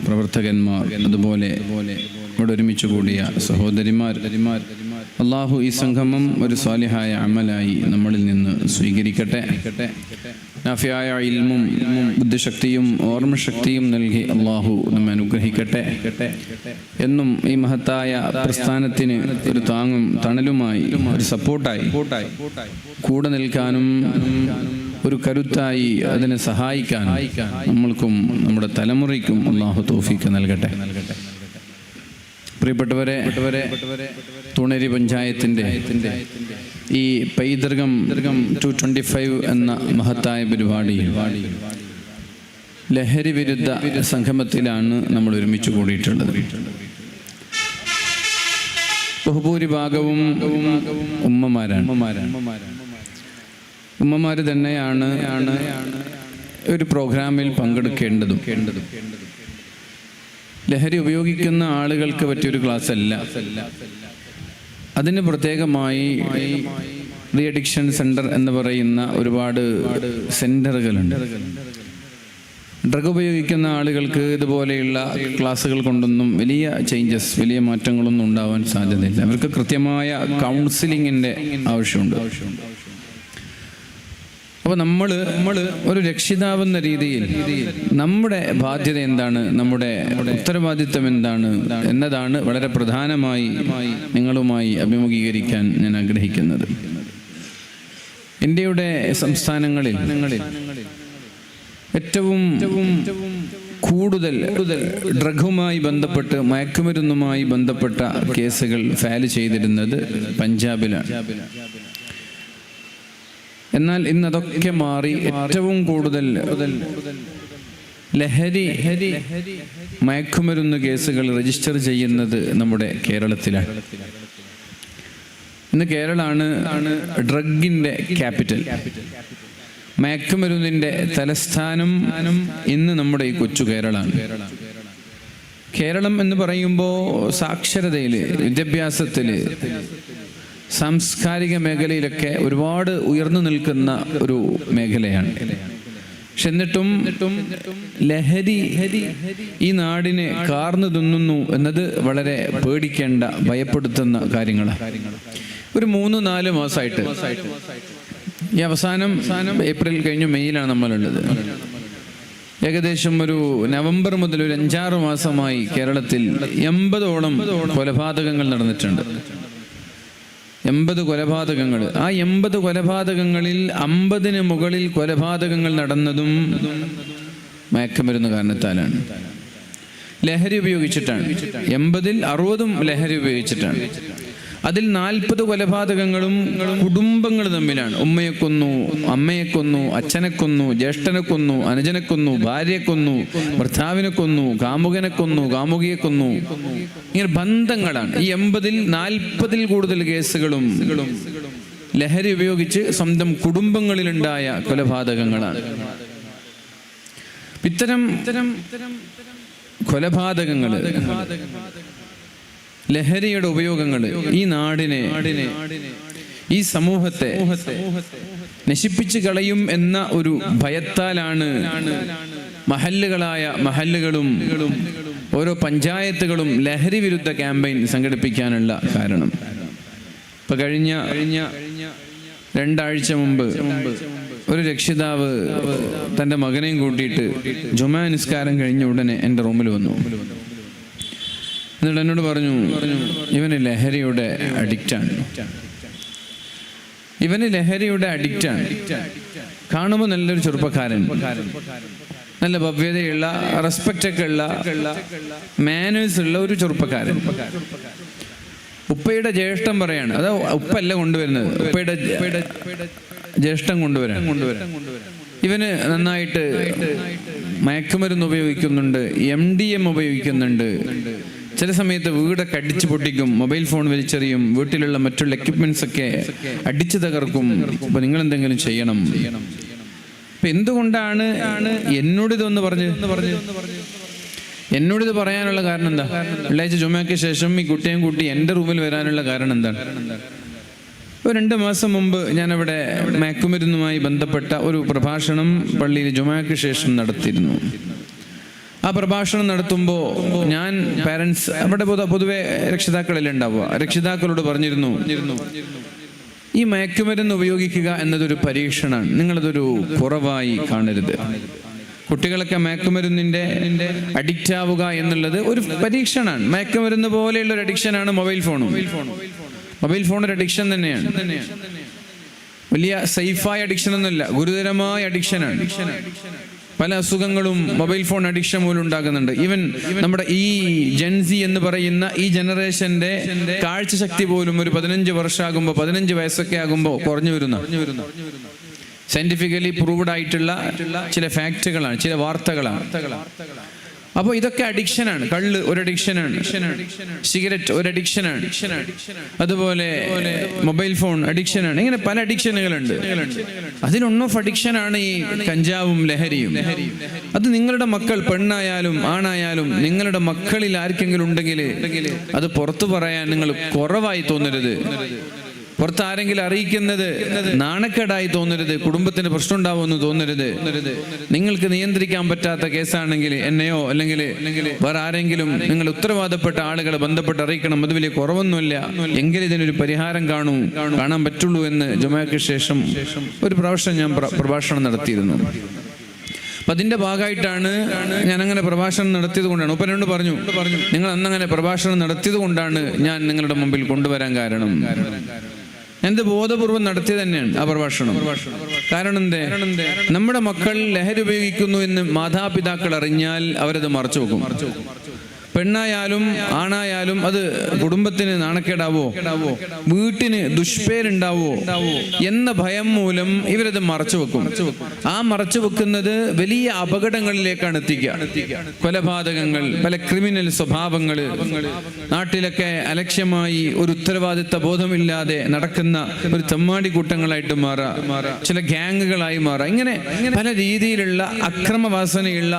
പ്രവർത്തകന്മാർ, അതുപോലെ ഇവിടെ ഒരുമിച്ച് കൂടിയ സഹോദരിമാർ, അള്ളാഹു ഈ സംഗമം ഒരു സ്വാലിഹായ അമലായി നമ്മളിൽ നിന്ന് സ്വീകരിക്കട്ടെ. നാഫിയായ ഇൽമും ബുദ്ധിശക്തിയും ഓർമ്മശക്തിയും നൽകി അള്ളാഹു നമ്മെ അനുഗ്രഹിക്കട്ടെ. എന്നും ഈ മഹത്തായ പ്രസ്ഥാനത്തിന് ഒരു താങ്ങും തണലുമായി, ഒരു സപ്പോർട്ടായി കൂടെ നിൽക്കാനും ഒരു കരുത്തായി അതിനെ സഹായിക്കാൻ നമ്മൾക്കും നമ്മുടെ തലമുറയ്ക്കും അള്ളാഹു തൗഫീഖ് നൽകട്ടെ. പ്രിയപ്പെട്ടവരെ, തൂണേരി പഞ്ചായത്തിൻ്റെ ഈ പൈതൃകം 225 എന്ന മഹത്തായ പരിപാടി ലഹരി വിരുദ്ധ സംഗമത്തിലാണ് നമ്മൾ ഒരുമിച്ച് കൂടിയിട്ടുള്ളത്. ബഹുഭൂരിഭാഗവും ഉമ്മമാർ തന്നെയാണ് ഒരു പ്രോഗ്രാമിൽ പങ്കെടുക്കേണ്ടതും. ലഹരി ഉപയോഗിക്കുന്ന ആളുകൾക്ക് പറ്റിയൊരു ക്ലാസ് അല്ല. അതിന് പ്രത്യേകമായി റീ അഡിക്ഷൻ സെൻറ്റർ എന്ന് പറയുന്ന ഒരുപാട് സെൻറ്ററുകളുണ്ട്. ഡ്രഗ് ഉപയോഗിക്കുന്ന ആളുകൾക്ക് ഇതുപോലെയുള്ള ക്ലാസ്സുകൾ കൊണ്ടൊന്നും വലിയ ചേഞ്ചസ്, വലിയ മാറ്റങ്ങളൊന്നും ഉണ്ടാവാൻ സാധ്യതയില്ല. അവർക്ക് കൃത്യമായ കൗൺസിലിങ്ങിൻ്റെ ആവശ്യമുണ്ട്. അപ്പോൾ നമ്മൾ ഒരു രക്ഷിതാവെന്ന രീതിയിൽ നമ്മുടെ ബാധ്യത എന്താണ്, നമ്മുടെ ഉത്തരവാദിത്വം എന്താണ് എന്നതാണ് വളരെ പ്രധാനമായി നിങ്ങളുമായി അഭിമുഖീകരിക്കാൻ ഞാൻ ആഗ്രഹിക്കുന്നത്. ഇന്ത്യയുടെ സംസ്ഥാനങ്ങളിൽ ഏറ്റവും കൂടുതൽ ഡ്രഗുമായി ബന്ധപ്പെട്ട്, മയക്കുമരുന്നുമായി ബന്ധപ്പെട്ട കേസുകൾ ഫയൽ ചെയ്തിരുന്നത് പഞ്ചാബിലാണ്. എന്നാൽ ഇന്നതൊക്കെ മാറി ഏറ്റവും കൂടുതൽ ലഹരി മയക്കുമരുന്ന് കേസുകൾ രജിസ്റ്റർ ചെയ്യുന്നത് നമ്മുടെ കേരളത്തിലാണ്. ഇന്ന് കേരളമാണ് ഡ്രഗിൻ്റെ ക്യാപിറ്റൽ, മയക്കുമരുന്നിൻ്റെ തലസ്ഥാനം ഇന്ന് നമ്മുടെ ഈ കൊച്ചു കേരളമാണ്. കേരളം എന്ന് പറയുമ്പോൾ സാക്ഷരതയിൽ, വിദ്യാഭ്യാസത്തിൽ, സാംസ്കാരിക മേഖലയിലൊക്കെ ഒരുപാട് ഉയർന്നു നിൽക്കുന്ന ഒരു മേഖലയാണ്. പക്ഷെ എന്നിട്ടും ലഹരി ഈ നാടിനെ കാർന്നു തിന്നുന്നു എന്നത് വളരെ പേടിക്കേണ്ട, ഭയപ്പെടുത്തുന്ന കാര്യങ്ങളാണ്. ഒരു 3-4 മാസമായിട്ട്, ഈ അവസാനം ഏപ്രിൽ കഴിഞ്ഞു മെയ്യിലാണ് നമ്മളുള്ളത്. ഏകദേശം ഒരു നവംബർ മുതൽ ഒരു 5-6 മാസമായി കേരളത്തിൽ 80ഓളം കൊലപാതകങ്ങൾ നടന്നിട്ടുണ്ട്. 80 കൊലപാതകങ്ങൾ. ആ 80 കൊലപാതകങ്ങളിൽ 50-ന് മുകളിൽ കൊലപാതകങ്ങൾ നടന്നതും മയക്കുമരുന്ന് കാരണത്താലാണ്, ലഹരി ഉപയോഗിച്ചിട്ടാണ്. 80-ൽ 60ഉം ലഹരി ഉപയോഗിച്ചിട്ടാണ്. അതിൽ 40 കൊലപാതകങ്ങളും കുടുംബങ്ങൾ തമ്മിലാണ്. ഉമ്മയെ കൊന്നു, അമ്മയെ കൊന്നു, അച്ഛനെ കൊന്നു, ജ്യേഷ്ഠനെ കൊന്നു, അനുജനെ കൊന്നു, ഭാര്യയെ കൊന്നു, ഭർത്താവിനെ കൊന്നു, കാമുകനെ കൊന്നു, കാമുകിയെ കൊന്നു. ഇങ്ങനെ ബന്ധങ്ങളാണ്. ഈ 80-ൽ 40-ൽ കൂടുതൽ കേസുകളും ലഹരി ഉപയോഗിച്ച് സ്വന്തം കുടുംബങ്ങളിലുണ്ടായ കൊലപാതകങ്ങളാണ്. ഇത്തരം കൊലപാതകങ്ങൾ, ലഹരിയുടെ ഉപയോഗങ്ങൾ ഈ നാടിനെ, ഈ സമൂഹത്തെ നശിപ്പിച്ചു കളയും എന്ന ഒരു ഭയത്താലാണ് മഹല്ലുകളും ഓരോ പഞ്ചായത്തുകളും ലഹരി വിരുദ്ധ ക്യാമ്പയിൻ സംഘടിപ്പിക്കാനുള്ള കാരണം. ഇപ്പൊ കഴിഞ്ഞ 2 ആഴ്ച മുമ്പ് ഒരു രക്ഷിതാവ് തൻ്റെ മകനെയും കൂട്ടിയിട്ട് ജുമാ നിസ്കാരം കഴിഞ്ഞ ഉടനെ എൻ്റെ റൂമിൽ വന്നു. എന്നിട്ട് എന്നോട് പറഞ്ഞു, ഇവന് ലഹരിയുടെ അഡിക്റ്റാണ്. കാണുമ്പോൾ നല്ലൊരു ചെറുപ്പക്കാരൻ, നല്ല ഭവ്യതയുള്ള, റെസ്പെക്റ്റൊക്കെ ഉള്ള, മാനേഴ്സ് ഉള്ള ഒരു ചെറുപ്പക്കാരൻ. ഉപ്പയുടെ ജ്യേഷ്ഠൻ പറയാണ്, അത് ഉപ്പല്ല കൊണ്ടുവരുന്നത്, ഉപ്പയുടെ ജ്യേഷ്ഠൻ കൊണ്ടുവരാൻ. ഇവന് നന്നായിട്ട് മയക്കുമരുന്ന് ഉപയോഗിക്കുന്നുണ്ട്, MDM ഉപയോഗിക്കുന്നുണ്ട്. ചില സമയത്ത് വീടൊക്കെ അടിച്ചു പൊട്ടിക്കും, മൊബൈൽ ഫോൺ വലിച്ചെറിയും, വീട്ടിലുള്ള മറ്റുള്ള എക്യുപ്മെന്റ്സ് ഒക്കെ അടിച്ചു തകർക്കും. അപ്പൊ നിങ്ങൾ എന്തെങ്കിലും ചെയ്യണം. അപ്പൊ എന്തുകൊണ്ടാണ് എന്നോടിതൊന്ന് പറഞ്ഞു? എന്നോടിത് പറയാനുള്ള കാരണം എന്താ? വെള്ളിയാഴ്ച ജുമയ്ക്ക് ശേഷം ഈ കുട്ടിയും കൂട്ടി എൻ്റെ റൂമിൽ വരാനുള്ള കാരണം എന്താണ്? 2 മാസം മുമ്പ് ഞാനവിടെ മയക്കുമരുന്നുമായി ബന്ധപ്പെട്ട ഒരു പ്രഭാഷണം പള്ളിയിൽ ജുമയ്ക്ക് ശേഷം നടത്തിയിരുന്നു. ആ പ്രഭാഷണം നടത്തുമ്പോൾ ഞാൻ പാരൻസ് അവിടെ പൊതുവെ രക്ഷിതാക്കളെല്ലാം ഉണ്ടാവുക, രക്ഷിതാക്കളോട് പറഞ്ഞിരുന്നു, ഈ മയക്കുമരുന്ന് ഉപയോഗിക്കുക എന്നതൊരു പരീക്ഷണമാണ്, നിങ്ങളതൊരു കുറവായി കാണരുത്. കുട്ടികളൊക്കെ മയക്കുമരുന്നിന്റെ അഡിക്റ്റ് ആവുക എന്നുള്ളത് ഒരു പരീക്ഷണമാണ്. മയക്കുമരുന്ന് പോലെയുള്ള ഒരു അഡിക്ഷനാണ് മൊബൈൽ ഫോണും. മൊബൈൽ ഫോൺ ഒരു അഡിക്ഷൻ തന്നെയാണ്. വലിയ സേഫായ അഡിക്ഷൻ ഒന്നുമില്ല, ഗുരുതരമായ അഡിക്ഷനാണ്. പല അസുഖങ്ങളും മൊബൈൽ ഫോൺ അഡിക്ഷൻ മൂലം ഉണ്ടാകുന്നുണ്ട്. ഈവൻ നമ്മുടെ ഈ ജെൻസി എന്ന് പറയുന്ന ഈ ജനറേഷന്റെ കാഴ്ചശക്തി പോലും ഒരു 15 വർഷമാകുമ്പോൾ, 15 വയസ്സൊക്കെ ആകുമ്പോൾ കുറഞ്ഞു വരുന്ന സയന്റിഫിക്കലി പ്രൂവ്ഡ് ആയിട്ടുള്ള ചില ഫാക്റ്റുകളാണ്, ചില വാർത്തകളാണ്. അപ്പോൾ ഇതൊക്കെ അഡിക്ഷനാണ്. കള്ള് ഒരു അഡിക്ഷനാണ്, സിഗരറ്റ് ഒരു അഡിക്ഷനാണ്, അതുപോലെ മൊബൈൽ ഫോൺ അഡിക്ഷനാണ്. ഇങ്ങനെ പല അഡിക്ഷനുകളുണ്ട്. അതിൽ ഒൺ ഓഫ് അഡിക്ഷനാണ് ഈ കഞ്ചാവും ലഹരിയും. അത് നിങ്ങളുടെ മക്കൾ, പെണ്ണായാലും ആണായാലും, നിങ്ങളുടെ മക്കളിൽ ആർക്കെങ്കിലും ഉണ്ടെങ്കിൽ അത് പുറത്തു പറയാൻ നിങ്ങൾ കുറവായി തോന്നരുത്. പുറത്ത് ആരെങ്കിലും അറിയിക്കുന്നത് നാണക്കേടായി തോന്നരുത്, കുടുംബത്തിന് പ്രശ്നം ഉണ്ടാവുമെന്ന് തോന്നരുത്. നിങ്ങൾക്ക് നിയന്ത്രിക്കാൻ പറ്റാത്ത കേസാണെങ്കിൽ എന്നെയോ അല്ലെങ്കിൽ വേറെ ആരെങ്കിലും, നിങ്ങൾ ഉത്തരവാദപ്പെട്ട ആളുകളെ ബന്ധപ്പെട്ട് അറിയിക്കണം. അത് വലിയ കുറവൊന്നുമില്ല, എങ്കിൽ ഇതിനൊരു പരിഹാരം കാണാൻ പറ്റുള്ളൂ എന്ന് ജുമയ്ക്ക് ശേഷം ഒരു പ്രാവശ്യം ഞാൻ പ്രഭാഷണം നടത്തിയിരുന്നു. അപ്പം അതിൻ്റെ ഭാഗമായിട്ടാണ് ഞാനങ്ങനെ പ്രഭാഷണം നടത്തിയത് കൊണ്ടാണ്, ഉപ്പനോട് പറഞ്ഞു, നിങ്ങൾ അന്നങ്ങനെ പ്രഭാഷണം നടത്തിയത് കൊണ്ടാണ് ഞാൻ നിങ്ങളുടെ മുമ്പിൽ കൊണ്ടുവരാൻ കാരണം. എന്ത് ബോധപൂർവം നടത്തി തന്നെയാണ് ആ പ്രഭാഷണം. കാരണം എന്തേ, നമ്മുടെ മക്കൾ ലഹരി ഉപയോഗിക്കുന്നു എന്ന് മാതാപിതാക്കൾ അറിഞ്ഞാൽ അവരത് മറച്ചു വെക്കും. പെണ്ണായാലും ആണായാലും അത് കുടുംബത്തിന് നാണക്കേടാവോ, വീട്ടിന് ദുഷ്പേരുണ്ടാവോ എന്ന ഭയം മൂലം ഇവരത് മറച്ചു വെക്കും. ആ മറച്ചു വെക്കുന്നത് വലിയ അപകടങ്ങളിലേക്കാണ് എത്തിക്കുക. കൊലപാതകങ്ങൾ, പല ക്രിമിനൽ സ്വഭാവങ്ങൾ, നാട്ടിലൊക്കെ അലക്ഷ്യമായി ഒരു ഉത്തരവാദിത്ത ബോധമില്ലാതെ നടക്കുന്ന ഒരു തെമ്മാടി കൂട്ടങ്ങളായിട്ട് മാറുക, ചില ഗ്യാങ്ങുകളായി മാറുക. ഇങ്ങനെ പല രീതിയിലുള്ള അക്രമവാസനയുള്ള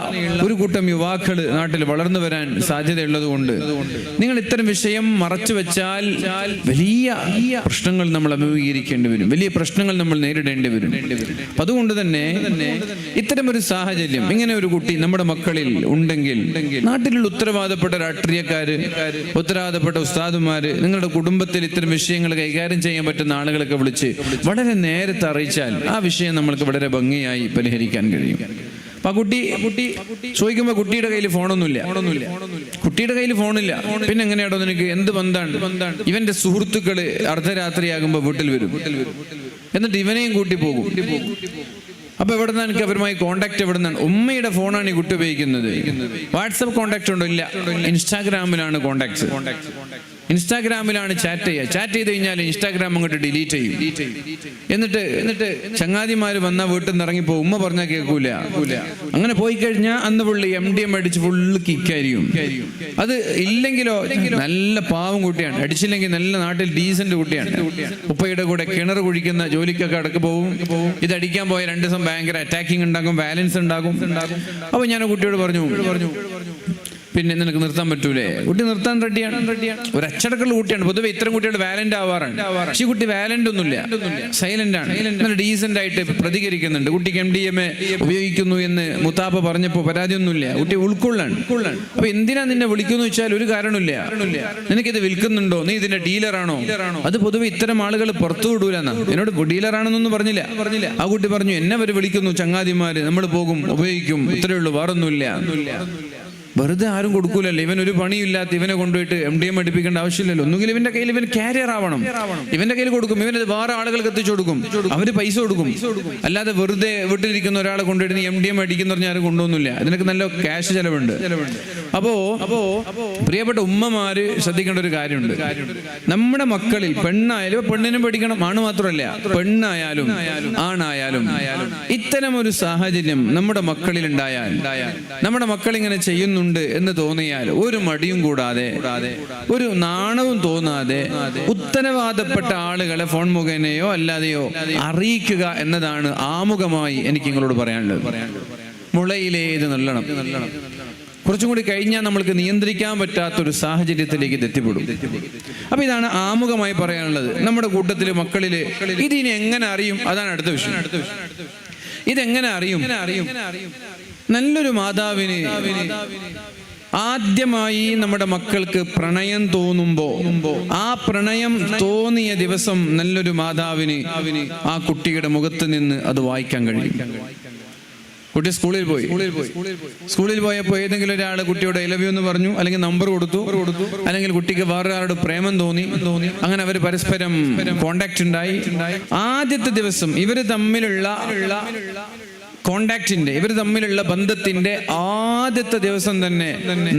ഒരു കൂട്ടം യുവാക്കൾ നാട്ടിൽ വളർന്നു വരാൻ സാധ്യതയുള്ളത് കൊണ്ട് നിങ്ങൾ ഇത്തരം വിഷയം മറച്ചു വെച്ചാൽ വലിയ പ്രശ്നങ്ങൾ നമ്മൾ അഭിമുഖീകരിക്കേണ്ടി വരും, വലിയ പ്രശ്നങ്ങൾ നമ്മൾ നേരിടേണ്ടി വരും. അതുകൊണ്ട് തന്നെ ഇത്തരമൊരു സാഹചര്യം, ഇങ്ങനെ ഒരു കുട്ടി നമ്മുടെ മക്കളിൽ ഉണ്ടെങ്കിൽ നാട്ടിലുള്ള ഉത്തരവാദപ്പെട്ട രാഷ്ട്രീയക്കാര്, ഉത്തരവാദപ്പെട്ട ഉസ്താദുമാര്, നിങ്ങളുടെ കുടുംബത്തിൽ ഇത്തരം വിഷയങ്ങൾ കൈകാര്യം ചെയ്യാൻ പറ്റുന്ന ആളുകളൊക്കെ വിളിച്ച് വളരെ നേരത്തെ അറിയിച്ചാൽ ആ വിഷയം നമ്മൾക്ക് വളരെ ഭംഗിയായി പരിഹരിക്കാൻ കഴിയും. അപ്പൊ കുട്ടി ചോദിക്കുമ്പോ കുട്ടിയുടെ കയ്യിൽ ഫോണൊന്നുമില്ല, കുട്ടിയുടെ കയ്യിൽ ഫോണില്ല, പിന്നെ എങ്ങനെയാണോ നിനക്ക് എന്ത് ബന്ധാണ്? ഇവന്റെ സുഹൃത്തുക്കള് അർദ്ധരാത്രിയാകുമ്പോ വീട്ടിൽ വരും, എന്നിട്ട് ഇവനെയും കൂട്ടി പോകും. അപ്പൊ എവിടെ നിന്നാണ് എനിക്ക് അവരുമായി കോണ്ടാക്ട്? എവിടെ നിന്നാണ്? ഉമ്മയുടെ ഫോണാണ് ഈ കുട്ടി ഉപയോഗിക്കുന്നത്. വാട്സപ്പ് കോണ്ടാക്ട് ഉണ്ടോ? ഇല്ല. ഇൻസ്റ്റാഗ്രാമിലാണ് കോണ്ടാക്ട്സ്. ഇൻസ്റ്റാഗ്രാമിലാണ് ചാറ്റ് ചെയ്ത് കഴിഞ്ഞാൽ ഇൻസ്റ്റാഗ്രാം അങ്ങോട്ട് ഡിലീറ്റ് ചെയ്യും. എന്നിട്ട് ചങ്ങാതിമാര് വന്നാൽ വീട്ടിൽ നിന്ന് ഇറങ്ങിപ്പോ ഉമ്മ പറഞ്ഞാൽ കേൾക്കൂല. അങ്ങനെ പോയി കഴിഞ്ഞാൽ അന്ന് പുള്ളി MDM അടിച്ച് ഫുള്ള് കിക്കായിരിക്കും. അത് ഇല്ലെങ്കിലോ നല്ല പാവം കുട്ടിയാണ്, അടിച്ചില്ലെങ്കിൽ നല്ല നാട്ടിൽ ഡീസന്റ് കുട്ടിയാണ്. ഉപ്പയുടെ കൂടെ കിണർ കുഴിക്കുന്ന ജോലിക്കൊക്കെ അടക്ക് പോകും. ഇത് അടിക്കാൻ പോയ 2 ദിവസം ഭയങ്കര അറ്റാക്കിങ് ഉണ്ടാകും, വയലൻസ് ഉണ്ടാകും. അപ്പൊ ഞാൻ കുട്ടിയോട് പറഞ്ഞു, പിന്നെ നിനക്ക് നിർത്താൻ പറ്റൂലേ? കുട്ടി നിർത്താൻ റെഡിയാണ്. ഒരു അച്ചടക്കമുള്ള കുട്ടിയാണ്. പൊതുവെ ഇത്തരം കുട്ടികൾ വാലന്റ് ആവാറാണ്. പക്ഷേ കുട്ടി വാലന്റ് ഒന്നുമില്ല, സൈലന്റ് ആണ്. നല്ല ഡീസന്റ് ആയിട്ട് പ്രതികരിക്കുന്നുണ്ട്. കുട്ടിക്ക് MDMA ഉപയോഗിക്കുന്നു എന്ന് മുത്താപ്പ പറഞ്ഞപ്പോൾ പരാതിയൊന്നുമില്ല. കുട്ടി ഉൾക്കൊള്ളാണ്. അപ്പൊ എന്തിനാ നിന്നെ വിളിക്കുന്നു വെച്ചാൽ ഒരു കാരണമില്ല. നിനക്കിത് വിൽക്കുന്നുണ്ടോ? നീ ഇതിന്റെ ഡീലറാണോ? അത് പൊതുവെ ഇത്തരം ആളുകൾ പുറത്തു വിടൂലെന്നാ. എന്നോട് ഡീലറാണെന്നൊന്നും പറഞ്ഞില്ല. ആ കുട്ടി പറഞ്ഞു, എന്നെ അവർ വിളിക്കുന്നു ചങ്ങാതിമാര്, നമ്മൾ പോകും, ഉപയോഗിക്കും, ഇത്രയേ ഉള്ളൂ, വേറൊന്നുമില്ല. വെറുതെ ആരും കൊടുക്കൂലല്ലോ. ഇവൻ ഒരു പണിയില്ലാത്ത ഇവനെ കൊണ്ടുപോയിട്ട് MDM അടിപ്പിക്കേണ്ട ആവശ്യമില്ലല്ലോ. ഒന്നുകിൽ ഇവന്റെ കയ്യിൽ ഇവൻ കാരിയർ ആവണം, ഇവന്റെ കയ്യിൽ കൊടുക്കും, ഇവനത് വേറെ ആളുകൾക്ക് എത്തിച്ചു കൊടുക്കും, അവര് പൈസ കൊടുക്കും. അല്ലാതെ വെറുതെ വീട്ടിലിരിക്കുന്ന ഒരാളെ കൊണ്ടുപോയിട്ട് MDM അടിക്കുന്ന പറഞ്ഞാൽ ആരും കൊണ്ടുപോകുന്നില്ല. അതിനൊക്കെ നല്ല ക്യാഷ് ചെലവുണ്ട്. അപ്പോ പ്രിയപ്പെട്ട ഉമ്മമാര് ശ്രദ്ധിക്കേണ്ട ഒരു കാര്യമുണ്ട്. നമ്മുടെ മക്കളിൽ പെണ്ണായാലും, പെണ്ണിനും പഠിക്കണം, ആണ് മാത്രമല്ല പെണ്ണായാലും ആണായാലും ഇത്തരം ഒരു സാഹചര്യം നമ്മുടെ മക്കളിൽ ഉണ്ടായാൽ, നമ്മുടെ മക്കൾ ഇങ്ങനെ ചെയ്യുന്നു എന്ന് തോന്നിയാൽ ഒരു മടിയും കൂടാതെ, ഒരു നാണവും തോന്നാതെ ഉത്തരവാദപ്പെട്ട ആളുകളെ ഫോൺ മുഖേനയോ അല്ലാതെയോ അറിയിക്കുക എന്നതാണ് ആമുഖമായി എനിക്ക് നിങ്ങളോട് പറയാനുള്ളത്. മുളയിലേത് നല്ലണം. കുറച്ചും കൂടി കഴിഞ്ഞാൽ നമ്മൾക്ക് നിയന്ത്രിക്കാൻ പറ്റാത്തൊരു സാഹചര്യത്തിലേക്ക് എത്തിപ്പെടും. അപ്പൊ ഇതാണ് ആമുഖമായി പറയാനുള്ളത്. നമ്മുടെ കൂട്ടത്തില് മക്കളില് ഇതിനെ എങ്ങനെ അറിയും? അതാണ് അടുത്ത വിഷയം. ഇതെങ്ങനെ അറിയും? നല്ലൊരു മാതാവിന് ആദ്യമായി നമ്മുടെ മക്കൾക്ക് പ്രണയം തോന്നുമ്പോൾ ആ പ്രണയം തോന്നിയ ദിവസം നല്ലൊരു മാതാവിന് ആ കുട്ടിയുടെ മുഖത്ത് നിന്ന് അത് വായിക്കാൻ കഴിയും. കുട്ടി സ്കൂളിൽ പോയപ്പോൾ ഏതെങ്കിലും ഒരാൾ കുട്ടിയോട് ഐ ലവ് യു എന്ന് പറഞ്ഞു, അല്ലെങ്കിൽ നമ്പർ കൊടുത്തു, അല്ലെങ്കിൽ കുട്ടിക്ക് വേറൊരാളോട് പ്രേമം തോന്നി, അങ്ങനെ അവർ പരസ്പരം കോണ്ടാക്ട് ഉണ്ടായി. ആദ്യത്തെ ദിവസം ഇവർ തമ്മിലുള്ള കോണ്ടാക്റ്റിന്റെ, ഇവർ തമ്മിലുള്ള ബന്ധത്തിന്റെ ആദ്യത്തെ ദിവസം തന്നെ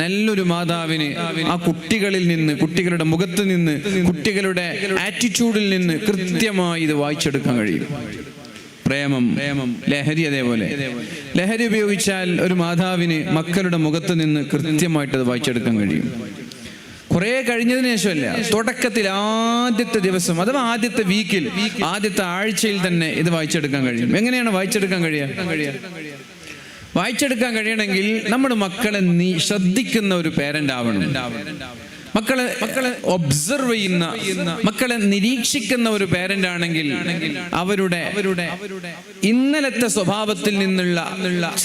നല്ലൊരു മാതാവിന് ആ കുട്ടികളിൽ നിന്ന്, കുട്ടികളുടെ മുഖത്ത് നിന്ന്, കുട്ടികളുടെ ആറ്റിറ്റ്യൂഡിൽ നിന്ന് കൃത്യമായി ഇത് വായിച്ചെടുക്കാൻ കഴിയും. പ്രേമം, ലഹരി, അതേപോലെ ലഹരി ഉപയോഗിച്ചാൽ ഒരു മാതാവിന് മക്കളുടെ മുഖത്ത് നിന്ന് കൃത്യമായിട്ട് അത് വായിച്ചെടുക്കാൻ കഴിയും. കുറെ കഴിഞ്ഞതിന് ശേഷമല്ല, തുടക്കത്തിൽ ആദ്യത്തെ ദിവസം അഥവാ ആദ്യത്തെ വീക്കിൽ, ആദ്യത്തെ ആഴ്ചയിൽ തന്നെ ഇത് വായിച്ചെടുക്കാൻ കഴിയും. എങ്ങനെയാണ് വായിച്ചെടുക്കാൻ വായിച്ചെടുക്കാൻ കഴിയണമെങ്കിൽ നമ്മുടെ മക്കളെ ശ്രദ്ധിക്കുന്ന ഒരു പേരന്റ് ആവണം. മക്കളെ ഒബ്സർവ് ചെയ്യുന്ന, മക്കളെ നിരീക്ഷിക്കുന്ന ഒരു പേരന്റ് ആണെങ്കിൽ അവരുടെ ഇന്നലത്തെ സ്വഭാവത്തിൽ നിന്നുള്ള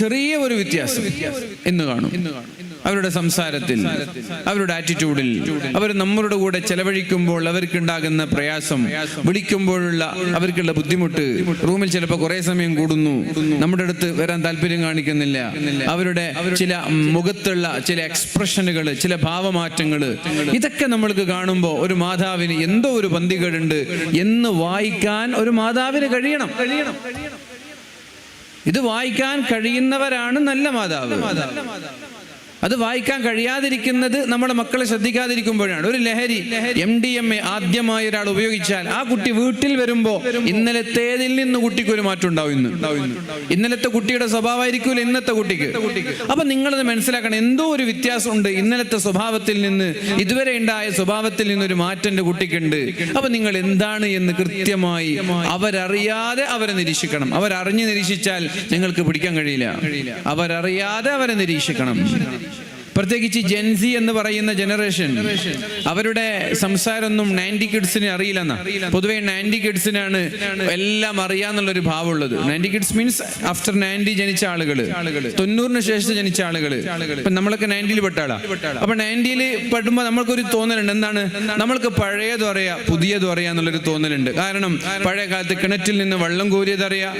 ചെറിയ ഒരു വ്യത്യാസം ഇന്ന് കാണും. അവരുടെ സംസാരത്തിൽ, അവരുടെ ആറ്റിറ്റ്യൂഡിൽ, അവർ നമ്മളുടെ കൂടെ ചെലവഴിക്കുമ്പോൾ അവർക്കുണ്ടാകുന്ന പ്രയാസം, വിളിക്കുമ്പോഴുള്ള അവർക്കുള്ള ബുദ്ധിമുട്ട്, റൂമിൽ ചിലപ്പോൾ കുറെ സമയം കൂടുന്നു, നമ്മുടെ അടുത്ത് വരാൻ താല്പര്യം കാണിക്കുന്നില്ല, അവരുടെ ചില മുഖത്തുള്ള ചില എക്സ്പ്രഷനുകൾ, ചില ഭാവമാറ്റങ്ങൾ, ഇതൊക്കെ നമ്മൾക്ക് കാണുമ്പോൾ ഒരു മാതാവിന് എന്തോ ഒരു പന്തികേടുണ്ട് എന്ന് വായിക്കാൻ ഒരു മാതാവിന് കഴിയണം. ഇത് വായിക്കാൻ കഴിയുന്നവരാണ് നല്ല മാതാവ്. അത് വായിക്കാൻ കഴിയാതിരിക്കുന്നത് നമ്മുടെ മക്കളെ ശ്രദ്ധിക്കാതിരിക്കുമ്പോഴാണ്. ഒരു ലഹരി MDMA ആദ്യമായി ഒരാൾ ഉപയോഗിച്ചാൽ ആ കുട്ടി വീട്ടിൽ വരുമ്പോൾ ഇന്നലത്തേതിൽ നിന്ന് കുട്ടിക്ക് ഒരു മാറ്റം ഉണ്ടാവും. ഇന്നലത്തെ കുട്ടിയുടെ സ്വഭാവമായിരിക്കില്ല ഇന്നത്തെ കുട്ടിക്ക്. അപ്പൊ നിങ്ങളത് മനസ്സിലാക്കണം, എന്തോ ഒരു വ്യത്യാസമുണ്ട് ഇന്നലത്തെ സ്വഭാവത്തിൽ നിന്ന്, ഇതുവരെ ഉണ്ടായ സ്വഭാവത്തിൽ നിന്നൊരു മാറ്റം എൻ്റെ കുട്ടിക്കുണ്ട്. അപ്പൊ നിങ്ങൾ എന്താണ് എന്ന് കൃത്യമായി അവരറിയാതെ അവരെ നിരീക്ഷിക്കണം. അവരറിഞ്ഞ് നിരീക്ഷിച്ചാൽ നിങ്ങൾക്ക് പിടിക്കാൻ കഴിയില്ല. അവരറിയാതെ അവരെ നിരീക്ഷിക്കണം. പ്രത്യേകിച്ച് ജെൻസി എന്ന് പറയുന്ന ജനറേഷൻ, അവരുടെ സംസാരമൊന്നും 90 കിഡ്സിന് അറിയില്ലെന്നാ. പൊതുവെ 90 കിഡ്സിനാണ് എല്ലാം അറിയാന്നുള്ളൊരു ഭാവമുള്ളത്. 90 കിഡ്സ് മീൻസ് ആഫ്റ്റർ 90 ജനിച്ച ആളുകള്, 90-ന് ശേഷം ജനിച്ച ആളുകള്. ഇപ്പൊ നമ്മളൊക്കെ 90-ൽ പെട്ട ആളാ. അപ്പൊ 90-ൽ പെടുമ്പോ നമ്മൾക്കൊരു തോന്നലുണ്ട്, എന്താണ്, നമ്മൾക്ക് പഴയതും അറിയാം പുതിയതും അറിയാന്നുള്ളൊരു തോന്നലുണ്ട്. കാരണം പഴയ കാലത്ത് കിണറ്റിൽ നിന്ന് വെള്ളം കോരിയത് അറിയാം,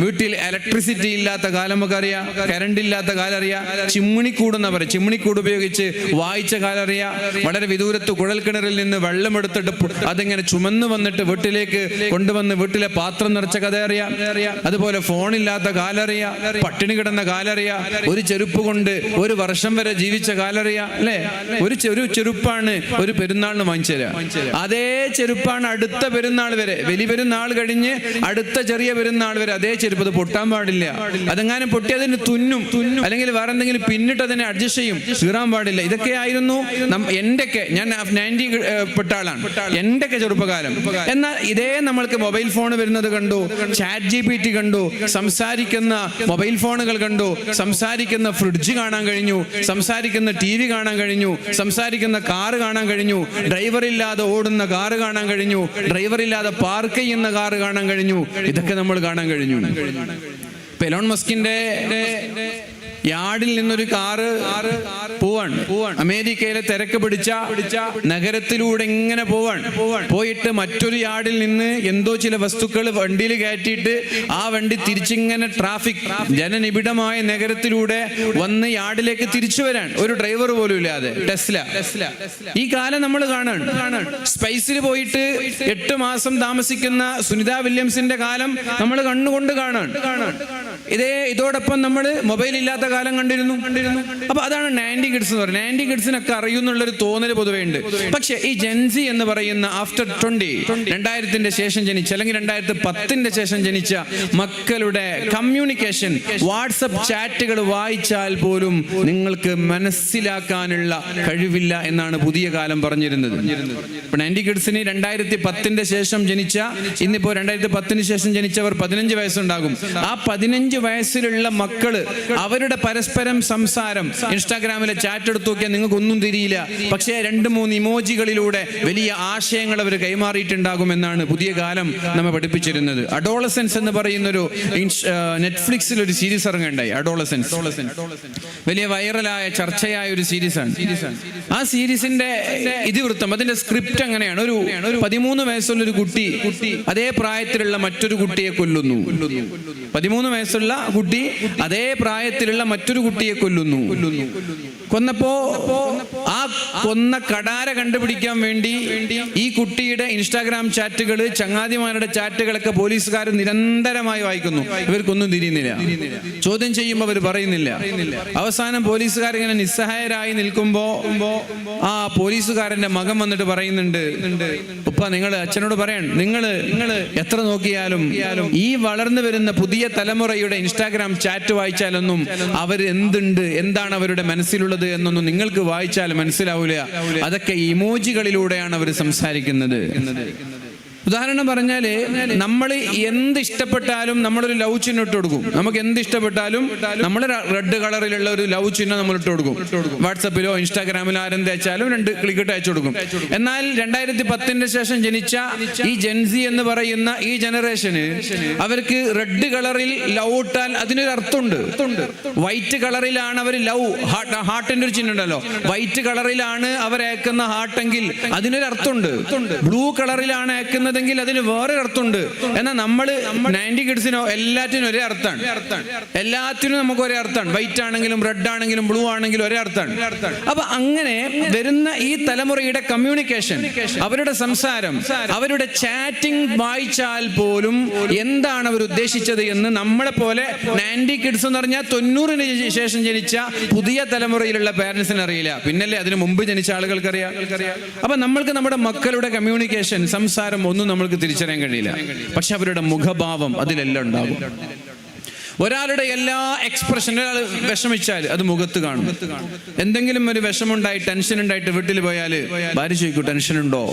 വീട്ടിൽ ഇലക്ട്രിസിറ്റി ഇല്ലാത്ത കാലം നമുക്ക് അറിയാം, കറണ്ട് ഇല്ലാത്ത കാലം അറിയാം, ചിമ്മിണിക്കൂടെന്ന പറയും, ചിമ്മിണിക്കൂട് ഉപയോഗിച്ച് വായിച്ച കാലം അറിയാം, വളരെ വിദൂരത്ത് കുഴൽ കിണറിൽ നിന്ന് വെള്ളം എടുത്തിട്ട് അതിങ്ങനെ ചുമന്ന് വന്നിട്ട് വീട്ടിലേക്ക് കൊണ്ടുവന്ന് വീട്ടിലെ പാത്രം നിറച്ച കഥ അറിയാം. അതുപോലെ ഫോണില്ലാത്ത കാലം അറിയാം, പട്ടിണി കിടന്ന കാലം അറിയാം, ഒരു ചെരുപ്പ് കൊണ്ട് ഒരു വർഷം വരെ ജീവിച്ച കാലം അറിയാം, അല്ലെ? ഒരു ചെരുപ്പാണ് ഒരു പെരുന്നാളിന് വാങ്ങിച്ചുതരാം. അതേ ചെരുപ്പാണ് അടുത്ത പെരുന്നാൾ വരെ, വലിയ പെരുന്നാൾ കഴിഞ്ഞ് അടുത്ത ചെറിയ പെരുന്നാൾ വരെ അതേ ചെരുപ്പ്. അത് പൊട്ടാൻ പാടില്ല. അതെങ്ങാനും പൊട്ടി അതിന് തുന്നും, അല്ലെങ്കിൽ വേറെ എന്തെങ്കിലും പിന്നിട്ട് അതിനെ അഡ്ജസ്റ്റ് ചെയ്യും, കീറാൻ പാടില്ല. ഇതൊക്കെ ആയിരുന്നു എന്റെയൊക്കെ, ഞാൻ 90 പെട്ട ആളാണ്, എന്റെയൊക്കെ ചെറുപ്പകാലം. എന്നാൽ ഇതേ നമ്മൾക്ക് മൊബൈൽ ഫോൺ വരുന്നത് കണ്ടു, ചാറ്റ് GPT കണ്ടു, സംസാരിക്കുന്ന മൊബൈൽ ഫോണുകൾ കണ്ടു, സംസാരിക്കുന്ന ഫ്രിഡ്ജ് കാണാൻ കഴിഞ്ഞു, സംസാരിക്കുന്ന TV കാണാൻ കഴിഞ്ഞു, സംസാരിക്കുന്ന കാറ് കാണാൻ കഴിഞ്ഞു, ഡ്രൈവർ ഇല്ലാതെ ഓടുന്ന കാറ് കാണാൻ കഴിഞ്ഞു, ഡ്രൈവർ ഇല്ലാതെ പാർക്ക് ചെയ്യുന്ന കാറ് കാണാൻ കഴിഞ്ഞു. ഇതൊക്കെ നമ്മൾ കാണാൻ കഴിഞ്ഞു. എലോൺ മസ്കിന്റെ യാർഡിൽ നിന്നൊരു കാറ് പോവാൻ അമേരിക്കയിലെ തിരക്ക് പിടിച്ച നഗരത്തിലൂടെ ഇങ്ങനെ പോയിട്ട് മറ്റൊരു യാർഡിൽ നിന്ന് എന്തോ ചില വസ്തുക്കൾ വണ്ടിയിൽ കയറ്റിയിട്ട് ആ വണ്ടി തിരിച്ചിങ്ങനെ ട്രാഫിക് ജനനിബിഡമായ നഗരത്തിലൂടെ വന്ന് യാർഡിലേക്ക് തിരിച്ചു വരാൻ ഒരു ഡ്രൈവർ പോലും ഇല്ലാതെ. ടെസ്ല ഈ കാലം നമ്മൾ കാണാൻ. സ്പേസിൽ പോയിട്ട് 8 മാസം താമസിക്കുന്ന സുനിത വില്യംസിന്റെ കാലം നമ്മൾ കണ്ണുകൊണ്ട് കാണാൻ. ഇതോടൊപ്പം നമ്മൾ മൊബൈൽ ഇല്ലാത്ത കാലം കണ്ടിരുന്നു. അപ്പൊ അതാണ് 90 കിഡ്സ് എന്ന് പറയുന്നത്. 90 കിഡ്സിനൊക്കെ അറിയുന്നുള്ളൊരു തോന്നൽ പൊതുവേ ഉണ്ട്. പക്ഷെ ഈ ജെൻസി എന്ന് പറയുന്ന ആഫ്റ്റർ 2000-ന്റെ ശേഷം ജനിച്ച, അല്ലെങ്കിൽ 2010-ന്റെ ശേഷം ജനിച്ച മക്കളുടെ കമ്മ്യൂണിക്കേഷൻ, വാട്സപ്പ് ചാറ്റുകൾ വായിച്ചാൽ പോലും നിങ്ങൾക്ക് മനസ്സിലാക്കാനുള്ള കഴിവില്ല എന്നാണ് പുതിയ കാലം പറഞ്ഞിരുന്നത്. ഇപ്പൊ 90 കിഡ്സിന് 2010-ന്റെ ശേഷം ജനിച്ച, ഇന്നിപ്പോ 2010-ന് ശേഷം ജനിച്ചവർ 15 വയസ്സുണ്ടാകും. ആ 15 വയസ്സിലുള്ള മക്കള് അവരുടെ പരസ്പരം സംസാരം ഇൻസ്റ്റാഗ്രാമിലെ ചാറ്റ് എടുത്തു നോക്കിയാൽ നിങ്ങൾക്ക് ഒന്നും തിരിയില്ല. പക്ഷേ 2-3 ഇമോജികളിലൂടെ വലിയ ആശയങ്ങൾ അവർ കൈമാറിയിട്ടുണ്ടാകുമെന്നാണ് പുതിയ കാലം നമ്മെ പഠിപ്പിച്ചിരുന്നത്. അഡോളസൻസ് എന്ന് പറയുന്നൊരു നെറ്റ്ഫ്ലിക്സിൽ ഒരു സീരീസ് ഇറങ്ങുണ്ടായി. അഡോളസൻസ് വലിയ വൈറലായ ചർച്ചയായ ഒരു സീരീസാണ്. ആ സീരീസിന്റെ ഇതിവൃത്തം, അതിന്റെ സ്ക്രിപ്റ്റ് അങ്ങനെയാണ്. ഒരു 13 വയസ്സുള്ള ഒരു കുട്ടി അതേ പ്രായത്തിലുള്ള മറ്റൊരു കുട്ടിയെ കൊല്ലുന്നു. 13 വയസ്സുള്ള കുട്ടി അതേ പ്രായത്തിലുള്ള മറ്റൊരു കുട്ടിയെ കൊല്ലുന്നു. കൊന്നപ്പോ ആ കൊന്ന കടാര കണ്ടുപിടിക്കാൻ വേണ്ടി ഈ കുട്ടിയുടെ ഇൻസ്റ്റാഗ്രാം ചാറ്റുകള്, ചങ്ങാതിമാരുടെ ചാറ്റുകളൊക്കെ പോലീസുകാർ നിരന്തരമായി വായിക്കുന്നു. ഇവർക്കൊന്നും തിരിയുന്നില്ല. ചോദ്യം ചെയ്യുമ്പോൾ അവർ പറയുന്നില്ല. അവസാനം പോലീസുകാർ ഇങ്ങനെ നിസ്സഹായരായി നിൽക്കുമ്പോ ആ പോലീസുകാരന്റെ മകൻ വന്നിട്ട് പറയുന്നുണ്ട്, ഉപ്പ നിങ്ങൾ അച്ഛനോട് പറയാൻ, നിങ്ങള് എത്ര നോക്കിയാലും ഈ വളർന്നു വരുന്ന പുതിയ തലമുറയുടെ ഇൻസ്റ്റാഗ്രാം ചാറ്റ് വായിച്ചാലൊന്നും അവർ എന്താണ് അവരുടെ മനസ്സിലുള്ളത് എന്നൊന്നും നിങ്ങൾക്ക് വായിച്ചാൽ മനസ്സിലാവില്ല. അതൊക്കെ ഇമോജികളിലൂടെയാണ് അവർ സംസാരിക്കുന്നത്. ഉദാഹരണം പറഞ്ഞാല് നമ്മൾ എന്ത് ഇഷ്ടപ്പെട്ടാലും നമ്മളൊരു ലവ് ചിഹ്നം ഇട്ട് കൊടുക്കും. നമുക്ക് എന്ത് ഇഷ്ടപ്പെട്ടാലും നമ്മൾ റെഡ് കളറിലുള്ള ഒരു ലവ് ചിഹ്നം നമ്മൾ ഇട്ട് കൊടുക്കും. വാട്സപ്പിലോ ഇൻസ്റ്റാഗ്രാമിലോ ആരെന്ത് അയച്ചാലും 2 ക്ലിക്കിട്ട് അയച്ചു കൊടുക്കും. എന്നാൽ 2010 ശേഷം ജനിച്ച ഈ ജെൻസി എന്ന് പറയുന്ന ഈ ജനറേഷന് അവർക്ക് റെഡ് കളറിൽ ലവ് ഇട്ടാൽ അതിനൊരു അർത്ഥമുണ്ട്. വൈറ്റ് കളറിലാണ് അവർ ലവ് ഹാർട്ടിന്റെ ഒരു ചിഹ്നം ഉണ്ടല്ലോ, വൈറ്റ് കളറിലാണ് അവർ അയക്കുന്ന ഹാർട്ടെങ്കിൽ അതിനൊരു അർത്ഥമുണ്ട്. ബ്ലൂ കളറിലാണ് അയക്കുന്നത് അതിന് വേറെ അർത്ഥമുണ്ട്. എന്നാൽ നമ്മള് 90 കിഡ്സിനോ എല്ലാറ്റിനും ഒരേ അർത്ഥമാണ്. എല്ലാത്തിനും നമുക്ക് ഒരേ അർത്ഥമാണ്. വൈറ്റ് ആണെങ്കിലും റെഡ് ആണെങ്കിലും ബ്ലൂ ആണെങ്കിലും ഒരേ അർത്ഥമാണ്. അപ്പൊ അങ്ങനെ വരുന്ന ഈ തലമുറയുടെ കമ്മ്യൂണിക്കേഷൻ, അവരുടെ സംസാരം, അവരുടെ ചാറ്റിംഗ് വായിച്ചാൽ പോലും എന്താണ് അവർ ഉദ്ദേശിച്ചത് എന്ന് നമ്മളെ പോലെ 90 കിഡ്സ് എന്ന് പറഞ്ഞാൽ 90-ന് ശേഷം ജനിച്ച പുതിയ തലമുറയിലുള്ള പാരന്റ്സിന് അറിയില്ല. പിന്നല്ലേ അതിന് മുമ്പ് ജനിച്ച ആളുകൾക്കറിയാം. അപ്പൊ നമ്മൾക്ക് നമ്മുടെ മക്കളുടെ കമ്മ്യൂണിക്കേഷൻ, സംസാരം ഒന്നും നമ്മൾക്ക് തിരിച്ചറിയാൻ കഴിയില്ല. പക്ഷെ അവരുടെ മുഖഭാവം അതിലെല്ലാം ഉണ്ടാകും. ഒരാളുടെ എല്ലാ എക്സ്പ്രഷൻ, ഒരാൾ വിഷമിച്ചാൽ അത് മുഖത്ത് കാണും. എന്തെങ്കിലും ഒരു വിഷമുണ്ടായി, ടെൻഷൻ ഉണ്ടായിട്ട് വീട്ടിൽ പോയാൽ ഭാര്യ ചോദിക്കും ടെൻഷൻ ഉണ്ടോ,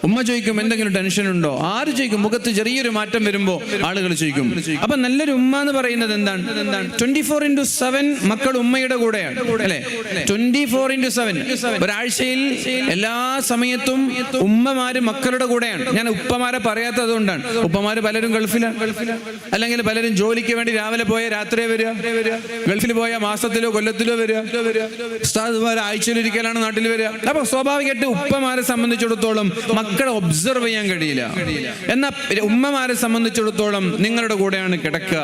ഉമ്മ ചോദിക്കും എന്തെങ്കിലും ടെൻഷൻ ഉണ്ടോ, ആര് ചോദിക്കും. മുഖത്ത് ചെറിയൊരു മാറ്റം വരുമ്പോൾ ആളുകൾ ചോദിക്കും. അപ്പൊ നല്ലൊരു ഉമ്മ എന്ന് പറയുന്നത് എന്താണ്? 24/7 മക്കൾ ഉമ്മയുടെ കൂടെയാണ്, അല്ലെ? 24/7 ഒരാഴ്ചയിൽ എല്ലാ സമയത്തും ഉമ്മമാര് മക്കളുടെ കൂടെയാണ്. ഞാൻ ഉപ്പമാരെ പറയാത്തത് കൊണ്ടാണ്. ഉപ്പമാര് പലരും ഗൾഫിലാണ്, അല്ലെങ്കിൽ പലരും ജോലിക്ക് വേണ്ടി രാവിലെ പോയ രാത്രിയെ വരിക, ഗൾഫിൽ പോയ മാസത്തിലോ കൊല്ലത്തിലോ വരിക, ഉസ്താദുമാര് ആഴ്ചയിലൊരിക്കലാണ് നാട്ടിൽ വരിക. അപ്പൊ സ്വാഭാവികമായിട്ട് ഉപ്പമാരെ സംബന്ധിച്ചിടത്തോളം മക്കളെ ഒബ്സർവ് ചെയ്യാൻ കഴിയില്ല. എന്നാൽ ഉമ്മമാരെ സംബന്ധിച്ചിടത്തോളം നിങ്ങളുടെ കൂടെയാണ് കിടക്കുക,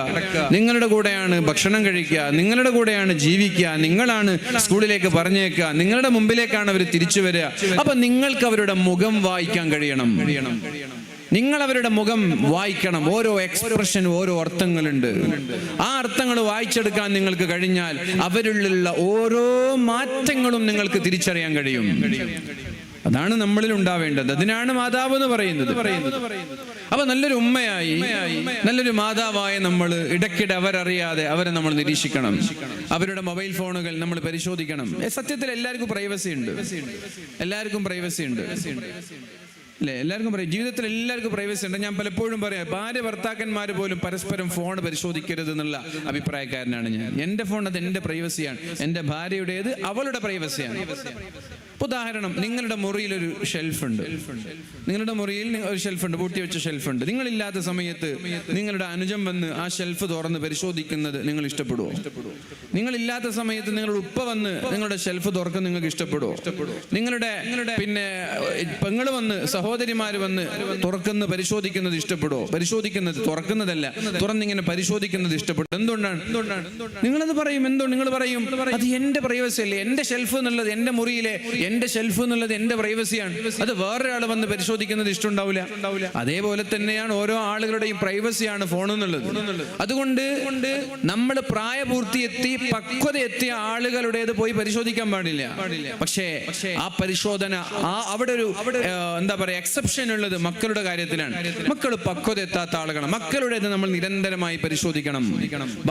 നിങ്ങളുടെ കൂടെയാണ് ഭക്ഷണം കഴിക്കുക, നിങ്ങളുടെ കൂടെയാണ് ജീവിക്കുക, നിങ്ങളാണ് സ്കൂളിലേക്ക് പറഞ്ഞേക്കുക, നിങ്ങളുടെ മുമ്പിലേക്കാണ് അവർ തിരിച്ചു വരിക. അപ്പൊ നിങ്ങൾക്ക് അവരുടെ മുഖം വായിക്കാൻ കഴിയണം. നിങ്ങൾ അവരുടെ മുഖം വായിക്കണം. ഓരോ എക്സ്പ്രഷനും ഓരോ അർത്ഥങ്ങളുണ്ട്. ആ അർത്ഥങ്ങൾ വായിച്ചെടുക്കാൻ നിങ്ങൾക്ക് കഴിഞ്ഞാൽ അവരിലുള്ള ഓരോ മാറ്റങ്ങളും നിങ്ങൾക്ക് തിരിച്ചറിയാൻ കഴിയും. അതാണ് നമ്മളിൽ ഉണ്ടാവേണ്ടത്. അതിനാണ് മാതാവ് എന്ന് പറയുന്നത്. അപ്പൊ നല്ലൊരു ഉമ്മയായി, നല്ലൊരു മാതാവായി നമ്മൾ ഇടയ്ക്കിടെ അവരറിയാതെ അവരെ നമ്മൾ നിരീക്ഷിക്കണം. അവരുടെ മൊബൈൽ ഫോണുകൾ നമ്മൾ പരിശോധിക്കണം. സത്യത്തിൽ എല്ലാവർക്കും പ്രൈവസി ഉണ്ട്, എല്ലാവർക്കും പ്രൈവസി ഉണ്ട്, അല്ലെ? എല്ലാവർക്കും ജീവിതത്തിൽ എല്ലാവർക്കും പ്രൈവസി ഉണ്ട്. ഞാൻ പലപ്പോഴും പറയാം, ഭാര്യ ഭർത്താക്കന്മാർ പോലും പരസ്പരം ഫോൺ പരിശോധിക്കരുത് എന്നുള്ള അഭിപ്രായക്കാരനാണ് ഞാൻ. എന്റെ ഫോൺ അത് എന്റെ പ്രൈവസിയാണ്, എന്റെ ഭാര്യയുടേത് അവളുടെ പ്രൈവസിയാണ്. ഉദാഹരണം, നിങ്ങളുടെ മുറിയിൽ ഒരു ഷെൽഫുണ്ട്, നിങ്ങളുടെ മുറിയിൽ ഒരു ഷെൽഫുണ്ട്, പൂട്ടി വെച്ച ഷെൽഫുണ്ട്. നിങ്ങളില്ലാത്ത സമയത്ത് നിങ്ങളുടെ അനുജൻ വന്ന് ആ ഷെൽഫ് തുറന്ന് പരിശോധിക്കുന്നത് നിങ്ങൾ ഇഷ്ടപ്പെടുവോ? നിങ്ങളില്ലാത്ത സമയത്ത് നിങ്ങളുടെ ഉപ്പ വന്ന് നിങ്ങളുടെ ഷെൽഫ് തുറക്കുന്നത് നിങ്ങൾക്ക് ഇഷ്ടപ്പെടുവോ? നിങ്ങളുടെ പിന്നെ പെങ്ങള് വന്ന്, സഹോദരിമാര് വന്ന് തുറക്കുന്ന പരിശോധിക്കുന്നത് ഇഷ്ടപ്പെടുവോ? പരിശോധിക്കുന്നത്, തുറക്കുന്നതല്ല, തുറന്നിങ്ങനെ പരിശോധിക്കുന്നത് ഇഷ്ടപ്പെടും. എന്തുകൊണ്ടാണ്? നിങ്ങളത് പറയും. നിങ്ങൾ പറയും അത് എന്റെ പ്രൈവസി അല്ലേ, എന്റെ ഷെൽഫ് എന്നുള്ളത് എന്റെ മുറിയിലെ എന്റെ ഷെൽഫ് എന്നുള്ളത് എന്റെ പ്രൈവസിയാണ്, അത് വേറൊരാൾ വന്ന് പരിശോധിക്കുന്നത് ഇഷ്ടമുണ്ടാവില്ല. അതേപോലെ തന്നെയാണ് ഓരോ ആളുകളുടെയും പ്രൈവസിയാണ് ഫോൺ എന്നുള്ളത്. അതുകൊണ്ട് നമ്മൾ പ്രായപൂർത്തിയെത്തി പക്വത എത്തിയ ആളുകളുടേത് പോയി പരിശോധിക്കാൻ പാടില്ല. പക്ഷേ ആ പരിശോധന, അവിടെ ഒരു എന്താ പറയാ, എക്സെപ്ഷൻ ഉള്ളത് മക്കളുടെ കാര്യത്തിലാണ്. മക്കൾ പക്വത എത്താത്ത ആളുകളാണ്. മക്കളുടേത് നമ്മൾ നിരന്തരമായി പരിശോധിക്കണം.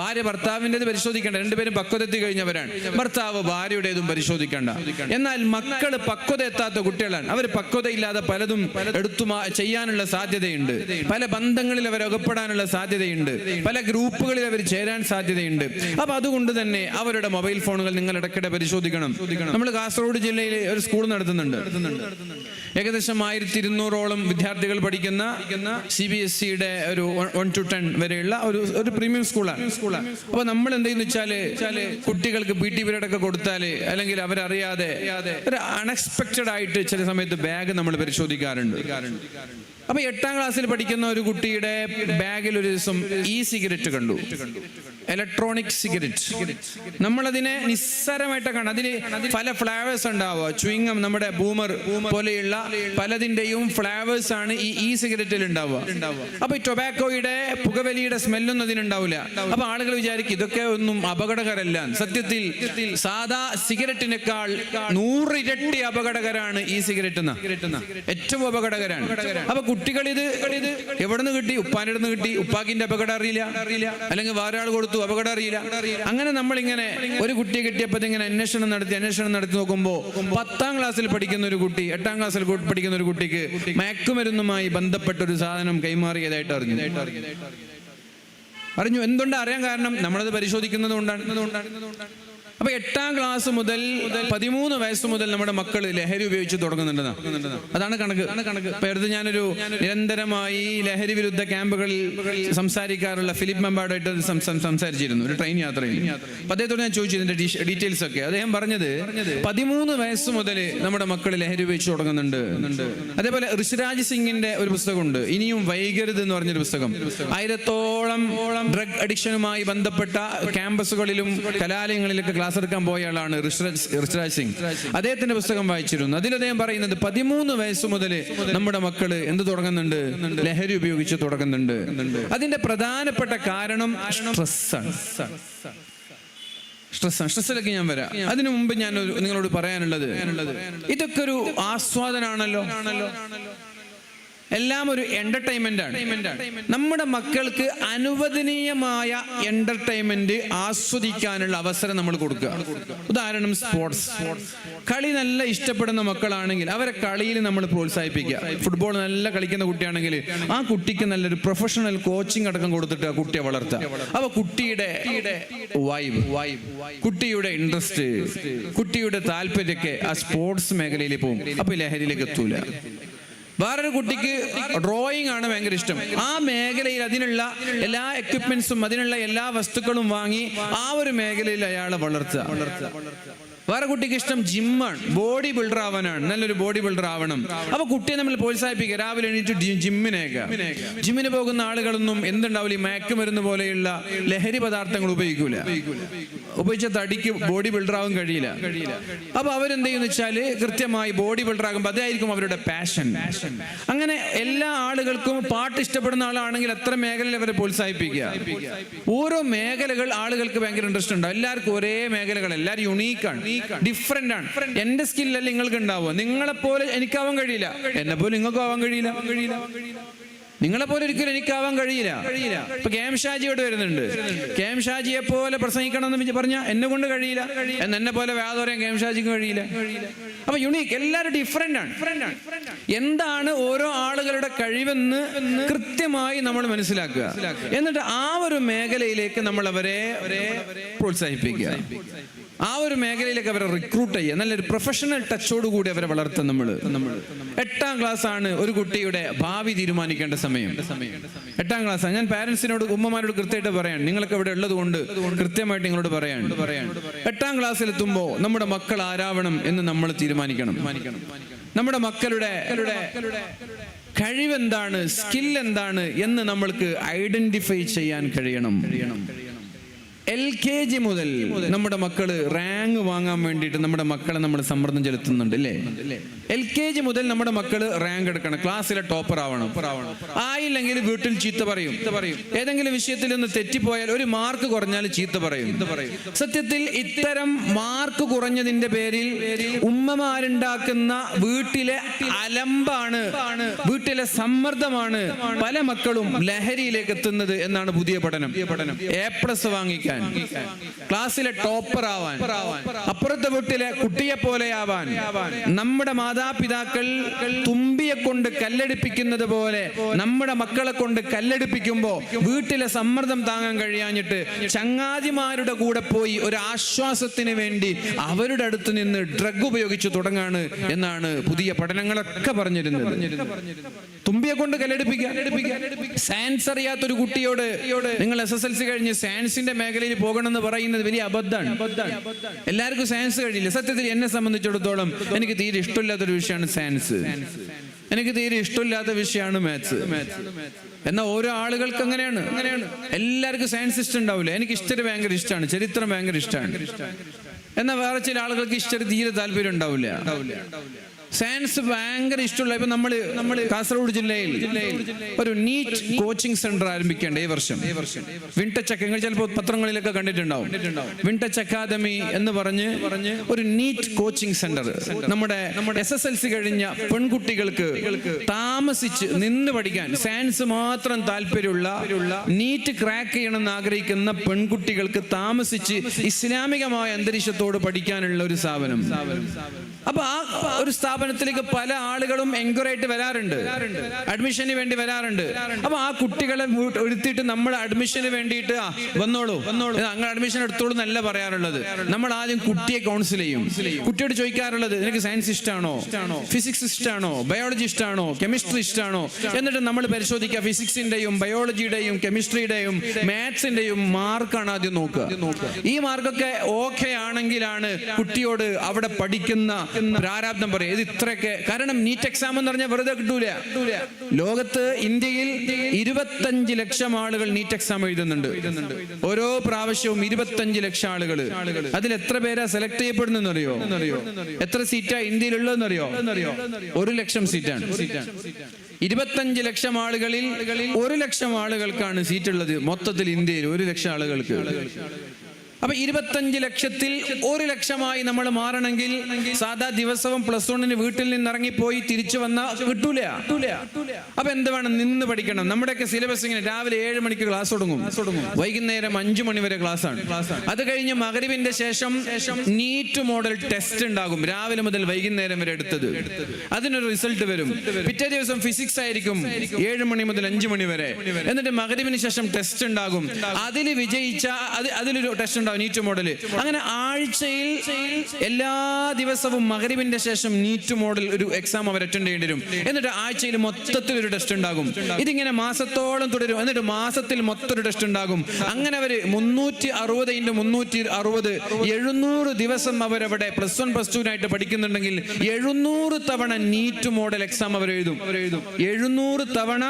ഭാര്യ ഭർത്താവിൻ്റെത് പരിശോധിക്കേണ്ട, രണ്ടുപേരും പക്വത എത്തി കഴിഞ്ഞവരാണ്. ഭർത്താവ് ഭാര്യയുടേതും പരിശോധിക്കേണ്ട. എന്നാൽ മക്കൾ പക്വത എത്താത്ത കുട്ടികളാണ്. അവർ പക്വതയില്ലാതെ പലതും എടുത്തു ചെയ്യാനുള്ള സാധ്യതയുണ്ട്. പല ബന്ധങ്ങളിൽ അവർ അകപ്പെടാനുള്ള സാധ്യതയുണ്ട്. പല ഗ്രൂപ്പുകളിൽ അവർ ചേരാൻ സാധ്യതയുണ്ട്. അപ്പൊ അതുകൊണ്ട് തന്നെ അവരുടെ മൊബൈൽ ഫോണുകൾ നിങ്ങൾ ഇടയ്ക്കിടെ പരിശോധിക്കണം. നമ്മൾ കാസർഗോഡ് ജില്ലയിൽ ഒരു സ്കൂൾ നടത്തുന്നുണ്ട്. ഏകദേശം 1200ഓളം വിദ്യാർത്ഥികൾ പഠിക്കുന്ന CBSEയുടെ ഒരു 1 to 10 വരെയുള്ള ഒരു പ്രീമിയം സ്കൂളാണ്. അപ്പൊ നമ്മൾ എന്തെന്ന് വെച്ചാല് കുട്ടികൾക്ക് PT പീരീഡ് ഒക്കെ കൊടുത്താല്, അല്ലെങ്കിൽ അവരറിയാതെ ഒരു അൺഎക്സ്പെക്റ്റഡ് ആയിട്ട് ചില സമയത്ത് ബാഗ് നമ്മൾ പരിശോധിക്കാറുണ്ട്. അപ്പൊ 8ാം ക്ലാസ്സിൽ പഠിക്കുന്ന ഒരു കുട്ടിയുടെ ബാഗിൽ ഒരു ദിവസം സിഗരറ്റ് കണ്ടു, ഇലക്ട്രോണിക് സിഗരറ്റ്. നമ്മളതിനെ നിസ്സാരമായിട്ട് കാണാം. അതിന് പല ഫ്ലേവേഴ്സ് ഉണ്ടാവുക. ചുയിങ്ങം, നമ്മുടെ ബൂമർ പോലെയുള്ള പലതിന്റെയും ഫ്ലേവേഴ്സ് ആണ് ഈ സിഗരറ്റിൽ ഉണ്ടാവുക. അപ്പൊ ഈ ടൊബാക്കോയുടെ പുകവലിയുടെ സ്മെല്ലൊന്നും അതിനുണ്ടാവില്ല. അപ്പൊ ആളുകൾ വിചാരിക്കും ഇതൊക്കെ ഒന്നും അപകടകരല്ല. സത്യത്തിൽ സാധാ സിഗരറ്റിനേക്കാൾ 100 ഇരട്ടി അപകടകരാണ് ഈ സിഗരറ്റ്. ഏറ്റവും അപകടകരാണ്. അപ്പൊ കുട്ടികൾ ഇത് എവിടെ നിന്ന് കിട്ടി? ഉപ്പാൻ്റെ അടുത്ത് കിട്ടി. ഉപ്പാക്കിന്റെ അപകടം അറിയില്ല, അല്ലെങ്കിൽ വേറെ ആൾ കൊടുത്തു, അപകടം അറിയില്ല. അങ്ങനെ നമ്മളിങ്ങനെ ഒരു കുട്ടിയെ കിട്ടിയപ്പോൾ ഇങ്ങനെ അന്വേഷണം നടത്തി നോക്കുമ്പോൾ 10ാം ക്ലാസ്സിൽ പഠിക്കുന്ന ഒരു കുട്ടി, 8ാം ക്ലാസ്സിൽ പഠിക്കുന്ന ഒരു കുട്ടിക്ക് മയക്കുമരുന്നുമായി ബന്ധപ്പെട്ട ഒരു സാധനം കൈമാറിയതായിട്ട് അറിഞ്ഞു. എന്തുകൊണ്ടാണ് അറിയാൻ കാരണം? നമ്മളത് പരിശോധിക്കുന്നത് കൊണ്ടാണ്. അപ്പൊ 8ാം ക്ലാസ് മുതൽ 13 വയസ്സ് മുതൽ നമ്മുടെ മക്കൾ ലഹരി ഉപയോഗിച്ച് തുടങ്ങുന്നുണ്ടെന്നാണ്. അതാണ് കണക്ക്. ഇപ്പൊ അടുത്ത് ഞാനൊരു നിരന്തരമായി ലഹരി വിരുദ്ധ ക്യാമ്പുകളിൽ സംസാരിക്കാറുള്ള ഫിലിപ്പ് മെമ്പാടായിട്ട് സംസാരിച്ചിരുന്നു ഒരു ട്രെയിൻ യാത്രയിൽ. അപ്പൊ അദ്ദേഹത്തോട് ഞാൻ ചോദിച്ചു ഇതിന്റെ ഡീറ്റെയിൽസ് ഒക്കെ. അദ്ദേഹം പറഞ്ഞത് 13 വയസ്സ് മുതൽ നമ്മുടെ മക്കൾ ലഹരി ഉപയോഗിച്ച് തുടങ്ങുന്നുണ്ട്. അതേപോലെ ഋഷിരാജ് സിംഗിന്റെ ഒരു പുസ്തകമുണ്ട്, ഇനിയും വൈകരുത് എന്ന് പറഞ്ഞൊരു പുസ്തകം. 1000ഓളം ഡ്രഗ് അഡിക്ഷനുമായി ബന്ധപ്പെട്ട ക്യാമ്പസുകളിലും കലാലയങ്ങളിലൊക്കെ ക്ലാസ് എടുക്കാൻ പോയ ആളാണ് ഋഷിരാജ് സിംഗ്. അദ്ദേഹത്തിന്റെ പുസ്തകം വായിച്ചിരുന്നു. അതിൽ അദ്ദേഹം പറയുന്നത് 13 വയസ്സ് മുതൽ നമ്മുടെ മക്കള് എന്ത് തുടങ്ങുന്നുണ്ട്? ലഹരി ഉപയോഗിച്ച് തുടങ്ങുന്നുണ്ട്. അതിന്റെ പ്രധാനപ്പെട്ട കാരണം സ്ട്രെസ്സിലേക്ക് ഞാൻ വരാം. അതിനു മുമ്പ് ഞാൻ നിങ്ങളോട് പറയാനുള്ളത്, ഇതൊക്കെ ഒരു ആസ്വാദനാണല്ലോ. എല്ലാം ഒരു എന്റർടൈൻമെന്റ് ആണ്. നമ്മുടെ മക്കൾക്ക് അനുവദനീയമായ എന്റർടൈൻമെന്റ് ആസ്വദിക്കാനുള്ള അവസരം നമ്മൾ കൊടുക്കുക. ഉദാഹരണം സ്പോർട്സ്. കളി നല്ല ഇഷ്ടപ്പെടുന്ന മക്കളാണെങ്കിൽ അവരെ കളിയിൽ നമ്മൾ പ്രോത്സാഹിപ്പിക്കുക. ഫുട്ബോൾ നല്ല കളിക്കുന്ന കുട്ടിയാണെങ്കിൽ ആ കുട്ടിക്ക് നല്ലൊരു പ്രൊഫഷണൽ കോച്ചിങ് അടക്കം കൊടുത്തിട്ട് ആ കുട്ടിയെ വളർത്തുക. അപ്പൊ കുട്ടിയുടെ വൈബ്, കുട്ടിയുടെ ഇൻട്രസ്റ്റ്, കുട്ടിയുടെ താല്പര്യമൊക്കെ ആ സ്പോർട്സ് മേഖലയിൽ പോകും. അപ്പൊ ലഹരിയിലേക്ക് എത്തൂല. വേറൊരു കുട്ടിക്ക് ഡ്രോയിങ് ആണ് ഭയങ്കര ഇഷ്ടം. ആ മേഖലയിൽ അതിനുള്ള എല്ലാ എക്വിപ്മെന്റ്സും അതിനുള്ള എല്ലാ വസ്തുക്കളും വാങ്ങി ആ ഒരു മേഖലയിൽ അയാളെ വളർത്തുക. വേറെ കുട്ടിക്ക് ഇഷ്ടം ജിമ്മാണ്, ബോഡി ബിൽഡർ ആവാനാണ്, നല്ലൊരു ബോഡി ബിൽഡർ ആവണം. അപ്പൊ കുട്ടിയെ നമ്മൾ പ്രോത്സാഹിപ്പിക്കുക. രാവിലെ എണീറ്റ് ജിമ്മിന് പോകുന്ന ആളുകളൊന്നും എന്തുണ്ടാവില്ല, ഈ മയക്കുമരുന്ന് പോലെയുള്ള ലഹരി പദാർത്ഥങ്ങൾ ഉപയോഗിച്ച തടിക്ക് ബോഡി ബിൽഡർ ആവാൻ കഴിയില്ല. അപ്പൊ അവരെന്ത് ചെയ്യുന്ന വെച്ചാല് കൃത്യമായി ബോഡി ബിൽഡർ ആകുമ്പോൾ അതായിരിക്കും അവരുടെ പാഷൻ. അങ്ങനെ എല്ലാ ആളുകൾക്കും പാട്ട് ഇഷ്ടപ്പെടുന്ന ആളാണെങ്കിൽ അത്ര മേഖലയിൽ അവരെ പ്രോത്സാഹിപ്പിക്കുക. ഓരോ മേഖലകൾ ആളുകൾക്ക് ഭയങ്കര ഇൻട്രസ്റ്റ് ഉണ്ടാവും. എല്ലാവർക്കും ഒരേ മേഖലകൾ, എല്ലാവരും യുണീക്കാണ്, ഡിഫറെന്റ് ആണ്. എന്റെ സ്കില്ലല്ല നിങ്ങൾക്ക് ഉണ്ടാവുക. നിങ്ങളെപ്പോലെ എനിക്കാവാൻ കഴിയില്ല, എന്നെ പോലെ നിങ്ങൾക്ക് ആവാൻ കഴിയില്ല, നിങ്ങളെ പോലെ ഒരിക്കലും എനിക്കാവാൻ കഴിയില്ല. ഇപ്പൊ KM ഷാജി ഇവിടെ വരുന്നുണ്ട്. KM ഷാജിയെ പോലെ പ്രസംഗിക്കണം എന്ന് പറഞ്ഞാൽ എന്നെ കൊണ്ട് കഴിയില്ല. എന്നെ പോലെ വേദം പറയാൻ KM ഷാജിക്ക് കഴിയില്ല. അപ്പൊ യുണീക്ക്, എല്ലാവരും ഡിഫറെന്റ് ആണ്. എന്താണ് ഓരോ ആളുകളുടെ കഴിവെന്ന് കൃത്യമായി നമ്മൾ മനസ്സിലാക്കുക. എന്നിട്ട് ആ ഒരു മേഖലയിലേക്ക് നമ്മൾ അവരെ പ്രോത്സാഹിപ്പിക്കുക. ആ ഒരു മേഖലയിലേക്ക് അവരെ റിക്രൂട്ട് ചെയ്യുക. നല്ലൊരു പ്രൊഫഷണൽ ടച്ചോട് കൂടി അവരെ വളർത്തുക. നമ്മൾ 8ാം ക്ലാസ് ആണ് ഒരു കുട്ടിയുടെ ഭാവി തീരുമാനിക്കേണ്ട സമയം. 8ാം ക്ലാസ് ആണ്. ഞാൻ പാരന്റ്സിനോട്, ഉമ്മമാരോട് കൃത്യമായിട്ട് പറയാൻ, നിങ്ങൾക്ക് ഇവിടെ ഉള്ളത് കൊണ്ട് കൃത്യമായിട്ട് നിങ്ങളോട് പറയാൻ 8ാം ക്ലാസ്സിൽ എത്തുമ്പോൾ നമ്മുടെ മക്കൾ ആരാവണം എന്ന് നമ്മൾ തീരുമാനിക്കണം. നമ്മുടെ മക്കളുടെ കഴിവെന്താണ്, സ്കിൽ എന്താണ് എന്ന് നമ്മൾക്ക് ഐഡന്റിഫൈ ചെയ്യാൻ കഴിയണം. LKG മുതൽ നമ്മുടെ മക്കള് റാങ്ക് വാങ്ങാൻ വേണ്ടിയിട്ട് നമ്മുടെ മക്കളെ നമ്മൾ സമ്മർദ്ദം ചെലുത്തുന്നുണ്ട് അല്ലേ? LKG മുതൽ നമ്മുടെ മക്കള് റാങ്ക് എടുക്കണം, ക്ലാസ്സിലെ ടോപ്പർ ആവണം. ആയില്ലെങ്കിൽ വീട്ടിൽ ചീത്ത പറയും. ഏതെങ്കിലും വിഷയത്തിൽ നിന്ന് തെറ്റിപ്പോയാൽ ഒരു മാർക്ക് കുറഞ്ഞാൽ ചീത്ത പറയും. സത്യത്തിൽ ഇത്തരം മാർക്ക് കുറഞ്ഞതിന്റെ പേരിൽ ഉമ്മമാരുണ്ടാക്കുന്ന വീട്ടിലെ അലമ്പാണ്, വീട്ടിലെ സമ്മർദ്ദമാണ് പല മക്കളും ലഹരിയിലേക്ക് എത്തുന്നത് എന്നാണ് പുതിയ പഠനം. A+ വാങ്ങിക്കാൻ, ക്ലാസ്സിലെ ടോപ്പർ ആവാൻ, അപ്പുറത്തെ വീട്ടിലെ കുട്ടിയെ പോലെയാവാൻ, നമ്മുടെ മാതാപിതാക്കൾ തുമ്പിയെ കൊണ്ട് കല്ലെടുപ്പിക്കുന്നത് പോലെ നമ്മുടെ മക്കളെ കൊണ്ട് കല്ലെടുപ്പിക്കുമ്പോ വീട്ടിലെ സമ്മർദ്ദം താങ്ങാൻ കഴിയാഞ്ഞിട്ട് ചങ്ങാതിമാരുടെ കൂടെ പോയി ഒരു ആശ്വാസത്തിന് വേണ്ടി അവരുടെ അടുത്ത് നിന്ന് ഡ്രഗ് ഉപയോഗിച്ചു തുടങ്ങാണ് എന്നാണ് പുതിയ പഠനങ്ങളൊക്കെ പറഞ്ഞിരുന്നത്. തുമ്പിയെ കൊണ്ട് കല്ലെടുപ്പിക്കുക. സയൻസ് അറിയാത്തൊരു കുട്ടിയോട് നിങ്ങൾ SSLC കഴിഞ്ഞ് സയൻസിന്റെ മേഖലയിൽ പോകണമെന്ന് പറയുന്നത് വലിയ അബദ്ധമാണ്. എല്ലാവർക്കും സയൻസ് കഴിയില്ല. സത്യത്തിൽ എന്നെ സംബന്ധിച്ചിടത്തോളം എനിക്ക് തീരെ ഇഷ്ടമില്ലാത്തൊരു വിഷയമാണ് സയൻസ്. എനിക്ക് തീരെ ഇഷ്ടമില്ലാത്ത വിഷയമാണ് മാത്സ്. എന്നാൽ ഓരോ ആളുകൾക്ക് അങ്ങനെയാണ്. എല്ലാവർക്കും സയൻസ് ഇഷ്ടം ഉണ്ടാവില്ല. എനിക്ക് ഹിസ്റ്ററി ഭയങ്കര ഇഷ്ടമാണ്, ചരിത്രം ഭയങ്കര ഇഷ്ടമാണ്. എന്നാൽ വേറെ ചില ആളുകൾക്ക് ഹിസ്റ്ററി തീരെ താല്പര്യം ഉണ്ടാവില്ല. സയൻസ് ഭയങ്കര ഇഷ്ടമുള്ള ഇപ്പൊ നമ്മള് കാസർഗോഡ് ജില്ലയിൽ ഒരു നീറ്റ് കോച്ചിങ് സെന്റർ ആരംഭിക്കേണ്ട ഈ വർഷം. വിൻടച്ച് നിങ്ങൾ ചിലപ്പോൾ പത്രങ്ങളിലൊക്കെ കണ്ടിട്ടുണ്ടാവും. വിൻടച്ച് അക്കാദമി എന്ന് പറഞ്ഞ് ഒരു നീറ്റ് കോച്ചിങ് സെന്റർ നമ്മുടെ SSLC കഴിഞ്ഞ പെൺകുട്ടികൾക്ക് താമസിച്ച് നിന്ന് പഠിക്കാൻ, സയൻസ് മാത്രം താല്പര്യമുള്ള, നീറ്റ് ക്രാക്ക് ചെയ്യണമെന്ന് ആഗ്രഹിക്കുന്ന പെൺകുട്ടികൾക്ക് താമസിച്ച് ഇസ്ലാമികമായ അന്തരീക്ഷത്തോട് പഠിക്കാനുള്ള ഒരു സ്ഥാപനം. അപ്പൊ ആ ഒരു സ്ഥാപനത്തിലേക്ക് പല ആളുകളും എൻക്വയറി ആയിട്ട് വരാറുണ്ട്, അഡ്മിഷന് വേണ്ടി വരാറുണ്ട്. അപ്പൊ ആ കുട്ടികളെ എടുത്തിട്ട് നമ്മൾ അഡ്മിഷന് വേണ്ടിയിട്ട് വന്നോളൂ അങ്ങനെ അഡ്മിഷൻ എടുത്തോളൂ എന്നല്ല പറയാറുള്ളത്. നമ്മൾ ആദ്യം കുട്ടിയെ കൗൺസിൽ ചെയ്യും. കുട്ടിയോട് ചോദിക്കാറുള്ളത് നിനക്ക് സയൻസ് ഇഷ്ടമാണോ, ഫിസിക്സ് ഇഷ്ടമാണോ, ബയോളജി ഇഷ്ടമാണോ, കെമിസ്ട്രി ഇഷ്ടമാണോ? എന്നിട്ട് നമ്മൾ പരിശോധിക്കുക. ഫിസിക്സിന്റെയും ബയോളജിയുടെയും കെമിസ്ട്രിയുടെയും മാത്സിന്റെയും മാർക്കാണ് ആദ്യം നോക്കുക. ഈ മാർക്കൊക്കെ ഓക്കെ ആണെങ്കിലാണ് കുട്ടിയോട് അവിടെ പഠിക്കുന്ന പ്രാരാബ്ദം പറയും. ഇത് ഇത്രയൊക്കെ, കാരണം നീറ്റ് എക്സാം എന്ന് പറഞ്ഞാൽ വെറുതെ കിട്ടൂല. ലോകത്ത് ഇന്ത്യയിൽ 25 ലക്ഷം ആളുകൾ നീറ്റ് എക്സാം എഴുതുന്നുണ്ട്. ഓരോ പ്രാവശ്യവും 25 ലക്ഷം ആളുകൾ. അതിൽ എത്ര പേരാ സെലക്ട് ചെയ്യപ്പെടുന്നറിയോ? എത്ര സീറ്റാ ഇന്ത്യയിലുള്ളതെന്നറിയോ? 1 ലക്ഷം സീറ്റാണ്. 25 ലക്ഷം ആളുകളിൽ 1 ലക്ഷം ആളുകൾക്കാണ് സീറ്റ് ഉള്ളത്. മൊത്തത്തിൽ ഇന്ത്യയിൽ 1 ലക്ഷം ആളുകൾക്ക്. അപ്പൊ 25 ലക്ഷത്തിൽ 1 ലക്ഷമായി നമ്മൾ മാറണമെങ്കിൽ സാധാ ദിവസവും +1 വീട്ടിൽ നിന്ന് ഇറങ്ങിപ്പോയി തിരിച്ചു വന്നാൽ കിട്ടൂല. അപ്പൊ എന്ത് വേണം? നിന്ന് പഠിക്കണം. നമ്മുടെയൊക്കെ സിലബസ് ഇങ്ങനെ രാവിലെ 7 മണിക്ക് ക്ലാസ് തുടങ്ങും, വൈകുന്നേരം 5 മണി വരെ ക്ലാസ് ആണ്. അത് കഴിഞ്ഞ് മഗ്‌രിബിന്റെ ശേഷം നീറ്റ് മോഡൽ ടെസ്റ്റ് ഉണ്ടാകും, രാവിലെ മുതൽ വൈകുന്നേരം വരെ എടുത്തത്. അതിനൊരു റിസൾട്ട് വരും. പിറ്റേ ദിവസം ഫിസിക്സ് ആയിരിക്കും 7 മണി മുതൽ 5 മണി വരെ. എന്നിട്ട് മഗ്‌രിബിന് ശേഷം ടെസ്റ്റ് ഉണ്ടാകും. അതിൽ വിജയിച്ച അതിലൊരു ടെസ്റ്റ് ഉണ്ടാകും, നീറ്റ് മോഡൽ. അങ്ങനെ ആഴ്ചയിൽ എല്ലാ ദിവസവും മഗ്‌രിബിന്റെ ശേഷം നീറ്റ് മോഡൽ ഒരു എക്സാം അവർ അറ്റൻഡ് ചെയ്യേണ്ടി വരും. എന്നിട്ട് ആഴ്ചയിൽ മൊത്തത്തിൽ ഒരു ടെസ്റ്റ് ഉണ്ടാകും. ഇതിങ്ങനെ മാസത്തോളം തുടരും. എന്നിട്ട് മാസത്തിൽ മൊത്തം ഒരു ടെസ്റ്റ് ഉണ്ടാകും. അങ്ങനെ അവർ 360 × 360 700 ദിവസം അവരവിടെ +1 +2 പഠിക്കുന്നുണ്ടെങ്കിൽ 700 തവണ നീറ്റ് മോഡൽ എക്സാം അവർ എഴുതും. 700 തവണ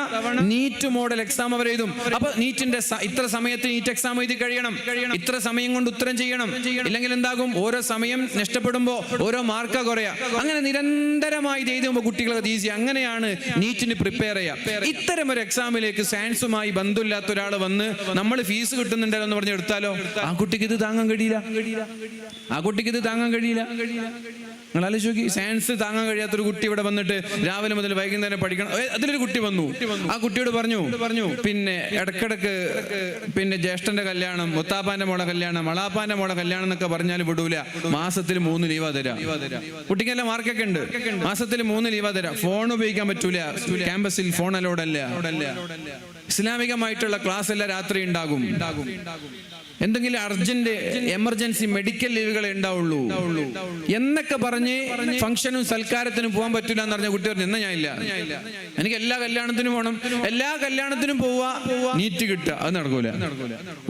നീറ്റ് മോഡൽ എക്സാം അവർ എഴുതും. അപ്പൊ നീറ്റിന്റെ ഇത്ര സമയത്ത് നീറ്റ് എക്സാം എഴുതി കഴിയണം, ഇത്ര സമയം കൊണ്ട് ഉത്തരം ചെയ്യണം. ഇല്ലെങ്കിൽ എന്താകും? ഓരോ സമയം നഷ്ടപ്പെടുമ്പോ ഓരോ മാർക്കാ കുറയാ. അങ്ങനെ നിരന്തരമായി എഴുതുമ്പോൾ കുട്ടികളത് ഈസി. അങ്ങനെയാണ് നീറ്റിന് പ്രിപ്പയർ ചെയ്യുക. ഇത്തരം ഒരു എക്സാമിലേക്ക് സയൻസുമായി ബന്ധമില്ലാത്ത ഒരാൾ വന്ന് നമ്മൾ ഫീസ് കിട്ടുന്നുണ്ടല്ലോ എന്ന് പറഞ്ഞ് എടുത്താലോ, ആ കുട്ടിക്ക് ഇത് താങ്ങാൻ കഴിയില്ല. നിങ്ങൾ ആലോചിച്ച് നോക്കി, സയൻസ് താങ്ങാൻ കഴിയാത്തൊരു കുട്ടി ഇവിടെ വന്നിട്ട് രാവിലെ മുതൽ വൈകുന്നേരം പഠിക്കണം. അതിലൊരു കുട്ടി വന്നു. ആ കുട്ടിയോട് പറഞ്ഞു പിന്നെ ഇടക്കിടക്ക് പിന്നെ ജ്യേഷ്ഠന്റെ കല്യാണം, മുത്താപ്പാന്റെ മോളെ കല്യാണം, അളാപ്പാന്റെ മോളെ കല്യാണം എന്നൊക്കെ പറഞ്ഞാൽ വിടൂല. മാസത്തിൽ 3 ലീവാ തരാം. കുട്ടിക്കെല്ലാം മാർക്കൊക്കെ ഉണ്ട്. മാസത്തിൽ 3 ലീവാ തരാം. ഫോൺ ഉപയോഗിക്കാൻ പറ്റൂല, ക്യാമ്പസിൽ ഫോൺ അലോഡല്ല. ഇസ്ലാമികമായിട്ടുള്ള ക്ലാസ് എല്ലാം രാത്രി ഉണ്ടാകും. എന്തെങ്കിലും അർജന്റ് എമർജൻസി മെഡിക്കൽ ലീവുകളെ ഉണ്ടാവുള്ളൂ എന്നൊക്കെ പറഞ്ഞ് ഫംഗ്ഷനും സൽക്കാരത്തിനും പോകാൻ പറ്റില്ല എന്ന് പറഞ്ഞ കുട്ടി പറഞ്ഞു, എന്നാ ഞാനില്ല, എനിക്ക് എല്ലാ കല്യാണത്തിനും പോകണം, എല്ലാ കല്യാണത്തിനും പോവാ, നീറ്റ് കിട്ടുക, അത് നടക്കൂല.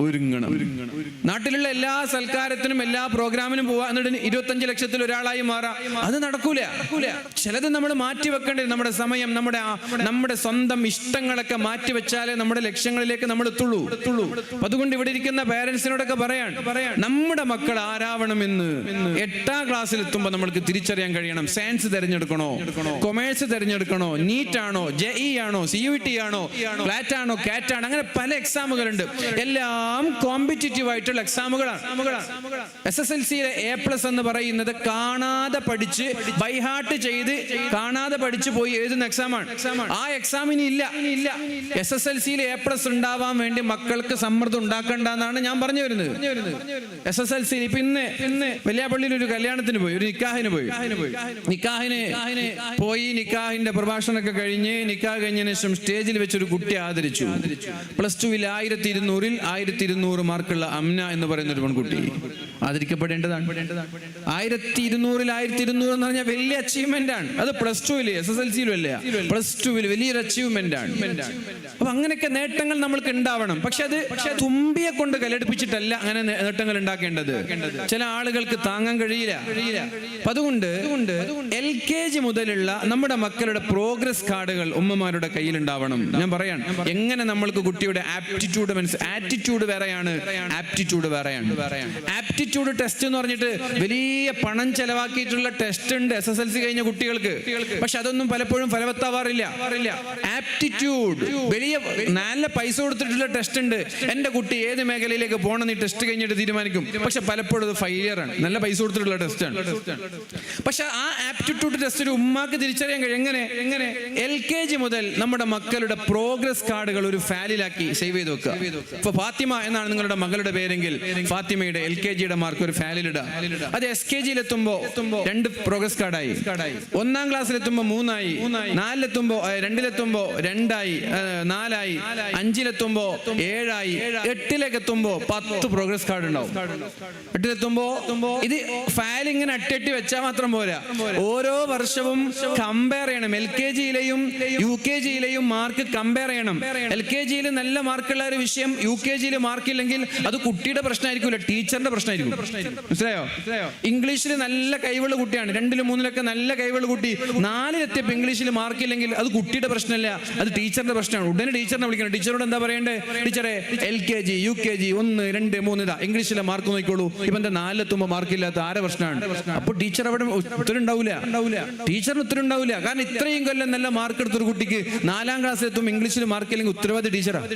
ഒരുങ്ങണം. നാട്ടിലുള്ള എല്ലാ സൽക്കാരത്തിനും എല്ലാ പ്രോഗ്രാമിനും പോവാ, എന്നിട്ട് 25 ലക്ഷത്തിൽ ഒരാളായി മാറാം, അത് നടക്കൂല. ചിലത് നമ്മൾ മാറ്റി വെക്കേണ്ടത്, നമ്മുടെ സമയം, നമ്മുടെ സ്വന്തം ഇഷ്ടങ്ങളൊക്കെ മാറ്റി വെച്ചാലേ നമ്മുടെ ലക്ഷ്യങ്ങളിലേക്ക് നമ്മൾ എത്തുള്ളൂ. അതുകൊണ്ട് ഇവിടെ ഇരിക്കുന്ന പേരൻസ് പാരന്റ്സിനോടൊക്കെ പറയാൻ നമ്മുടെ മക്കൾ ആരാവണമെന്ന് 8ാം ക്ലാസ്സിൽ എത്തുമ്പോൾ നമ്മൾക്ക് തിരിച്ചറിയാൻ കഴിയണം. സയൻസ് തിരഞ്ഞെടുക്കണോ, കൊമേഴ്സ് തിരഞ്ഞെടുക്കണോ, നീറ്റ് ആണോ, JEE ആണോ, CUT ആണോ, ക്ലാറ്റ് ആണോ, കാറ്റ് ആണോ, അങ്ങനെ പല എക്സാമുകളുണ്ട്. എല്ലാം കോമ്പറ്റീറ്റീവ് ആയിട്ടുള്ള എക്സാമുകളാണ്. SSLCയിലെ A+ എന്ന് പറയുന്നത് കാണാതെ പഠിച്ച് ബൈഹാർട്ട് ചെയ്ത് കാണാതെ പഠിച്ചു പോയി എഴുതുന്ന എക്സാമാണ്. ആ എക്സാമിന് ഇല്ല. SSLCയിൽ A+ ഉണ്ടാവാൻ വേണ്ടി മക്കൾക്ക് സമ്മർദ്ദം ഉണ്ടാക്കണ്ട എന്നാണ് ഞാൻ പറഞ്ഞു വരുന്നത്. SSLCയിൽ ഇപ്പൊ ഇന്ന് വെള്ളിയാപ്പള്ളിയിൽ ഒരു കല്യാണത്തിന് പോയി, ഒരു നിക്കാഹിന് പോയി. നിക്കാഹിന്റെ പ്രഭാഷണമൊക്കെ കഴിഞ്ഞ് നിക്കാഹ് കഴിഞ്ഞതിന് ശേഷം സ്റ്റേജിൽ വെച്ചൊരു കുട്ടി ആദരിച്ചു. +2 1200 മാർക്കുള്ള അമ്ന എന്ന് പറയുന്ന ഒരു പെൺകുട്ടി ആദരിക്കപ്പെടേണ്ടതാണ്. 1200 എന്ന് പറഞ്ഞാൽ വലിയ അച്ചീവ്മെന്റ് ആണ്. അത് +2 SSLCയിലും അല്ല, +2 വലിയൊരു അച്ചീവ്മെന്റ് ആണ്. അപ്പൊ അങ്ങനെയൊക്കെ നേട്ടങ്ങൾ നമ്മൾക്ക് ഉണ്ടാവണം. പക്ഷെ തുമ്പിയെ കൊണ്ട് കലെടുപ്പിച്ചിട്ടല്ല അങ്ങനെ നേട്ടങ്ങൾ ഉണ്ടാക്കേണ്ടത്. ചില ആളുകൾക്ക് താങ്ങാൻ കഴിയില്ല. അതുകൊണ്ട് LKG മുതലുള്ള നമ്മുടെ മക്കളുടെ പ്രോഗ്രസ് കാർഡുകൾ ഉമ്മമാരുടെ കയ്യിൽ ഉണ്ടാവണം. ഞാൻ പറയാം എങ്ങനെ നമ്മൾക്ക് കുട്ടിയുടെ ആറ്റിറ്റ്യൂഡ് വേറെയാണ്, ആപ്റ്റിറ്റ്യൂഡ് വേറെയാണ്. ആപ്റ്റിറ്റ്യൂഡ് ടെസ്റ്റ് എന്ന് പറഞ്ഞിട്ട് വലിയ പണം ചെലവാക്കിയിട്ടുള്ള ടെസ്റ്റ് ഉണ്ട് SSLC കഴിഞ്ഞ കുട്ടികൾക്ക്. പക്ഷെ അതൊന്നും പലപ്പോഴും ഫലവത്താവാറില്ല. ആപ്റ്റിറ്റ്യൂഡ് വലിയ നല്ല പൈസ കൊടുത്തിട്ടുള്ള ടെസ്റ്റ് ഉണ്ട്. എന്റെ കുട്ടി ഏത് മേഖലയിലേക്ക് പോകണം ഈ ടെസ്റ്റ് കഴിഞ്ഞിട്ട് തീരുമാനിക്കും. പക്ഷെ പലപ്പോഴും അത് ഫെയിലിയർ ആണ്. നല്ല പൈസ കൊടുത്തിട്ടുള്ള ടെസ്റ്റ് ആണ്. പക്ഷെ ആ ആപ്റ്റിറ്റ്യൂഡ് ടെസ്റ്റ് ഉമ്മാക്ക് തിരിച്ചറിയാൻ കഴിയും. എങ്ങനെ LKG മുതൽ നമ്മുടെ മക്കളുടെ പ്രോഗ്രസ് കാർഡുകൾ ഒരു ഫയലിലാക്കി സേവ് ചെയ്ത് വെക്കുക. ഇപ്പൊ ഫാത്തിമ എന്നാണ് നിങ്ങളുടെ മകളുടെ പേരെങ്കിൽ ഫാത്തിമയുടെ LKGയുടെ മാർക്ക് ഒരു ഫയലിലിടുക. അത് SKGയിൽ എത്തുമ്പോ 2 പ്രോഗ്രസ് കാർഡായി, 1ാം ക്ലാസ്സിലെത്തുമ്പോ 3 ആയി, 4ലെത്തുമ്പോ 2ലെത്തുമ്പോ 2 ആയി, 4 ആയി, 5ലെത്തുമ്പോ 7 ആയി, 8ലേക്ക് എത്തുമ്പോ 10 പ്രോഗ്രസ് കാർഡ് ഉണ്ടാവും. 8ലെത്തുമ്പോ ഇത് ഫയൽ ഇങ്ങനെ അട്ടി വെച്ചാൽ മാത്രം പോരാ, ഓരോ വർഷവും കമ്പയർ ചെയ്യണം. LKGയിലെയും UKGയിലെയും മാർക്ക് കമ്പയർ ചെയ്യണം. LKGയിൽ നല്ല മാർക്കുള്ള ഒരു വിഷയം UKGയിൽ മാർക്കില്ലെങ്കിൽ അത് കുട്ടിയുടെ പ്രശ്നമായിരിക്കില്ല, ടീച്ചറിന്റെ പ്രശ്നമായിരിക്കും. മനസ്സിലായോ? ഇംഗ്ലീഷിൽ നല്ല കഴിവുള്ള കുട്ടിയാണ്, 2ലും 3ലൊക്കെ നല്ല കഴിവുള്ള കുട്ടി 4ലെത്തിയപ്പോൾ ഇംഗ്ലീഷിൽ മാർക്കില്ലെങ്കിൽ അത് കുട്ടിയുടെ പ്രശ്നമല്ല, അത് ടീച്ചറിന്റെ പ്രശ്നമാണ്. ഉടനെ ടീച്ചറിനെ വിളിക്കണം. ടീച്ചറോട് എന്താ പറയണ്ടേ? ടീച്ചറെ LKG UKG 1 2 3 ഇതാ ഇംഗ്ലീഷിലെ മാർക്ക് നോക്കിക്കോളൂ. ഇപ്പൊ എന്താ 4ലെത്തുമ്പോൾ മാർക്കില്ലാത്ത ആരെ പ്രശ്നമാണ്? അപ്പൊ ടീച്ചർ അവിടെ ഉത്തരം ഉണ്ടാവില്ല, ടീച്ചറിന് ഉത്തരം ഉണ്ടാവില്ല. കാരണം ഇത്രയും കൊല്ലം നല്ല മാർക്ക് എടുത്തൊരു കുട്ടിക്ക് 4ാം ക്ലാസ്സിലെത്തുമ്പോൾ ഇംഗ്ലീഷിൽ മാർക്കില്ലെങ്കിൽ ഉത്തരവാദി ടീച്ചറാണ്.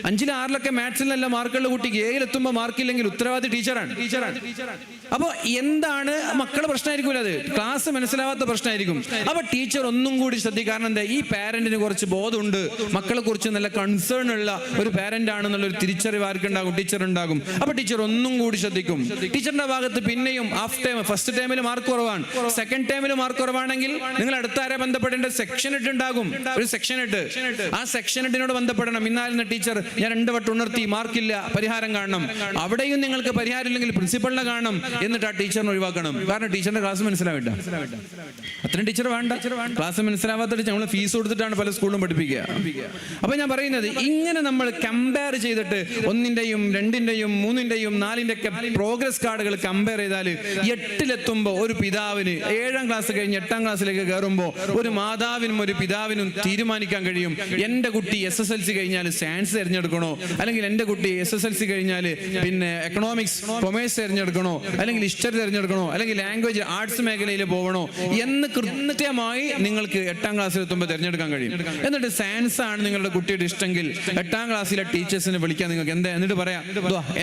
5ലും 6ലൊക്കെ മാത്സിൽ നല്ല മാർക്കുള്ള കുട്ടിക്ക് 7ലെത്തുമ്പോൾ മാർക്കില്ലെങ്കിൽ ഉത്തരവാദി ടീച്ചറാണ്. അപ്പൊ എന്താണ് മക്കളുടെ പ്രശ്നമായിരിക്കും, അത് ക്ലാസ് മനസ്സിലാവാത്ത പ്രശ്നമായിരിക്കും. അപ്പൊ ടീച്ചർ ഒന്നും കൂടി ശ്രദ്ധിക്കും. കാരണം എന്താ, ഈ പാരന്റിന് കുറച്ച് ബോധമുണ്ട്, മക്കളെ കുറിച്ച് നല്ല കൺസേൺ ഉള്ള ഒരു പാരന്റ് ആണെന്നുള്ള ഒരു തിരിച്ചറിവ് ആർക്കുണ്ടാകും? ടീച്ചർ ഉണ്ടാകും. അപ്പൊ ടീച്ചർ ഒന്നും കൂടി ശ്രദ്ധിക്കും. ടീച്ചറിന്റെ ഭാഗത്ത് പിന്നെയും ഫസ്റ്റ് ടൈമിൽ മാർക്ക് കുറവാണ്, സെക്കൻഡ് ടൈമിൽ മാർക്ക് കുറവാണെങ്കിൽ നിങ്ങൾ അടുത്ത ആരെ ബന്ധപ്പെടേണ്ട? സെക്ഷൻ 8 ഉണ്ടാകും, ഒരു സെക്ഷൻ 8. ആ സെക്ഷൻ 8നോട് ബന്ധപ്പെടണം. ഇന്നാലിന്റെ ടീച്ചർ ഞാൻ 2 വട്ടം ഉണർത്തി, മാർക്കില്ല, പരിഹാരം കാണണം. അവിടെയും നിങ്ങൾക്ക് പരിഹാരം ഇല്ലെങ്കിൽ പ്രിൻസിപ്പളിനെ കാണണം. എന്നിട്ട് ആ ടീച്ചറിനെ ഒഴിവാക്കണം. കാരണം ടീച്ചറിന്റെ ക്ലാസ് മനസ്സിലാവില്ല. അത്രയും ടീച്ചർ വേണ്ട. ക്ലാസ് മനസ്സിലാവാത്ത ടീച്ചർ നമ്മൾ ഫീസ് കൊടുത്തിട്ടാണ് പല സ്കൂളിലും പഠിപ്പിക്കുക. അപ്പൊ ഞാൻ പറയുന്നത് ഇങ്ങനെ നമ്മൾ കമ്പയർ ചെയ്തിട്ട് 1ന്റെയും 2ന്റെയും 3ന്റെയും 4ന്റെ ഒക്കെ പ്രോഗ്രസ് കാർഡുകൾ കമ്പയർ ചെയ്താൽ 8ലെത്തുമ്പോൾ ഒരു പിതാവിന് 7ാം ക്ലാസ് കഴിഞ്ഞ് 8ാം ക്ലാസ്സിലേക്ക് കയറുമ്പോൾ ഒരു മാതാവിനും ഒരു പിതാവിനും തീരുമാനിക്കാൻ കഴിയും, എന്റെ കുട്ടി SSLC കഴിഞ്ഞാൽ സയൻസ് തിരഞ്ഞെടുക്കണോ, അല്ലെങ്കിൽ എന്റെ കുട്ടി SSLC കഴിഞ്ഞാൽ പിന്നെ എക്കണോമിക്സ് കൊമേഴ്സ് തിരഞ്ഞെടുക്കണോ, അല്ലെങ്കിൽ ഹിസ്റ്ററി തിരഞ്ഞെടുക്കണോ, അല്ലെങ്കിൽ ലാംഗ്വേജ് ആർട്സ് മേഖലയിൽ പോകണോ എന്ന് കൃത്യമായി നിങ്ങൾക്ക് 8ാം ക്ലാസ്സിൽ എത്തുമ്പോൾ തിരഞ്ഞെടുക്കാൻ കഴിയും. എന്നിട്ട് സയൻസ് ആണ് നിങ്ങളുടെ കുട്ടിയുടെ ഇഷ്ടമെങ്കിൽ 8ാം ക്ലാസ്സിലെ ടീച്ചേഴ്സിനെ വിളിക്കാൻ നിങ്ങൾക്ക് എന്നിട്ട് പറയാം,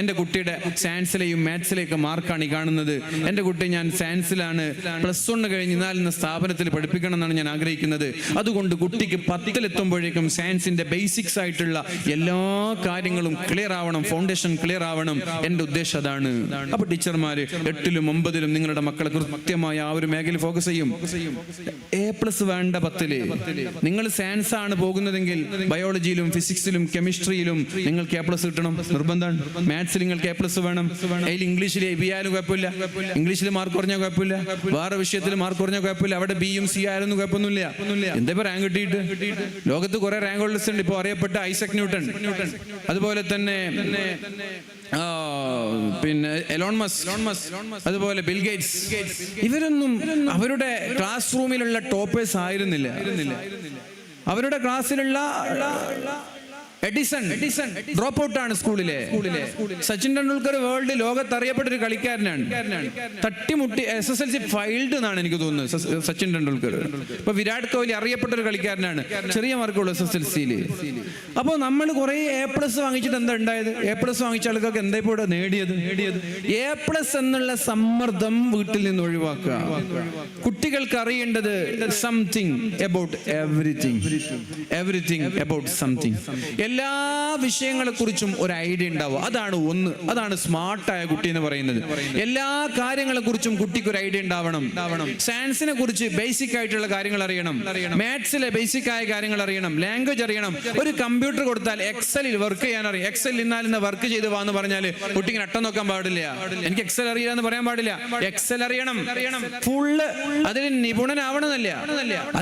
എന്റെ കുട്ടിയുടെ സയൻസിലെയും മാത്സിലെയൊക്കെ മാർക്കാണ് ഈ കാണുന്നത്, എന്റെ കുട്ടി ഞാൻ സയൻസിലാണ് +1 കഴിഞ്ഞ് 4 സ്ഥാപനത്തിൽ പഠിപ്പിക്കണം എന്നാണ് ഞാൻ ആഗ്രഹിക്കുന്നത്. അതുകൊണ്ട് കുട്ടിക്ക് 10ലെത്തുമ്പോഴേക്കും സയൻസിന്റെ ബേസിക്സ് ആയിട്ടുള്ള എല്ലാ കാര്യങ്ങളും ക്ലിയർ ആവണം, ഫൗണ്ടേഷൻ ക്ലിയർ ആവണം. എന്റെ ഉദ്ദേശം അതാണ്. അപ്പൊ ടീച്ചർമാര് 8ലും 9ലും നിങ്ങളുടെ മക്കളെ കൃത്യമായ ആ ഒരു മേഖല ഫോക്കസ് ചെയ്യും. A+ വേണ്ട 10ല്. നിങ്ങൾ സയൻസ് ആണ് പോകുന്നതെങ്കിൽ ബയോളജിയിലും ഫിസിക്സിലും കെമിസ്ട്രിയിലും നിങ്ങൾക്ക് A+ കിട്ടണം, നിർബന്ധമാണ്. മാത്സിൽ നിങ്ങൾക്ക് A+ വേണം. അതിൽ ഇംഗ്ലീഷിൽ B ആയാലും കുഴപ്പമില്ല, ഇംഗ്ലീഷിൽ മാർക്ക് കുറഞ്ഞാൽ കുഴപ്പമില്ല, വേറെ വിഷയത്തിൽ മാർക്ക് കുറഞ്ഞാൽ കുഴപ്പമില്ല, അവിടെ B-യും C ആയാലും കുഴപ്പമൊന്നുമില്ല. എന്താ ഇപ്പൊ റാങ്ക് കിട്ടിയിട്ട്? ലോകത്ത് കുറെ റാങ്ക് ഹോൾഡേഴ്സ് ഉണ്ട്. ഇപ്പൊ അറിയപ്പെട്ട ഐസക് ന്യൂട്ടൺ, അതുപോലെ തന്നെ പിന്നെ എലോൺ മസ്ക്, അതുപോലെ ബിൽ ഗേറ്റ്സ്, ഇവരൊന്നും അവരുടെ ക്ലാസ് റൂമിലുള്ള ടോപ്പേഴ്സ് ആയിരുന്നില്ല. അവരുടെ ക്ലാസ്സിലുള്ള എഡിസൺ ഡ്രോപ്പ് ഔട്ട് ആണ് സ്കൂളിലെ. സച്ചിൻ ടെണ്ടുൽക്കർ വേൾഡ് ലോകത്ത് അറിയപ്പെട്ട ഒരു കളിക്കാരനാണ്. തട്ടിമുട്ടി SSLC ഫൈൽഡ് എന്നാണ് എനിക്ക് തോന്നുന്നത് സച്ചിൻ ടെണ്ടുൽക്കർ. ഇപ്പൊ വിരാട് കോഹ്ലി അറിയപ്പെട്ട ഒരു കളിക്കാരനാണ്, ചെറിയ മാർക്കുള്ളൂ SSLC-യിൽ. അപ്പോൾ നമ്മൾ കുറെ A+ വാങ്ങിച്ചിട്ട് എന്താ ഉണ്ടായത്? A+ വാങ്ങിച്ച ആൾക്കൊക്കെ എന്താ ഇപ്പോൾ നേടിയത്? A+ എന്നുള്ള സമ്മർദ്ദം വീട്ടിൽ നിന്ന് ഒഴിവാക്കുക. കുട്ടികൾക്ക് അറിയേണ്ടത് something about everything about something. എല്ലാ വിഷയങ്ങളെ കുറിച്ചും ഒരു ഐഡിയ ഉണ്ടാവുക. അതാണ് സ്മാർട്ടായ കുട്ടി എന്ന് പറയുന്നത്. എല്ലാ കാര്യങ്ങളെ കുറിച്ചും കുട്ടിക്ക് ഒരു ഐഡിയ ഉണ്ടാവണം. സയൻസിനെ കുറിച്ച് ബേസിക് ആയിട്ടുള്ള കാര്യങ്ങൾ അറിയണം, മാത്സിലെ ബേസിക് ആയ കാര്യങ്ങൾ അറിയണം, ലാംഗ്വേജ് അറിയണം. ഒരു കമ്പ്യൂട്ടർ കൊടുത്താൽ എക്സലിൽ വർക്ക് ചെയ്യാൻ അറിയാം. എക്സൽ ഇന്നാലിന്ന് വർക്ക് ചെയ്ത് വാന്ന് പറഞ്ഞാൽ കുട്ടിക്ക് നട്ടം നോക്കാൻ പാടില്ല. എനിക്ക് എക്സൽ അറിയില്ല എന്ന് പറയാൻ പാടില്ല. എക്സൽ അറിയണം, ഫുള്ള് അതിൽ നിപുണനാവണമെന്നല്ല,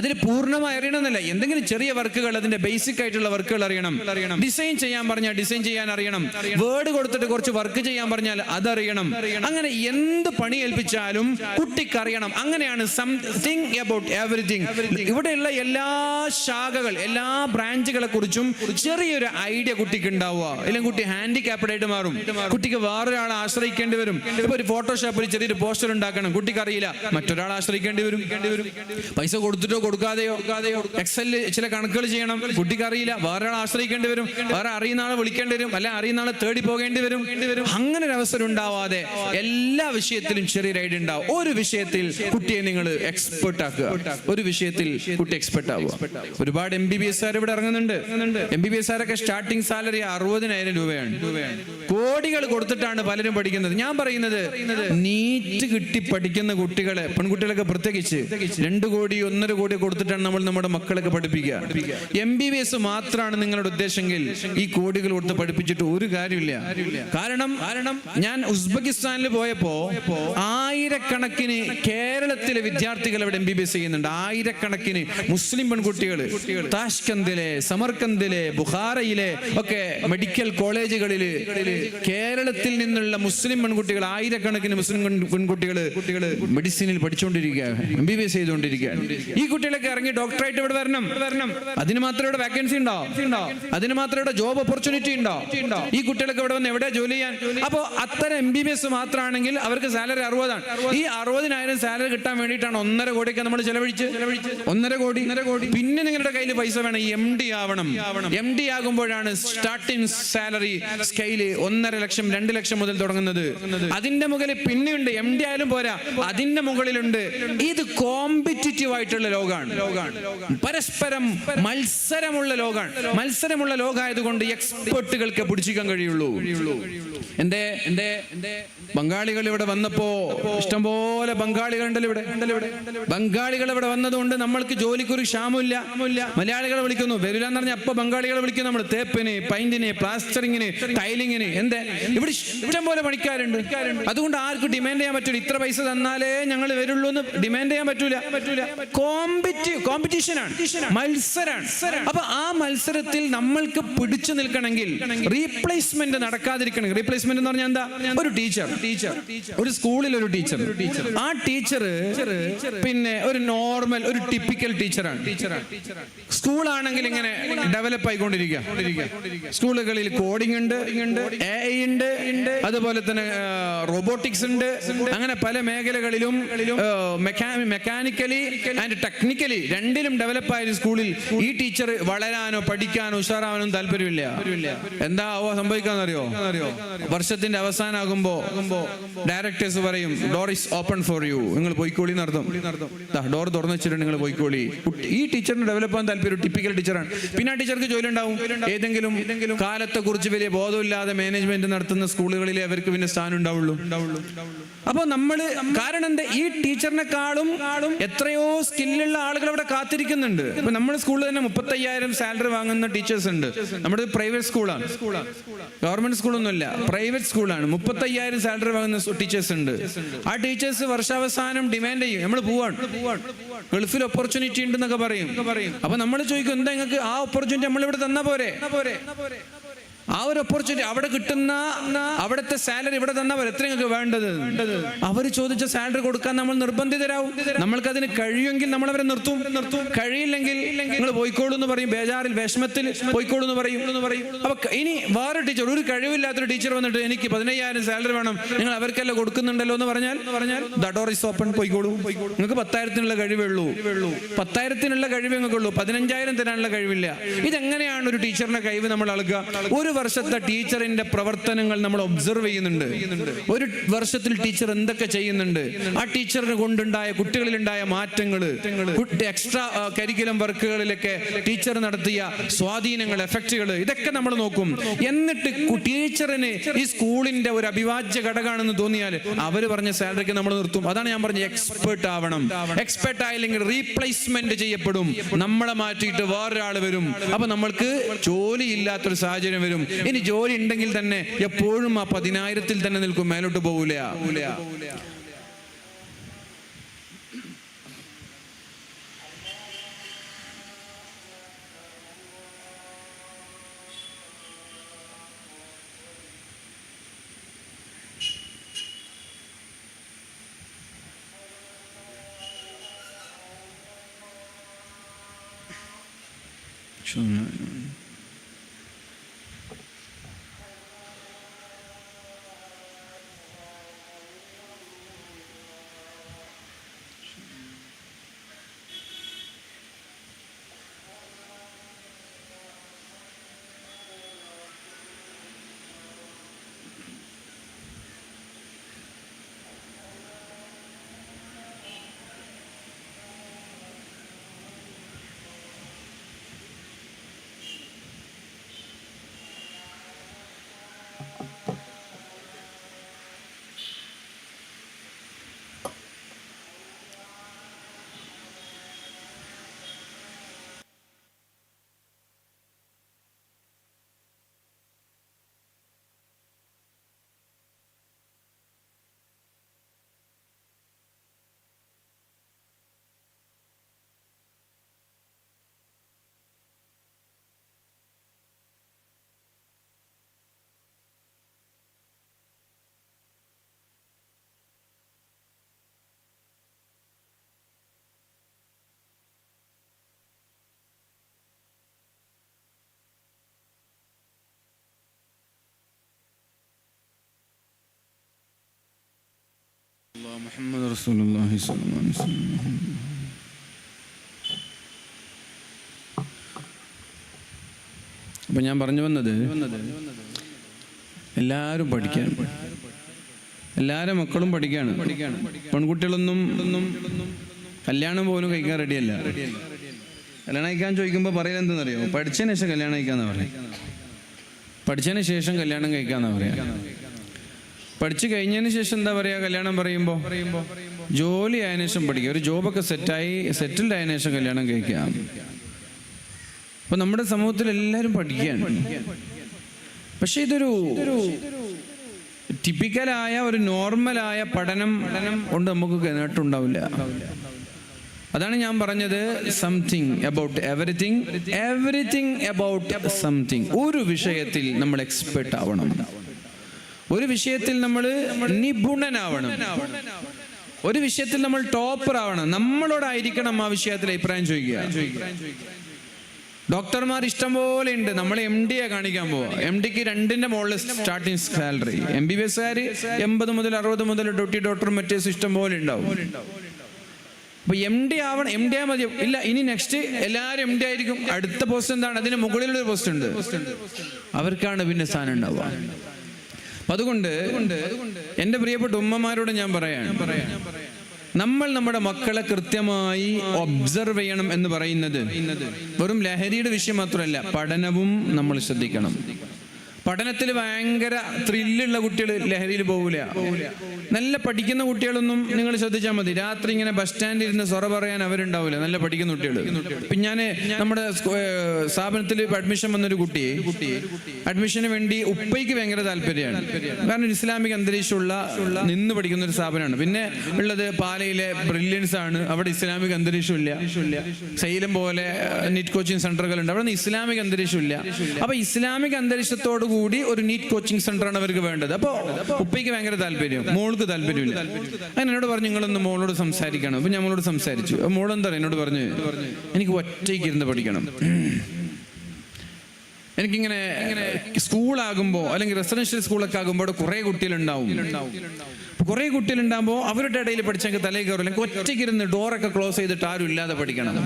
അതിൽ പൂർണ്ണമായി അറിയണമെന്നല്ല. എന്തെങ്കിലും ചെറിയ വർക്കുകൾ, അതിന്റെ ബേസിക് ആയിട്ടുള്ള വർക്കുകൾ അറിയണം. ഡിസൈൻ ചെയ്യാൻ പറഞ്ഞാൽ ഡിസൈൻ ചെയ്യാൻ അറിയണം. വേർഡ് കൊടുത്തിട്ട് കുറച്ച് വർക്ക് ചെയ്യാൻ പറഞ്ഞാൽ അതറിയണം. അങ്ങനെ എന്ത് പണി ഏൽപ്പിച്ചാലും കുട്ടിക്ക് അറിയണം. അങ്ങനെയാണ് സംതിങ് അബൌട്ട് എവറിത്തിങ്. ഇവിടെയുള്ള എല്ലാ ശാഖകൾ, എല്ലാ ബ്രാഞ്ചുകളെ കുറിച്ചും ചെറിയൊരു ഐഡിയ കുട്ടിക്ക് ഉണ്ടാവുക. അല്ലെങ്കിൽ കുട്ടി ഹാൻഡിക്യാപ്ഡ് ആയിട്ട് മാറും. കുട്ടിക്ക് വേറൊരാളെ ആശ്രയിക്കേണ്ടി വരും. ഇപ്പൊ ഒരു ഫോട്ടോഷോപ്പിൽ ചെറിയൊരു പോസ്റ്റർ ഉണ്ടാക്കണം, കുട്ടിക്ക് അറിയില്ല, മറ്റൊരാളെ ആശ്രയിക്കേണ്ടി വരും. പൈസ കൊടുത്തിട്ടോ കൊടുക്കാതെയോ എക്സലിൽ ചില കണക്കുകൾ ചെയ്യണം, കുട്ടിക്ക് അറിയില്ല, വേറൊരാളെ ആശ്രയിക്കേണ്ടി വരും, വേറെ അറിയുന്ന ആളെ വിളിക്കേണ്ടി വരും, അല്ല അറിയുന്ന ആളെ തേടി പോകേണ്ടി വരും. അങ്ങനെ ഒരു അവസരം ഉണ്ടാവാതെ എല്ലാ വിഷയത്തിലും ചെറിയൊരു ഐഡിയ ഉണ്ടാവും. ഒരു വിഷയത്തിൽ കുട്ടിയെ നിങ്ങൾ എക്സ്പെർട്ട് ആക്കുക. ഒരു വിഷയത്തിൽ കുട്ടി എക്സ്പെർട്ട് ആവുക. ഒരുപാട് MBBS ഇവിടെ ഇറങ്ങുന്നുണ്ട്. MBBS സ്റ്റാർട്ടിംഗ് സാലറി 60,000 രൂപയാണ്. കോടികൾ കൊടുത്തിട്ടാണ് പലരും പഠിക്കുന്നത്. ഞാൻ പറയുന്നത് നീറ്റ് കിട്ടി പഠിക്കുന്ന കുട്ടികളെ, പെൺകുട്ടികളൊക്കെ പ്രത്യേകിച്ച് 2 കോടി 1.5 കോടി കൊടുത്തിട്ടാണ് നമ്മൾ നമ്മുടെ മക്കളൊക്കെ പഠിപ്പിക്കുക. MBBS മാത്രമാണ് നിങ്ങളുടെ ഉദ്ദേശമെങ്കിൽ ഈ കോടികൾ കൊടുത്ത് പഠിപ്പിച്ചിട്ട് ഒരു കാര്യമില്ല. കാരണം ഞാൻ ഉസ്ബെക്കിസ്ഥാനിൽ പോയപ്പോ ആയിരക്കണക്കിന് കേരളത്തിലെ വിദ്യാർത്ഥികൾ അവിടെ MBBS ചെയ്യുന്നുണ്ട്. ആയിരക്കണക്കിന് മുസ്ലിം പെൺകുട്ടികൾ താഷ്കന്ദിലെ, സമർക്കന്ദിലെ, ബുഖാറയിലെ ഒക്കെ മെഡിക്കൽ കോളേജുകളിൽ കേരളത്തിൽ നിന്നുള്ള മുസ്ലിം പെൺകുട്ടികൾ, ആയിരക്കണക്കിന് മുസ്ലിം പെൺകുട്ടികൾ മെഡിസിനിൽ പഠിച്ചുകൊണ്ടിരിക്കുക, MBBS ചെയ്തുകൊണ്ടിരിക്കുകയാണ്. ഈ കുട്ടികളൊക്കെ ഇറങ്ങി ഡോക്ടറായിട്ട് ഇവിടെ വരണം. അതിന് മാത്രം ഇവിടെ വാക്കൻസി ഉണ്ടോ? അതിന് മാത്രം ഇവിടെ ജോബ് ഓപ്പർച്യൂണിറ്റി ഉണ്ടോ? ഈ കുട്ടികളൊക്കെ ഇവിടെ വന്ന് എവിടെ ജോലി ചെയ്യാൻ? അപ്പോൾ അത്തരം MBBS മാത്രമാണെങ്കിൽ അവർക്ക് സാലറി 60 ആണ്. ഈ 60,000 സാലറി കിട്ടാൻ വേണ്ടിയിട്ടാണ് 1.5 കോടിയൊക്കെ നമ്മൾ ചെലവഴിച്ച് 1.5 കോടി. പിന്നെ നിങ്ങളുടെ കയ്യിൽ പൈസ വേണം. MD ആവണം. MD ആകുമ്പോഴാണ് സ്റ്റാർട്ടിംഗ് സാലറി സ്കെയില് 1.5 ലക്ഷം 2 ലക്ഷം മുതൽ തുടങ്ങുന്നത്. അതിന്റെ മുകളിൽ പിന്നെയുണ്ട്. MD ആയാലും പോരാ, അതിന്റെ മുകളിലുണ്ട്. ഇത് കോമ്പറ്റിറ്റീവ് ആയിട്ടുള്ള ലോകമാണ്. പരസ്പരം മത്സരമുള്ള ലോകമായതുകൊണ്ട് എക്സ്പെർട്ടുകൾക്ക് പിടിച്ചിക്കാൻ കഴിയുള്ളൂ. എന്റെ ബംഗാളികൾ ഇവിടെ വന്നപ്പോ ഇഷ്ടംപോലെ ബംഗാളികളുണ്ടല്ലോ ഇവിടെ. ബംഗാളികൾ ഇവിടെ വന്നതുകൊണ്ട് നമ്മൾക്ക് ജോലിക്കൊരു ക്ഷാമമില്ല. മലയാളികളെ വിളിക്കുന്നു, വരില്ല എന്ന് പറഞ്ഞാൽ അപ്പൊ ബംഗാളികളെ വിളിക്കുന്നു നമ്മൾ. തേപ്പിന്, പെയിന്റിന്, പ്ലാസ്റ്ററിങ്ങിന്, ടൈലിങ്ങിന്, ഇവിടെ ഇഷ്ടംപോലെ പണിക്കാരുണ്ട്. അതുകൊണ്ട് ആർക്കും ഡിമാൻഡ് ചെയ്യാൻ പറ്റൂല. ഇത്ര പൈസ തന്നാലേ ഞങ്ങൾ വരുള്ളൂ എന്ന് ഡിമാൻഡ് ചെയ്യാൻ പറ്റൂല. കോമ്പറ്റീഷനാണ്, മത്സരാണ്. അപ്പൊ ആ മത്സരത്തിൽ നമ്മൾക്ക് പിടിച്ചു നിൽക്കണമെങ്കിൽ റീപ്ലേസ്മെന്റ് നടക്കാതിരിക്കണം. റീപ്ലേസ്മെന്റ് എന്ന് പറഞ്ഞാൽ എന്താ? ഒരു ടീച്ചർ, ഒരു സ്കൂളിൽ ഒരു ടീച്ചർ, ആ ടീച്ചർ പിന്നെ ഒരു നോർമൽ, ഒരു ടിപ്പിക്കൽ ടീച്ചറാണ്. സ്കൂളാണെങ്കിൽ ഇങ്ങനെ ഡെവലപ്പ് ആയിക്കൊണ്ടിരിക്കുക. സ്കൂളുകളിൽ കോഡിംഗ് ഉണ്ട്, AI ഉണ്ട്, അതുപോലെ തന്നെ റോബോട്ടിക്സ് ഉണ്ട്. അങ്ങനെ പല മേഖലകളിലും മെക്കാനിക്കലി ആൻഡ് ടെക്നിക്കലി രണ്ടിലും ഡെവലപ്പ് ആയ സ്കൂളിൽ ഈ ടീച്ചർ വളരാനോ പഠിക്കാനോ ഉഷാറാവാനോ താല്പര്യമില്ല. എന്താ സംഭവിക്കാന്നറിയോ? വർഷത്തിന്റെ അവസാനമാകുമ്പോ ഡയറക്ടേഴ്സ് പറയും, door is open for you, നിങ്ങൾ പോയിക്കോളി നടത്തും. ഡോർ തുറന്നു വെച്ചിട്ടുണ്ട്, നിങ്ങൾ പോയിക്കോളി. ഈ ടീച്ചറിന് ഡെവലപ്പ് ആകാൻ താല്പര്യം, ടിപ്പിക്കൽ ടീച്ചറാണ്. പിന്നെ ആ ടീച്ചർക്ക് ജോലി ഉണ്ടാവും. ഏതെങ്കിലും കാലത്തെ കുറിച്ച് വലിയ ബോധമില്ലാതെ മാനേജ്മെന്റ് നടത്തുന്ന സ്കൂളുകളിലെ അവർക്ക് പിന്നെ സ്ഥാനം ഉണ്ടാവുള്ളൂ. അപ്പൊ നമ്മള് കാരണം എന്താ, ഈ ടീച്ചറിനെക്കാളും എത്രയോ സ്കില്ലുള്ള ആളുകൾ അവിടെ കാത്തിരിക്കുന്നുണ്ട്. ഇപ്പൊ നമ്മുടെ സ്കൂളിൽ തന്നെ 35,000 സാലറി വാങ്ങുന്ന ടീച്ചേഴ്സ് ഉണ്ട്. നമ്മുടെ പ്രൈവറ്റ് സ്കൂളാണ്, ഗവൺമെന്റ് സ്കൂളൊന്നുമല്ല, പ്രൈവറ്റ് സ്കൂളാണ്. 35,000 സാലറി വാങ്ങുന്ന ടീച്ചേഴ്സ് ഉണ്ട്. ആ ടീച്ചേഴ്സ് വർഷാവസാനം ഡിമാൻഡ് ചെയ്യും, നമ്മൾ പോവാണ്, ഗൾഫിൽ ഓപ്പർച്യൂണിറ്റി ഉണ്ടെന്നൊക്കെ പറയും. അപ്പൊ നമ്മൾ ചോദിക്കും, എന്താ നിങ്ങൾക്ക് ആ ഓപ്പർച്യൂണിറ്റി നമ്മളിവിടെ തന്നാ പോരെ? ആ ഒരു ഓപ്പർച്യൂണിറ്റി അവിടെ കിട്ടുന്ന അവിടുത്തെ സാലറി ഇവിടെ തന്നാൽ എത്ര നിങ്ങൾക്ക് വേണ്ടത്? അവർ ചോദിച്ച സാലറി കൊടുക്കാൻ നമ്മൾ നിർബന്ധിതരാവും. നമ്മൾക്കതിന് കഴിയുമെങ്കിൽ നമ്മൾ അവരെ നിർത്തും. കഴിയില്ലെങ്കിൽ നിങ്ങൾ പോയിക്കോളൂ എന്ന് പറയും. ബേജാറിൽ വിഷമത്തിൽ പോയിക്കോളൂ എന്ന് പറയും. അപ്പൊ ഇനി വേറെ ടീച്ചർ, ഒരു കഴിവില്ലാത്തൊരു ടീച്ചർ വന്നിട്ട് എനിക്ക് 15,000 സാലറി വേണം, നിങ്ങൾ അവർക്കെല്ലാം കൊടുക്കുന്നുണ്ടല്ലോ എന്ന് പറഞ്ഞാൽ ദ ഡോർ ഈസ് ഓപ്പൺ, പോയിക്കോളൂ. നിങ്ങൾക്ക് 10,000 കഴിവേ ഉള്ളൂ. 10,000 കഴിവേ നിങ്ങൾക്കുള്ളൂ. 15,000 തരാനുള്ള കഴിവില്ല. ഇതെങ്ങനെയാണ് ഒരു ടീച്ചറിന്റെ കഴിവ് നമ്മൾ അളക്കുക? ഒരു വർഷത്തെ ടീച്ചറിന്റെ പ്രവർത്തനങ്ങൾ നമ്മൾ ഒബ്സർവ് ചെയ്യുന്നുണ്ട്. ഒരു വർഷത്തിൽ ടീച്ചർ എന്തൊക്കെ ചെയ്യുന്നുണ്ട്, ആ ടീച്ചറിന് കൊണ്ടുണ്ടായ കുട്ടികളിലുണ്ടായ മാറ്റങ്ങൾ, എക്സ്ട്രാ കരിക്കുലം വർക്കുകളിലൊക്കെ ടീച്ചർ നടത്തിയ സ്വാധീനങ്ങൾ, എഫക്റ്റുകൾ, ഇതൊക്കെ നമ്മൾ നോക്കും. എന്നിട്ട് ടീച്ചറിന് ഈ സ്കൂളിന്റെ ഒരു അവിഭാജ്യ ഘടകമാണെന്ന് തോന്നിയാൽ അവർ പറഞ്ഞ സാലറിക്ക് നമ്മൾ നിർത്തും. അതാണ് ഞാൻ പറഞ്ഞത്, എക്സ്പെർട്ട് ആവണം. എക്സ്പെർട്ട് ആയില്ലെങ്കിൽ റീപ്ലേസ്മെന്റ് ചെയ്യപ്പെടും. നമ്മളെ മാറ്റിയിട്ട് വേറൊരാൾ വരും. അപ്പൊ നമ്മൾക്ക് ജോലി ഇല്ലാത്തൊരു സാഹചര്യം വരും. ഇനി ജോലി ഉണ്ടെങ്കിൽ തന്നെ എപ്പോഴും ആ 10,000 തന്നെ നിൽക്കും, മേലോട്ട് പോകൂല. മുഹമ്മദ് റസൂലുള്ളാഹി സ്വല്ലല്ലാഹു അലൈഹി വസല്ലം. അപ്പൊ ഞാൻ പറഞ്ഞു വന്നത്, എല്ലാവരും പഠിക്കാൻ, എല്ലാവരും മക്കളും പഠിക്കാണ്. പെൺകുട്ടികളൊന്നും കല്യാണം പോലും കഴിക്കാൻ റെഡിയല്ല. കല്യാണം കഴിക്കാൻ ചോദിക്കുമ്പോൾ പറയുന്നത് എന്തെന്നറിയോ? പഠിച്ചതിന് ശേഷം കല്യാണം കഴിക്കാന്നാ പറയാം. പഠിച്ചതിന് ശേഷം കല്യാണം കഴിക്കാന്നാ പറയാ. പഠിച്ചു കഴിഞ്ഞതിന് ശേഷം എന്താ പറയുക? കല്യാണം പറയുമ്പോൾ ജോലി ആയതിനു ശേഷം പഠിക്കുക. ഒരു ജോബൊക്കെ സെറ്റിൽഡ് ആയതിനു ശേഷം കല്യാണം കഴിക്കാം. അപ്പൊ നമ്മുടെ സമൂഹത്തിൽ എല്ലാവരും പഠിക്കുകയാണ്. പക്ഷെ ഇതൊരു ടിപ്പിക്കലായ ഒരു നോർമലായ പഠനം കൊണ്ട് നമുക്ക് നേട്ടമുണ്ടാവില്ല. അതാണ് ഞാൻ പറഞ്ഞത്, something about everything, everything about something. ഒരു വിഷയത്തിൽ നമ്മൾ എക്സ്പെർട്ട് ആവണം. ഒരു വിഷയത്തിൽ നമ്മൾ നിപുണനാവണം. ഒരു വിഷയത്തിൽ നമ്മൾ ടോപ്പർ ആവണം. നമ്മളോടായിരിക്കണം ആ വിഷയത്തിൽ അഭിപ്രായം ചോദിക്കുക. ഡോക്ടർമാർ ഇഷ്ടം പോലെ ഉണ്ട്. നമ്മൾ MD കാണിക്കാൻ പോവാ. MDക്ക് 2ന്റെ മുകളിൽ സ്റ്റാർട്ടിങ് സാലറി. MBBSകാര് 80 മുതൽ 60 മുതൽ ഡോക്ടർ മറ്റേസ് ഇഷ്ടം പോലെ ഉണ്ടാവും. അപ്പൊ MD ആവണം. MD ആ മതി. ഇല്ല, ഇനി നെക്സ്റ്റ് എല്ലാവരും MD ആയിരിക്കും. അടുത്ത പോസ്റ്റ് എന്താണ്? അതിന് മുകളിലൊരു പോസ്റ്റ് ഉണ്ട്. അവർക്കാണ് പിന്നെ സ്ഥാനം ഉണ്ടാവുക. അതുകൊണ്ട് എൻ്റെ പ്രിയപ്പെട്ട ഉമ്മമാരോട് ഞാൻ പറയാണ്, നമ്മൾ നമ്മുടെ മക്കളെ കൃത്യമായി ഒബ്സർവ് ചെയ്യണം എന്ന് പറയുന്നത് വെറും ലഹരിയുടെ വിഷയം മാത്രമല്ല, പഠനവും നമ്മൾ ശ്രദ്ധിക്കണം. പഠനത്തിൽ ഭയങ്കര ത്രില്ലുള്ള കുട്ടികൾ ലഹരിയിൽ പോകില്ല. നല്ല പഠിക്കുന്ന കുട്ടികളൊന്നും നിങ്ങൾ ശ്രദ്ധിച്ചാൽ മതി. രാത്രി ഇങ്ങനെ ബസ് സ്റ്റാൻഡിൽ ഇരുന്ന് സൊറ പറയാൻ അവരുണ്ടാവില്ല. നല്ല പഠിക്കുന്ന കുട്ടികൾ. ഇപ്പം ഞാൻ നമ്മുടെ സ്ഥാപനത്തിൽ അഡ്മിഷൻ വന്നൊരു കുട്ടിയെ അഡ്മിഷന് വേണ്ടി ഉപ്പയ്ക്ക് ഭയങ്കര താല്പര്യമാണ്. കാരണം ഇസ്ലാമിക് അന്തരീക്ഷമുള്ള നിന്ന് പഠിക്കുന്ന ഒരു സ്ഥാപനമാണ്. പിന്നെ ഉള്ളത് പാലയിലെ ബ്രില്യൻസ് ആണ്. അവിടെ ഇസ്ലാമിക് അന്തരീക്ഷമില്ല. സൈലം പോലെ നീറ്റ് കോച്ചിങ് സെന്ററുകളുണ്ട്. അവിടെ നിന്ന് ഇസ്ലാമിക് അന്തരീക്ഷമില്ല. അപ്പൊ ഇസ്ലാമിക് അന്തരീക്ഷത്തോട് കൂടി ഒരു നീറ്റ് കോച്ചിങ് സെന്ററാണ് അവർക്ക് വേണ്ടത്. അപ്പോൾ ഉപ്പയ്ക്ക് ഭയങ്കര താല്പര്യം, മോൾക്ക് താല്പര്യമില്ല. അങ്ങനെ എന്നോട് പറഞ്ഞു നിങ്ങളൊന്ന് മോളോട് സംസാരിക്കണം. അപ്പൊ ഞാൻ മോളോട് സംസാരിച്ചു. മോളെന്താ എന്നോട് പറഞ്ഞു, എനിക്ക് ഒറ്റയ്ക്ക് ഇരുന്ന് പഠിക്കണം. എനിക്കിങ്ങനെ സ്കൂളാകുമ്പോൾ അല്ലെങ്കിൽ റെസിഡൻഷ്യൽ സ്കൂളൊക്കെ ആകുമ്പോൾ കുറേ കുട്ടികളുണ്ടാവും. കുറേ കുട്ടികളുണ്ടാകുമ്പോൾ അവരുടെ ഇടയിൽ പഠിച്ചെങ്കിൽ തലയിൽ കയറില്ല. എനിക്ക് ഒറ്റയ്ക്ക് ഇരുന്ന് ഡോറൊക്കെ ക്ലോസ് ചെയ്തിട്ട് ആരും ഇല്ലാതെ പഠിക്കണം.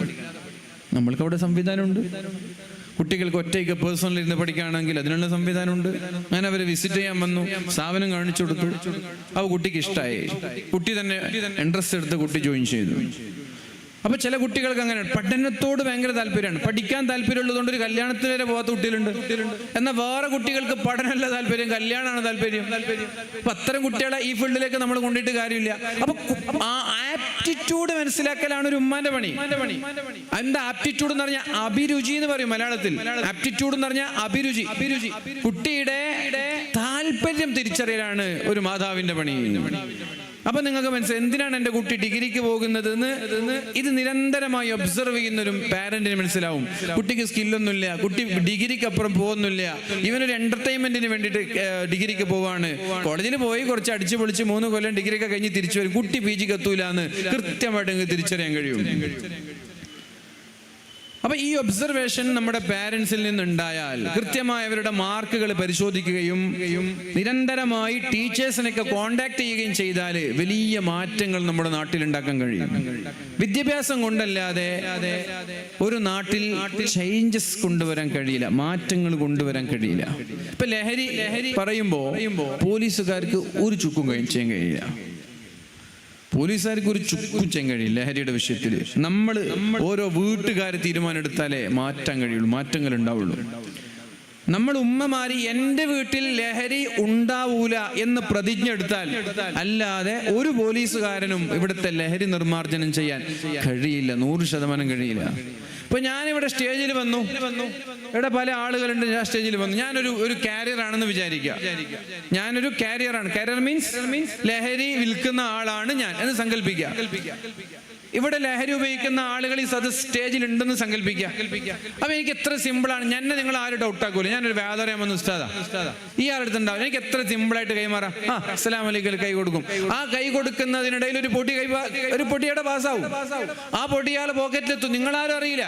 നമ്മൾക്ക് അവിടെ സംവിധാനമുണ്ട്. കുട്ടികൾക്ക് ഒറ്റയ്ക്ക് പേഴ്സണൽ ഇരുന്ന് പഠിക്കുകയാണെങ്കിൽ അതിനുള്ള സംവിധാനമുണ്ട്. അങ്ങനെ അവരെ വിസിറ്റ് ചെയ്യാൻ വന്നു, സ്ഥാപനം കാണിച്ചു കൊടുത്തു. അപ്പോൾ കുട്ടിക്ക് ഇഷ്ടമായി. കുട്ടി തന്നെ ഇൻട്രസ്റ്റ് എടുത്ത് കുട്ടി ജോയിൻ ചെയ്തു. അപ്പൊ ചില കുട്ടികൾക്ക് അങ്ങനെ പഠനത്തോട് ഭയങ്കര താല്പര്യമാണ്, പഠിക്കാൻ താല്പര്യമുള്ളതുകൊണ്ട് ഒരു കല്യാണത്തിന് വരെ പോകാത്ത കുട്ടികളുണ്ട്. എന്നാൽ വേറെ കുട്ടികൾക്ക് പഠനമല്ല താല്പര്യം, കല്യാണമാണ് താല്പര്യം. അപ്പൊ അത്തരം കുട്ടികളെ ഈ ഫീൽഡിലേക്ക് നമ്മൾ കൊണ്ടിട്ട് കാര്യമില്ല. അപ്പൊ ആ ആപ്റ്റിറ്റ്യൂഡ് മനസ്സിലാക്കലാണ് ഒരു ഉമ്മാന്റെ പണി. എന്താ ആപ്റ്റിറ്റ്യൂഡ് എന്ന് പറഞ്ഞാൽ അഭിരുചി എന്ന് പറയും മലയാളത്തിൽ. ആപ്റ്റിറ്റ്യൂഡ് എന്ന് പറഞ്ഞാൽ അഭിരുചി. കുട്ടിയുടെ താല്പര്യം തിരിച്ചറിയലാണ് ഒരു മാതാവിന്റെ പണി. അപ്പൊ നിങ്ങൾക്ക് മനസ്സിലായി എന്തിനാണ് എൻ്റെ കുട്ടി ഡിഗ്രിക്ക് പോകുന്നത് എന്ന്. ഇത് നിരന്തരമായി ഒബ്സർവ് ചെയ്യുന്ന ഒരു പാരന്റിന് മനസ്സിലാവും. കുട്ടിക്ക് സ്കില്ലൊന്നുമില്ല, കുട്ടി ഡിഗ്രിക്ക് അപ്പുറം പോകുന്നില്ല, ഇവനൊരു എന്റർടൈൻമെന്റിന് വേണ്ടിയിട്ട് ഡിഗ്രിക്ക് പോവാണ്. കോളേജിൽ പോയി കുറച്ച് അടിച്ചു പൊളിച്ച് 3 കൊല്ലം ഡിഗ്രിയൊക്കെ കഴിഞ്ഞ് തിരിച്ചു വരും. കുട്ടി PG എത്തൂല എന്ന് കൃത്യമായിട്ട് തിരിച്ചറിയാൻ കഴിയും. അപ്പൊ ഈ ഒബ്സർവേഷൻ നമ്മുടെ പാരന്റ്സിൽ നിന്നുണ്ടായാൽ കൃത്യമായി അവരുടെ മാർക്കുകൾ പരിശോധിക്കുകയും നിരന്തരമായി ടീച്ചേഴ്സിനൊക്കെ കോണ്ടാക്ട് ചെയ്യുകയും ചെയ്താൽ വലിയ മാറ്റങ്ങൾ നമ്മുടെ നാട്ടിൽ ഉണ്ടാക്കാൻ കഴിയും. വിദ്യാഭ്യാസം കൊണ്ടല്ലാതെ ഒരു നാട്ടിൽ ചേഞ്ചസ് കൊണ്ടുവരാൻ കഴിയില്ല, മാറ്റങ്ങൾ കൊണ്ടുവരാൻ കഴിയില്ല. ഇപ്പൊ ലഹരി പറയുമ്പോ പോലീസുകാർക്ക് ഒരു ചുക്കും ചെയ്യാൻ കഴിയില്ല. പോലീസുകാർക്ക് ഒരു ചുക്കും ചെയ്യാൻ കഴിയില്ല ലഹരിയുടെ വിഷയത്തിൽ. നമ്മൾ ഓരോ വീട്ടുകാർ തീരുമാനം എടുത്താലേ മാറ്റാൻ കഴിയുള്ളൂ, മാറ്റങ്ങൾ ഉണ്ടാവുള്ളൂ. നമ്മൾ ഉമ്മമാരി എൻ്റെ വീട്ടിൽ ലഹരി ഉണ്ടാവൂല എന്ന് പ്രതിജ്ഞ എടുത്താൽ അല്ലാതെ ഒരു പോലീസുകാരനും ഇവിടുത്തെ ലഹരി നിർമ്മാർജ്ജനം ചെയ്യാൻ കഴിയില്ല, 100% കഴിയില്ല. ഇപ്പൊ ഞാനിവിടെ സ്റ്റേജിൽ വന്നു, ഇവിടെ പല ആളുകളുണ്ട്, ഞാൻ സ്റ്റേജിൽ വന്നു. ഞാനൊരു കാരിയർ ആണെന്ന് വിചാരിക്കുക. ഞാനൊരു കാരിയറാണ്. കാരിയർ മീൻസ് ലഹരി വിൽക്കുന്ന ആളാണ് ഞാൻ എന്ന് സങ്കല്പിക്കുക. ഇവിടെ ലഹരി ഉപയോഗിക്കുന്ന ആളുകൾ ഈ സ്റ്റേജിൽ ഉണ്ടെന്ന് സങ്കല്പിക്കുക. അപ്പൊ എനിക്ക് എത്ര സിമ്പിളാണ്. നിങ്ങൾ ആരും ഡൗട്ടാക്കൂല. ഞാനൊരു വ്യാപാരമെന്ന് ഉസ്താദാ, ഈ ആളെടുത്തുണ്ടാവും. എനിക്ക് എത്ര സിമ്പിളായിട്ട് കൈമാറാം. അസ്സലാമു അലൈക്കും കൈ കൊടുക്കും. ആ കൈ കൊടുക്കുന്നതിനിടയിൽ ഒരു പൊടിയുടെ പാസ്സാവും. ആ പൊടിയാൾ പോക്കറ്റിലെത്തും, നിങ്ങളാരും അറിയില്ല.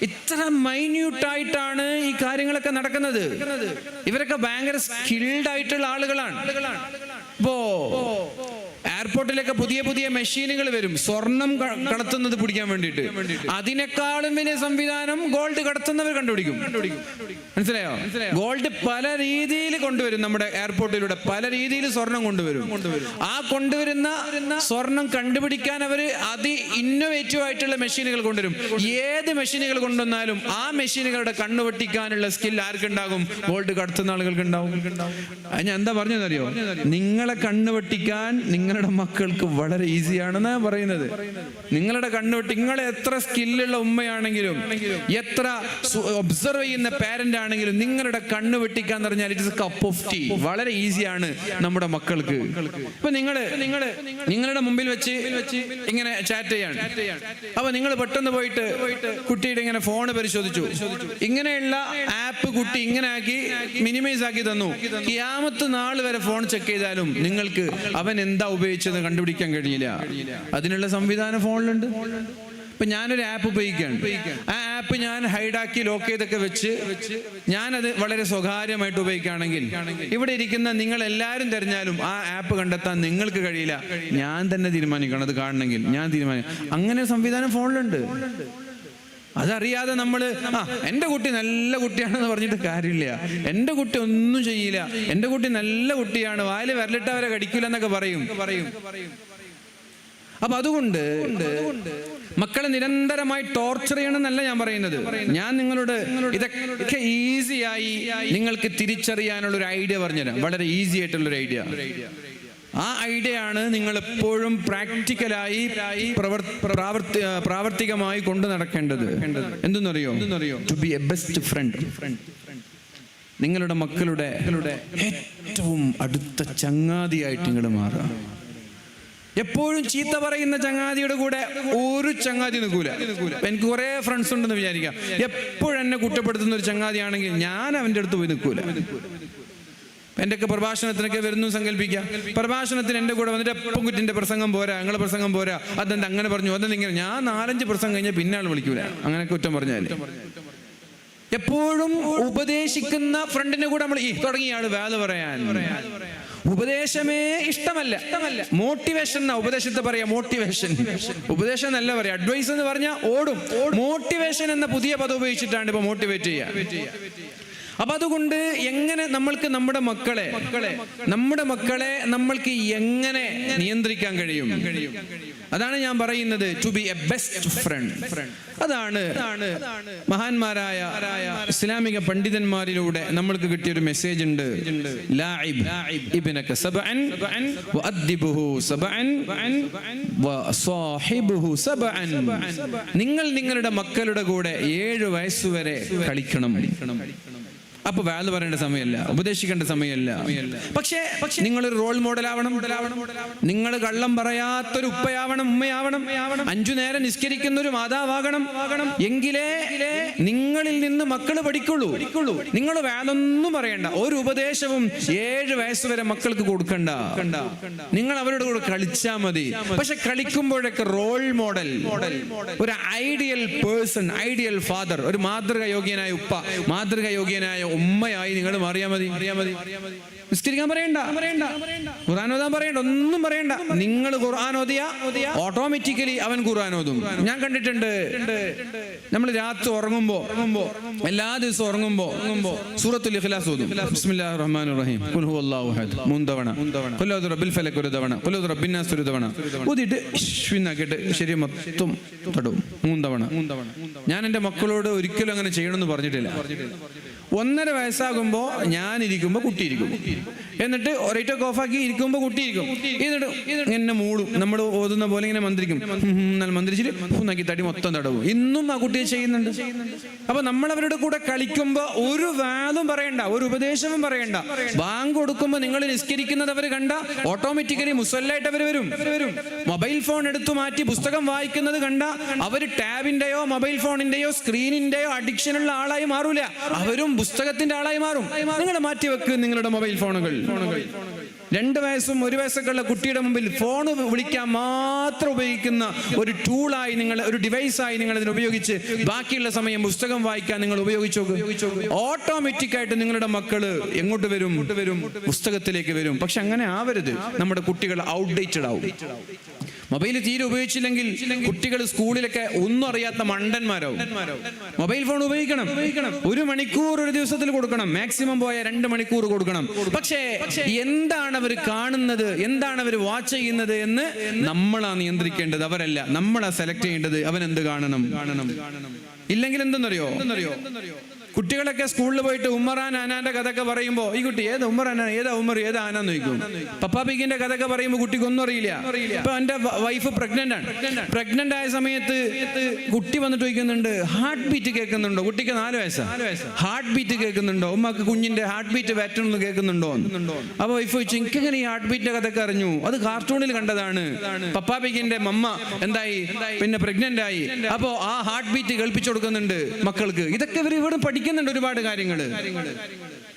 ഇത്ര മൈന്യൂട്ടായിട്ടാണ് ഈ കാര്യങ്ങളൊക്കെ നടക്കുന്നത്. ഇവരൊക്കെ ഭയങ്കര സ്കിൽഡ് ആയിട്ടുള്ള ആളുകളാണ്. ഇപ്പോ എയർപോർട്ടിലൊക്കെ പുതിയ മെഷീനുകൾ വരും, സ്വർണം കടത്തുന്നത് പിടിക്കാൻ വേണ്ടിയിട്ട്. അതിനേക്കാളും വലിയ സംവിധാനം ഗോൾഡ് കടത്തുന്നവർ കണ്ടുപിടിക്കും. മനസ്സിലായോ? ഗോൾഡ് പല രീതിയിൽ കൊണ്ടുവരും. നമ്മുടെ എയർപോർട്ടിലൂടെ പല രീതിയിൽ സ്വർണം കൊണ്ടുവരും. ആ കൊണ്ടുവരുന്ന സ്വർണം കണ്ടുപിടിക്കാൻ അവർ ഇന്നോവേറ്റീവ് ആയിട്ടുള്ള മെഷീനുകൾ കൊണ്ടുവരും. ഏത് മെഷീനുകൾ കൊണ്ടുവന്നാലും ആ മെഷീനുകളുടെ കണ്ണുവെട്ടിക്കാനുള്ള സ്കിൽ ആർക്കുണ്ടാകും? ഗോൾഡ് കടത്തുന്ന ആളുകൾക്ക് ഉണ്ടാവും. ഞാൻ എന്താ പറഞ്ഞതെന്നറിയോ? നിങ്ങളെ കണ്ണുവെട്ടിക്കാൻ നിങ്ങളുടെ മക്കൾക്ക് വളരെ ഈസിയാണെന്നാ പറയുന്നത്. നിങ്ങളുടെ കണ്ണുവെട്ടി, നിങ്ങളെ എത്ര സ്കില്ലുള്ള ഉമ്മയാണെങ്കിലും എത്ര ഒബ്സർവ് ചെയ്യുന്ന പാരന്റ് ആണെങ്കിലും നിങ്ങളുടെ കണ്ണ് വെട്ടിക്കാന്ന് പറഞ്ഞാൽ it is a cup of tea. വളരെ ഈസിയാണ് നമ്മുടെ മക്കൾക്ക്. ഇപ്പൊ നിങ്ങളുടെ മുമ്പിൽ വെച്ച് ഇങ്ങനെ ചാറ്റ് ചെയ്യാണ്. അപ്പൊ നിങ്ങൾ പെട്ടെന്ന് പോയിട്ട് കുട്ടിയുടെ ഇങ്ങനെ ഫോണ് പരിശോധിച്ചു. ഇങ്ങനെയുള്ള ആപ്പ് കുട്ടി ഇങ്ങനെ ആക്കി മിനിമൈസ് ആക്കി തന്നു. ഖിയാമത്ത് നാൾ വരെ ഫോൺ ചെക്ക് ചെയ്താലും നിങ്ങൾക്ക് അവൻ എന്താ ഉപയോഗിച്ചത് കണ്ടുപിടിക്കാൻ കഴിയില്ല. അതിനുള്ള സംവിധാനം ഫോണിലുണ്ട്. ഇപ്പൊ ഞാനൊരു ആപ്പ് ഉപയോഗിക്കുകയാണ്. ആ ആപ്പ് ഞാൻ ഹൈഡാക്കി ലോക്ക് ചെയ്തൊക്കെ വെച്ച് ഞാനത് വളരെ സ്വകാര്യമായിട്ട് ഉപയോഗിക്കുകയാണെങ്കിൽ ഇവിടെ ഇരിക്കുന്ന നിങ്ങൾ എല്ലാവരും തിരഞ്ഞാലും ആ ആപ്പ് കണ്ടെത്താൻ നിങ്ങൾക്ക് കഴിയില്ല. ഞാൻ തന്നെ തീരുമാനിക്കണം അത് കാണണമെങ്കിൽ. ഞാൻ തീരുമാനിക്കും. അങ്ങനെ സംവിധാനം ഫോണിലുണ്ട്. അതറിയാതെ നമ്മൾ എൻ്റെ കുട്ടി നല്ല കുട്ടിയാണെന്ന് പറഞ്ഞിട്ട് കാര്യമില്ല. എൻ്റെ കുട്ടി ഒന്നും ചെയ്യില്ല, എൻ്റെ കുട്ടി നല്ല കുട്ടിയാണ്, വായിൽ വിരലിട്ട വരെ കടിക്കില്ല എന്നൊക്കെ പറയും. അപ്പൊ അതുകൊണ്ട് മക്കളെ നിരന്തരമായി ടോർച്ചർ ചെയ്യണമെന്നല്ല ഞാൻ പറയുന്നത്. ഞാൻ നിങ്ങളോട് ഇതൊക്കെ ഈസിയായി നിങ്ങൾക്ക് തിരിച്ചറിയാനുള്ള ഒരു ഐഡിയ പറഞ്ഞുതരാം. വളരെ ഈസി ആയിട്ടുള്ളൊരു ഐഡിയ. ആ ഐഡിയ ആണ് നിങ്ങൾ എപ്പോഴും പ്രാക്ടിക്കലായി പ്രാവർത്തികമായി കൊണ്ടു നടക്കേണ്ടത്. എന്തെന്നറിയോ? To be a best friend. നിങ്ങളുടെ മക്കളുടെ ഏറ്റവും അടുത്ത ചങ്ങാതിയായിട്ട് നിങ്ങൾ മാറുക. എപ്പോഴും ചീത്ത പറയുന്ന ചങ്ങാതിയുടെ കൂടെ ഒരു ചങ്ങാതി നിൽക്കൂല. എനിക്ക് കുറെ ഫ്രണ്ട്സ് ഉണ്ടെന്ന് വിചാരിക്കാം, എപ്പോഴും എന്നെ കുറ്റപ്പെടുത്തുന്ന ഒരു ചങ്ങാതിയാണെങ്കിൽ ഞാൻ അവൻ്റെ അടുത്ത് പോയി നിൽക്കൂല. എന്റെയൊക്കെ പ്രഭാഷണത്തിനൊക്കെ വരുന്നു സങ്കല്പിക്കാം, പ്രഭാഷണത്തിന് എൻ്റെ കൂടെ വന്നിട്ട് എപ്പം കുറ്റിൻ്റെ പ്രസംഗം പോരാ, നിങ്ങളെ പ്രസംഗം പോരാ, അതെന്താ അങ്ങനെ പറഞ്ഞു, അതെന്തിങ്ങനെ, ഞാൻ 4-5 പ്രസംഗം കഴിഞ്ഞാൽ പിന്നെ ആൾ വിളിക്കൂല, അങ്ങനെ കുറ്റം പറഞ്ഞാൽ. എപ്പോഴും ഉപദേശിക്കുന്ന ഫ്രണ്ടിനെ കൂടെ നമ്മൾ തുടങ്ങിയ ആള് വേല പറയാൻ. ഉപദേശമേ ഇഷ്ടമല്ല. മോട്ടിവേഷൻ എന്നാ ഉപദേശത്തെ പറയാ, മോട്ടിവേഷൻ. ഉപദേശം എന്നല്ല പറയാ, അഡ്വൈസ് എന്ന് പറഞ്ഞാൽ ഓടും. മോട്ടിവേഷൻ എന്ന പുതിയ പദം ഉപയോഗിച്ചിട്ടാണ് ഇപ്പൊ മോട്ടിവേറ്റ് ചെയ്യുക. അപ്പൊ അതുകൊണ്ട് എങ്ങനെ നമ്മൾക്ക് നമ്മുടെ മക്കളെ നമ്മൾക്ക് എങ്ങനെ നിയന്ത്രിക്കാൻ കഴിയും? അതാണ് ഞാൻ പറയുന്നത്, to be a best friend. അതാണ് മഹാന്മാരായ ഇസ്ലാമിക പണ്ഡിതന്മാരിലൂടെ നമ്മൾക്ക് കിട്ടിയൊരു മെസ്സേജ് ഉണ്ട്. നിങ്ങൾ നിങ്ങളുടെ മക്കളുടെ കൂടെ 7 വയസ്സുവരെ കളിക്കണം. അപ്പൊ വാല് പറയേണ്ട സമയമല്ല, ഉപദേശിക്കേണ്ട സമയമല്ല. പക്ഷേ നിങ്ങളൊരു റോൾ മോഡൽ ആവണം. നിങ്ങൾ കള്ളം പറയാത്തൊരു ഉപ്പയാവണം, ഉമ്മയാവണം. 5 നേരം നിസ്കരിക്കുന്ന ഒരു മാതാവാകണം. എങ്കിലേ നിങ്ങളിൽ നിന്ന് മക്കള് പഠിക്കുള്ളൂ. നിങ്ങൾ വാലൊന്നും പറയണ്ട, ഒരു ഉപദേശവും 7 വയസ്സ് വരെ മക്കൾക്ക് കൊടുക്കണ്ട. നിങ്ങൾ അവരുടെ കൂടെ കളിച്ചാൽ മതി. പക്ഷെ കളിക്കുമ്പോഴൊക്കെ റോൾ മോഡൽ, ഒരു ഐഡിയൽ പേഴ്സൺ, ഐഡിയൽ ഫാദർ, ഒരു മാതൃകായോഗ്യനായ ഉപ്പ, മാതൃകായോഗ്യനായ ഉമ്മയായി നിങ്ങൾ മാറിയാൽ മതി. നിസ്കരിക്കാൻ പറയണ്ട, ഖുർആൻ ഓതാൻ പറയണ്ട, ഒന്നും പറയണ്ട. നിങ്ങൾ ഖുർആൻ ഓതിയ ഓട്ടോമാറ്റിക്കലി അവൻ ഖുർആൻ ഓതും. ഞാൻ കണ്ടിട്ടുണ്ട്, നമ്മൾ രാത്രി ഉറങ്ങുമ്പോ, എല്ലാ ദിവസവും ഉറങ്ങുമ്പോ സൂറത്തുൽ ഇഖ്ലാസ് ഓതും. ബിസ്മില്ലാഹിർ റഹ്മാനിർ റഹീം, ഖുൽ ഹുവല്ലാഹു അഹദ് 3 തവണ, ഖുൽ അഊദു ബിറബ്ബിൽ ഫലക് 1 തവണ, ഖുൽ അഊദു ബിറബ്ബിൻ നാസ് 1 തവണ ഓതിയിട്ട് ഇഷ്വിന്നാക്കിയിട്ട് ശരി മൊത്തം തടവും 3 തവണ. ഞാൻ എൻ്റെ മക്കളോട് ഒരിക്കലും അങ്ങനെ ചെയ്യണമെന്ന് പറഞ്ഞിട്ടില്ല. 1.5 വയസ്സാകുമ്പോൾ ഞാനിരിക്കുമ്പോ കുട്ടി ഇരിക്കും, എന്നിട്ട് ഒരേറ്റൊക്കെ ഓഫാക്കി ഇരിക്കുമ്പോ കുട്ടി ഇരിക്കും. എന്നിട്ട് ഇങ്ങനെ മൂടും, നമ്മൾ ഓതുന്ന പോലെ ഇങ്ങനെ മന്ത്രിക്കും. മന്ത്രിച്ചിട്ട് പൂന്നാക്കി തടി മൊത്തം തടവും. ഇന്നും ആ കുട്ടിയെ ചെയ്യുന്നുണ്ട്. അപ്പൊ നമ്മൾ അവരുടെ കൂടെ കളിക്കുമ്പോ ഒരു വാദം പറയണ്ട, ഒരു ഉപദേശവും പറയണ്ട. ബാങ്ക് കൊടുക്കുമ്പോ നിങ്ങൾ നിസ്കരിക്കുന്നത് അവർ കണ്ട ഓട്ടോമാറ്റിക്കലി മുസല്ലായിട്ട് അവർ വരും. മൊബൈൽ ഫോൺ എടുത്തു മാറ്റി പുസ്തകം വായിക്കുന്നത് കണ്ട അവർ ടാബിന്റെയോ മൊബൈൽ ഫോണിന്റെയോ സ്ക്രീനിന്റെയോ അഡിക്ഷനുള്ള ആളായി മാറൂല, അവരും പുസ്തകത്തിന്റെ ആളായി മാറും. നിങ്ങൾ മാറ്റിവെക്ക് നിങ്ങളുടെ മൊബൈൽ ഫോണുകൾ. 2 വയസ്സും 1 വയസ്സൊക്കെ ഉള്ള കുട്ടിയുടെ മുമ്പിൽ ഫോൺ വിളിക്കാൻ മാത്രം ഉപയോഗിക്കുന്ന ഒരു ടൂളായി നിങ്ങൾ, ഒരു ഡിവൈസായി നിങ്ങൾ ഇതിനെ ഉപയോഗിച്ച് ബാക്കിയുള്ള സമയം പുസ്തകം വായിക്കാൻ നിങ്ങൾ ഉപയോഗിച്ചോ. ഓട്ടോമാറ്റിക് ആയിട്ട് നിങ്ങളുടെ മക്കള് എങ്ങോട്ട് വരും? പുസ്തകത്തിലേക്ക് വരും. പക്ഷെ അങ്ങനെ ആവരുത്. നമ്മുടെ കുട്ടികൾ ഔട്ട്ഡേറ്റഡ് ആവും. മൊബൈൽ തീരെ ഉപയോഗിച്ചില്ലെങ്കിൽ കുട്ടികൾ സ്കൂളിലൊക്കെ ഒന്നും അറിയാത്ത മണ്ടന്മാരാവും. മൊബൈൽ ഫോൺ ഉപയോഗിക്കണം. 1 മണിക്കൂർ ഒരു ദിവസത്തിൽ കൊടുക്കണം, മാക്സിമം പോയ 2 മണിക്കൂർ കൊടുക്കണം. പക്ഷേ എന്താണ് അവർ കാണുന്നത്, എന്താണ് അവർ വാച്ച് ചെയ്യുന്നത് എന്ന് നമ്മളാ നിയന്ത്രിക്കേണ്ടത്, അവരല്ല. നമ്മളാ സെലക്ട് ചെയ്യേണ്ടത് അവൻ എന്ത് കാണണം. ഇല്ലെങ്കിൽ എന്തെന്നറിയോ, കുട്ടികളൊക്കെ സ്കൂളിൽ പോയിട്ട് ഉമ്മറാൻ ആനാന്റെ കഥയൊക്കെ പറയുമ്പോ ഈ കുട്ടി ഏതാ ഉമ്മറാന, ഏതാ ഉമ്മർ, ഏതാ ആനാന്ന് ചോദിക്കും. പപ്പാപ്പിക്കിന്റെ കഥയൊക്കെ പറയുമ്പോൾ കുട്ടിക്ക് ഒന്നും അറിയില്ല. ഇപ്പൊ എന്റെ വൈഫ് പ്രഗ്നന്റ് ആയ സമയത്ത് കുട്ടി വന്നിട്ട് ചോദിക്കുന്നുണ്ട്, ഹാർട്ട് ബീറ്റ് കേൾക്കുന്നുണ്ടോ? കുട്ടിക്ക് 4 വയസ്സാണ്. ഹാർട്ട് ബീറ്റ് കേൾക്കുന്നുണ്ടോ? ഉമ്മക്ക് കുഞ്ഞിന്റെ ഹാർട്ട് ബീറ്റ് പാറ്റേൺ കേൾക്കുന്നുണ്ടോ? അപ്പൊ വൈഫ് ചോദിച്ചു, എനിക്കെങ്ങനെ ഈ ഹാർട്ട് ബീറ്റിന്റെ കഥയൊക്കെ അറിഞ്ഞു? അത് കാർട്ടൂണിൽ കണ്ടതാണ്. പപ്പാപ്പിക്കിന്റെ മമ്മ എന്തായി, പിന്നെ പ്രഗ്നന്റ് ആയി. അപ്പോ ആ ഹാർട്ട് ബീറ്റ് കേൾപ്പിച്ചു കൊടുക്കുന്നുണ്ട് മക്കൾക്ക്. ഇതൊക്കെ ഇവർ ഇവിടെ പഠിക്കുന്നുണ്ട്, ഒരുപാട് കാര്യങ്ങൾ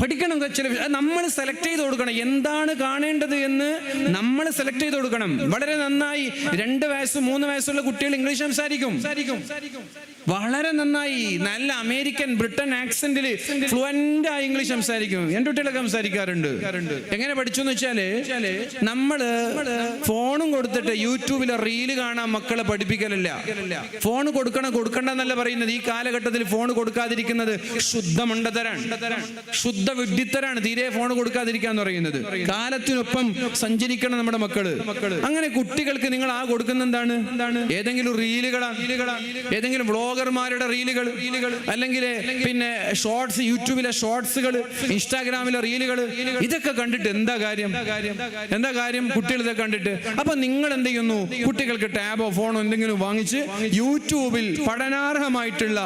പഠിക്കണം. ചില നമ്മൾ സെലക്ട് ചെയ്ത് കൊടുക്കണം, എന്താണ് കാണേണ്ടത് എന്ന് നമ്മൾ സെലക്ട് ചെയ്ത് കൊടുക്കണം. വളരെ നന്നായി 2 വയസ്സ് 3 വയസ്സുള്ള കുട്ടികൾ ഇംഗ്ലീഷ് സംസാരിക്കും, വളരെ നന്നായി. നല്ല അമേരിക്കൻ ബ്രിട്ടൻ ആക്സെന്റിൽ ഫ്ലുവന്റ് ആയി ഇംഗ്ലീഷ് സംസാരിക്കും. എൻ്റെ കുട്ടികളൊക്കെ സംസാരിക്കാറുണ്ട്. എങ്ങനെ പഠിച്ചു എന്ന് വെച്ചാല്, നമ്മള് ഫോണും കൊടുത്തിട്ട് യൂട്യൂബിലെ റീല് കാണാൻ മക്കളെ പഠിപ്പിക്കലല്ല. ഫോൺ കൊടുക്കണ്ടെന്നല്ല പറയുന്നത്. ഈ കാലഘട്ടത്തിൽ ഫോൺ കൊടുക്കാതിരിക്കുന്നത് ശുദ്ധ മണ്ടത്തരാണ്, ശുദ്ധ വിഡ്ഢിത്തരാണ്. തീരെ ഫോൺ കൊടുക്കാതിരിക്കാന്ന് പറയുന്നത്. കാലത്തിനൊപ്പം സഞ്ചരിക്കണം നമ്മുടെ മക്കള്. അങ്ങനെ കുട്ടികൾക്ക് നിങ്ങൾ കൊടുക്കുന്ന എന്താണ്? ഏതെങ്കിലും റീലുകളാണ്, ഏതെങ്കിലും വ്ളോഗർമാരുടെ റീലുകൾ, അല്ലെങ്കിൽ പിന്നെ ഷോർട്സ്, യൂട്യൂബിലെ ഷോർട്സുകൾ, ഇൻസ്റ്റാഗ്രാമിലെ റീലുകൾ. ഇതൊക്കെ കണ്ടിട്ട് എന്താ കാര്യം? കുട്ടികൾ ഇതൊക്കെ കണ്ടിട്ട്. അപ്പൊ നിങ്ങൾ എന്ത് ചെയ്യുന്നു? കുട്ടികൾക്ക് ടാബോ ഫോണോ എന്തെങ്കിലും വാങ്ങിച്ച് യൂട്യൂബിൽ പഠനാർഹമായിട്ടുള്ള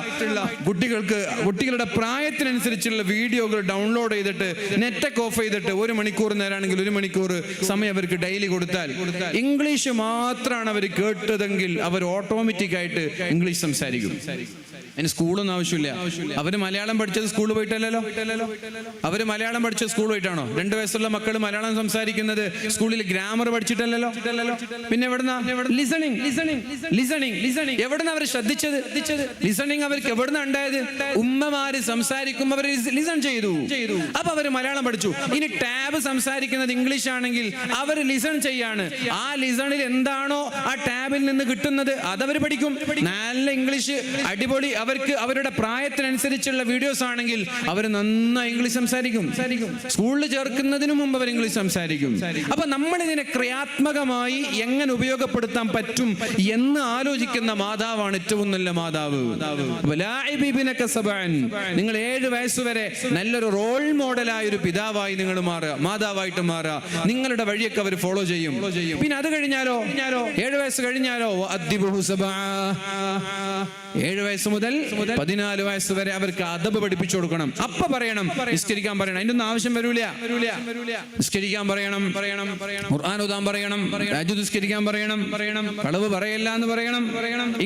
കുട്ടികളുടെ പ്രായത്തിനനുസരിച്ചുള്ള വീഡിയോകൾ ഡൗൺലോഡ് ഡൗൺലോഡ് ചെയ്തിട്ട് നെറ്റൊക്കെ ഓഫ് ചെയ്തിട്ട് 1 മണിക്കൂർ നേരമാണെങ്കിൽ 1 മണിക്കൂർ സമയം അവർക്ക് ഡെയിലി കൊടുത്താൽ ഇംഗ്ലീഷ് മാത്രമാണ് അവർ കേട്ടതെങ്കിൽ അവർ ഓട്ടോമാറ്റിക് ആയിട്ട് ഇംഗ്ലീഷ് സംസാരിക്കും. അതിന് സ്കൂളൊന്നും ആവശ്യമില്ല. അവര് മലയാളം പഠിച്ചത് സ്കൂളിൽ പോയിട്ടല്ലോ. അവര് മലയാളം പഠിച്ചത് സ്കൂൾ പോയിട്ടാണോ? 2 വയസ്സുള്ള മക്കൾ മലയാളം സംസാരിക്കുന്നത് സ്കൂളിൽ ഗ്രാമർ പഠിച്ചിട്ടല്ലോ. പിന്നെ എവിടുന്നാ ലിസണിങ് എവിടുന്ന അവർ ശ്രദ്ധിച്ചത്? ലിസണിങ് അവർക്ക് എവിടുന്ന ഉണ്ടായത്? ഉമ്മമാര് സംസാരിക്കുമ്പോൾ അവർ ലിസൺ ചെയ്തു. അപ്പൊ അവര് മലയാളം പഠിച്ചു. ഇനി ടാബ് സംസാരിക്കുന്നത് ഇംഗ്ലീഷ് ആണെങ്കിൽ അവർ ലിസൺ ചെയ്യാണ്. ആ ലിസണിൽ എന്താണോ ആ ടാബിൽ നിന്ന് കിട്ടുന്നത് അതവർ പഠിക്കും. നല്ല ഇംഗ്ലീഷ് അടിപൊളി, അവർക്ക് അവരുടെ പ്രായത്തിനനുസരിച്ചുള്ള വീഡിയോസ് ആണെങ്കിൽ അവർ നന്നായി ഇംഗ്ലീഷ് സംസാരിക്കും. സ്കൂളിൽ ചേർക്കുന്നതിന് മുമ്പ് അവർ ഇംഗ്ലീഷ് സംസാരിക്കും. അപ്പൊ നമ്മൾ ഇതിനെ ക്രിയാത്മകമായി എങ്ങനെ ഉപയോഗപ്പെടുത്താൻ പറ്റും എന്ന് ആലോചിക്കുന്ന മാതാവാണ് ഏറ്റവും നല്ല മാതാവ്. നിങ്ങൾ 7 വയസ്സുവരെ നല്ലൊരു റോൾ മോഡലായ ഒരു പിതാവായി നിങ്ങൾ മാറുക, മാതാവായിട്ട് മാറുക. നിങ്ങളുടെ വഴിയൊക്കെ അവർ ഫോളോ ചെയ്യും. പിന്നെ അത് കഴിഞ്ഞാലോ 7 വയസ്സ് കഴിഞ്ഞാലോ 7 വയസ്സ് മുതൽ 14 വയസ്സ് വരെ അവർക്ക് അദബ് പഠിപ്പിച്ചു കൊടുക്കണം. അപ്പൊ പറയണം നിസ്കരിക്കാൻ പറയണം. അതിന്റെ ഒന്നും ആവശ്യം വരൂല. നിസ്കരിക്കാൻ പറയണം, ഖുർആൻ ഓതാൻ പറയണം, തഹജ്ജുദ് നിസ്കരിക്കാൻ പറയണം, കളവ് പറയല്ല എന്ന് പറയണം.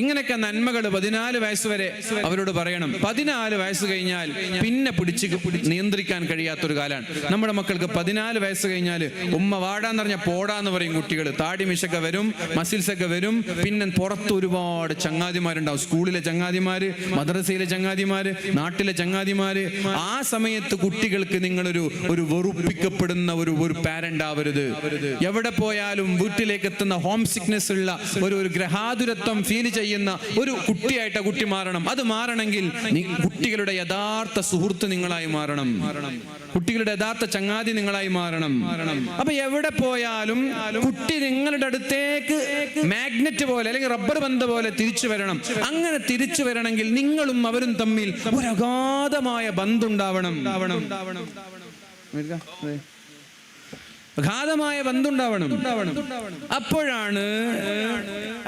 ഇങ്ങനെയൊക്കെ നന്മകൾ 14 വയസ്സ് വരെ അവരോട് പറയണം. 14 വയസ്സ് കഴിഞ്ഞാൽ പിന്നെ പിടിച്ച് നിയന്ത്രിക്കാൻ കഴിയാത്തൊരു കാലാണ് നമ്മുടെ മക്കൾക്ക്. 14 വയസ്സ് കഴിഞ്ഞാൽ ഉമ്മ വാടാന്ന് പറഞ്ഞാൽ പോടാന്ന് പറയും കുട്ടികൾ. താടി മിശൊക്കെ വരും, മസിൽസ് ഒക്കെ വരും. പിന്നെ പുറത്ത് ഒരുപാട് ചങ്ങാതിമാരുണ്ടാവും. സ്കൂളിലെ ചങ്ങാതിമാര്, മദ്രസയിലെ ചങ്ങാതിമാര്, നാട്ടിലെ ചങ്ങാതിമാര്. ആ സമയത്ത് കുട്ടികൾക്ക് നിങ്ങളൊരു വെറുപ്പിക്കപ്പെടുന്ന ഒരു പാരന്റ് ആവരുത്. എവിടെ പോയാലും വീട്ടിലേക്ക് എത്തുന്ന ഹോം സിക്നെസ് ഉള്ള ഒരു ഗ്രഹാതുരത്വം ഫീൽ ചെയ്യുന്ന ഒരു കുട്ടിയായിട്ട് കുട്ടി മാറണം. അത് മാറണമെങ്കിൽ കുട്ടികളുടെ യഥാർത്ഥ സുഹൃത്ത് നിങ്ങളായി മാറണം. കുട്ടികളുടെ യഥാർത്ഥ ചങ്ങാതി നിങ്ങളായി മാറണം. അപ്പൊ എവിടെ പോയാലും കുട്ടി നിങ്ങളുടെ അടുത്തേക്ക് മാഗ്നറ്റ് പോലെ അല്ലെങ്കിൽ റബ്ബർ ബന്ധ പോലെ തിരിച്ചു വരണം. അങ്ങനെ തിരിച്ചു വരണമെങ്കിൽ നിങ്ങളും അവരും തമ്മിൽ ഒരു അഗാധമായ ബന്ധമുണ്ടാവണം. അഗാധമായ ബന്ധമുണ്ടാവണം. അപ്പോഴാണ്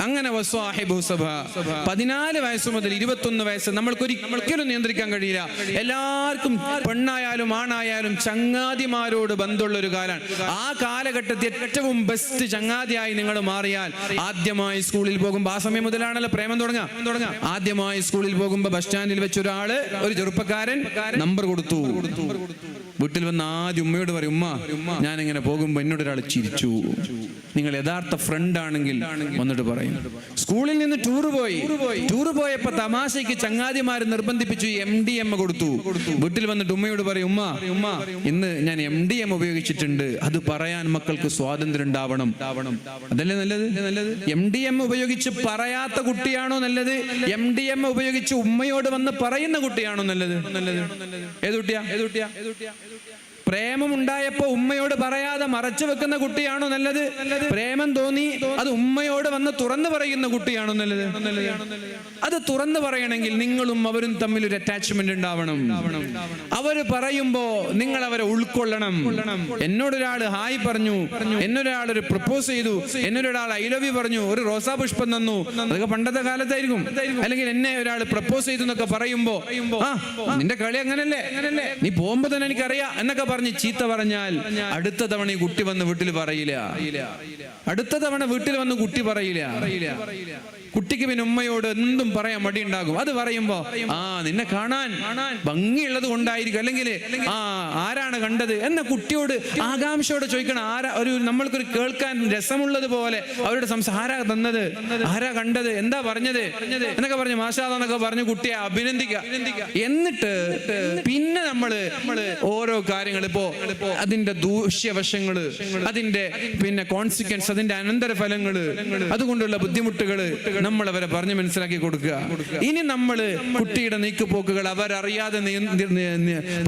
അങ്ങനെ 14 വയസ്സ് മുതൽ 21 വയസ്സ് നമ്മൾക്ക് ഒരിക്കലും നിയന്ത്രിക്കാൻ കഴിയില്ല. എല്ലാവർക്കും പെണ്ണായാലും ആണായാലും ചങ്ങാതിമാരോട് ബന്ധമുള്ള ഒരു കാലമാണ്. ആ കാലഘട്ടത്തിൽ ഏറ്റവും ബെസ്റ്റ് ചങ്ങാതിയായി നിങ്ങൾ മാറിയാൽ ആദ്യമായി സ്കൂളിൽ പോകുമ്പോൾ, ആ സമയം മുതലാണല്ലോ പ്രേമം തുടങ്ങാം. ആദ്യമായി സ്കൂളിൽ പോകുമ്പോൾ ബസ് സ്റ്റാൻഡിൽ വെച്ച് ഒരു ചെറുപ്പക്കാരൻ നമ്പർ കൊടുത്തു. വീട്ടിൽ വന്ന് ആദ്യം ഉമ്മയോട് പറയും, ഉമ്മ ഞാനിങ്ങനെ പോകുമ്പോ എന്നോട് ഒരാൾ ചിരിച്ചു. നിങ്ങൾ യഥാർത്ഥ ഫ്രണ്ട് ആണെങ്കിൽ വന്നിട്ട് പറയും. സ്കൂളിൽ നിന്ന് ടൂർ പോയപ്പോ തമാശയ്ക്ക് ചങ്ങാതിമാര് നിർബന്ധിപ്പിച്ചു MDM കൊടുത്തു. വീട്ടിൽ വന്നിട്ട് ഉമ്മയോട് പറയും, ഉമ്മ ഇന്ന് ഞാൻ MDM ഉപയോഗിച്ചിട്ടുണ്ട്. അത് പറയാൻ മക്കൾക്ക് സ്വാതന്ത്ര്യം ഉണ്ടാവണം. അതല്ലേ നല്ലത്? MDM ഉപയോഗിച്ച് പറയാത്ത കുട്ടിയാണോ നല്ലത്? MDM ഉപയോഗിച്ച് ഉമ്മയോട് വന്ന് പറയുന്ന കുട്ടിയാണോ നല്ലത്? ഏത് കുട്ടിയാ? പ്രേമം ഉണ്ടായപ്പോ ഉമ്മയോട് പറയാതെ മറച്ചു വെക്കുന്ന കുട്ടിയാണോ നല്ലത്? പ്രേമം തോന്നി അത് ഉമ്മയോട് വന്ന് തുറന്നു പറയുന്ന കുട്ടിയാണോ നല്ലത്? അത് തുറന്നു പറയണമെങ്കിൽ നിങ്ങളും അവരും തമ്മിൽ ഒരു അറ്റാച്ച്മെന്റ് ഉണ്ടാവണം. അവര് പറയുമ്പോ നിങ്ങൾ അവരെ ഉൾക്കൊള്ളണം. എന്നോടൊരാള് ഹായ് പറഞ്ഞു, എന്നൊരാളൊരു പ്രപ്പോസ് ചെയ്തു, എന്നൊരാൾ ഐ ലവ് യു പറഞ്ഞു, ഒരു റോസാ പുഷ്പം തന്നു. അതൊക്കെ പണ്ടത്തെ കാലത്തായിരിക്കും. അല്ലെങ്കിൽ എന്നെ ഒരാൾ പ്രപ്പോസ് ചെയ്തു എന്നൊക്കെ പറയുമ്പോ, നിന്റെ കളി അങ്ങനല്ലേ, നീ പോകുമ്പോ തന്നെ എനിക്കറിയാം എന്നൊക്കെ പറഞ്ഞ് ചീത്ത പറഞ്ഞാൽ അടുത്ത തവണ ഈ കുട്ടി വന്ന് വീട്ടിൽ പറയില്ല. കുട്ടിക്ക് പിന്നെ ഉമ്മയോട് എന്തും പറയാൻ മടിയുണ്ടാകും. അത് പറയുമ്പോ നിന്നെ കാണാൻ ഭംഗിയുള്ളത് കൊണ്ടായിരിക്കും, അല്ലെങ്കിൽ ആരാണ് കണ്ടത് എന്ന കുട്ടിയോട് ആകാംക്ഷയോടെ ചോദിക്കണം. നമ്മൾക്കൊരു കേൾക്കാൻ രസമുള്ളത് പോലെ അവരുടെ ആരാ തന്നത്, ആരാ കണ്ടത്, എന്താ പറഞ്ഞത് എന്നൊക്കെ പറഞ്ഞ് മാഷാല്ലാ എന്നൊക്കെ പറഞ്ഞ് കുട്ടിയെ അഭിനന്ദിക്കുക. എന്നിട്ട് പിന്നെ നമ്മള് ഓരോ കാര്യങ്ങൾ, ഇപ്പോ അതിന്റെ ദൂഷ്യവശങ്ങള്, അതിന്റെ പിന്നെ കോൺസിക്വൻസ്, അതിന്റെ അനന്തരഫലങ്ങള്, അതുകൊണ്ടുള്ള ബുദ്ധിമുട്ടുകള് നമ്മൾ അവരെ പറഞ്ഞ് മനസ്സിലാക്കി കൊടുക്കുക. ഇനി നമ്മള് കുട്ടിയുടെ നീക്കുപോക്കുകൾ അവരറിയാതെ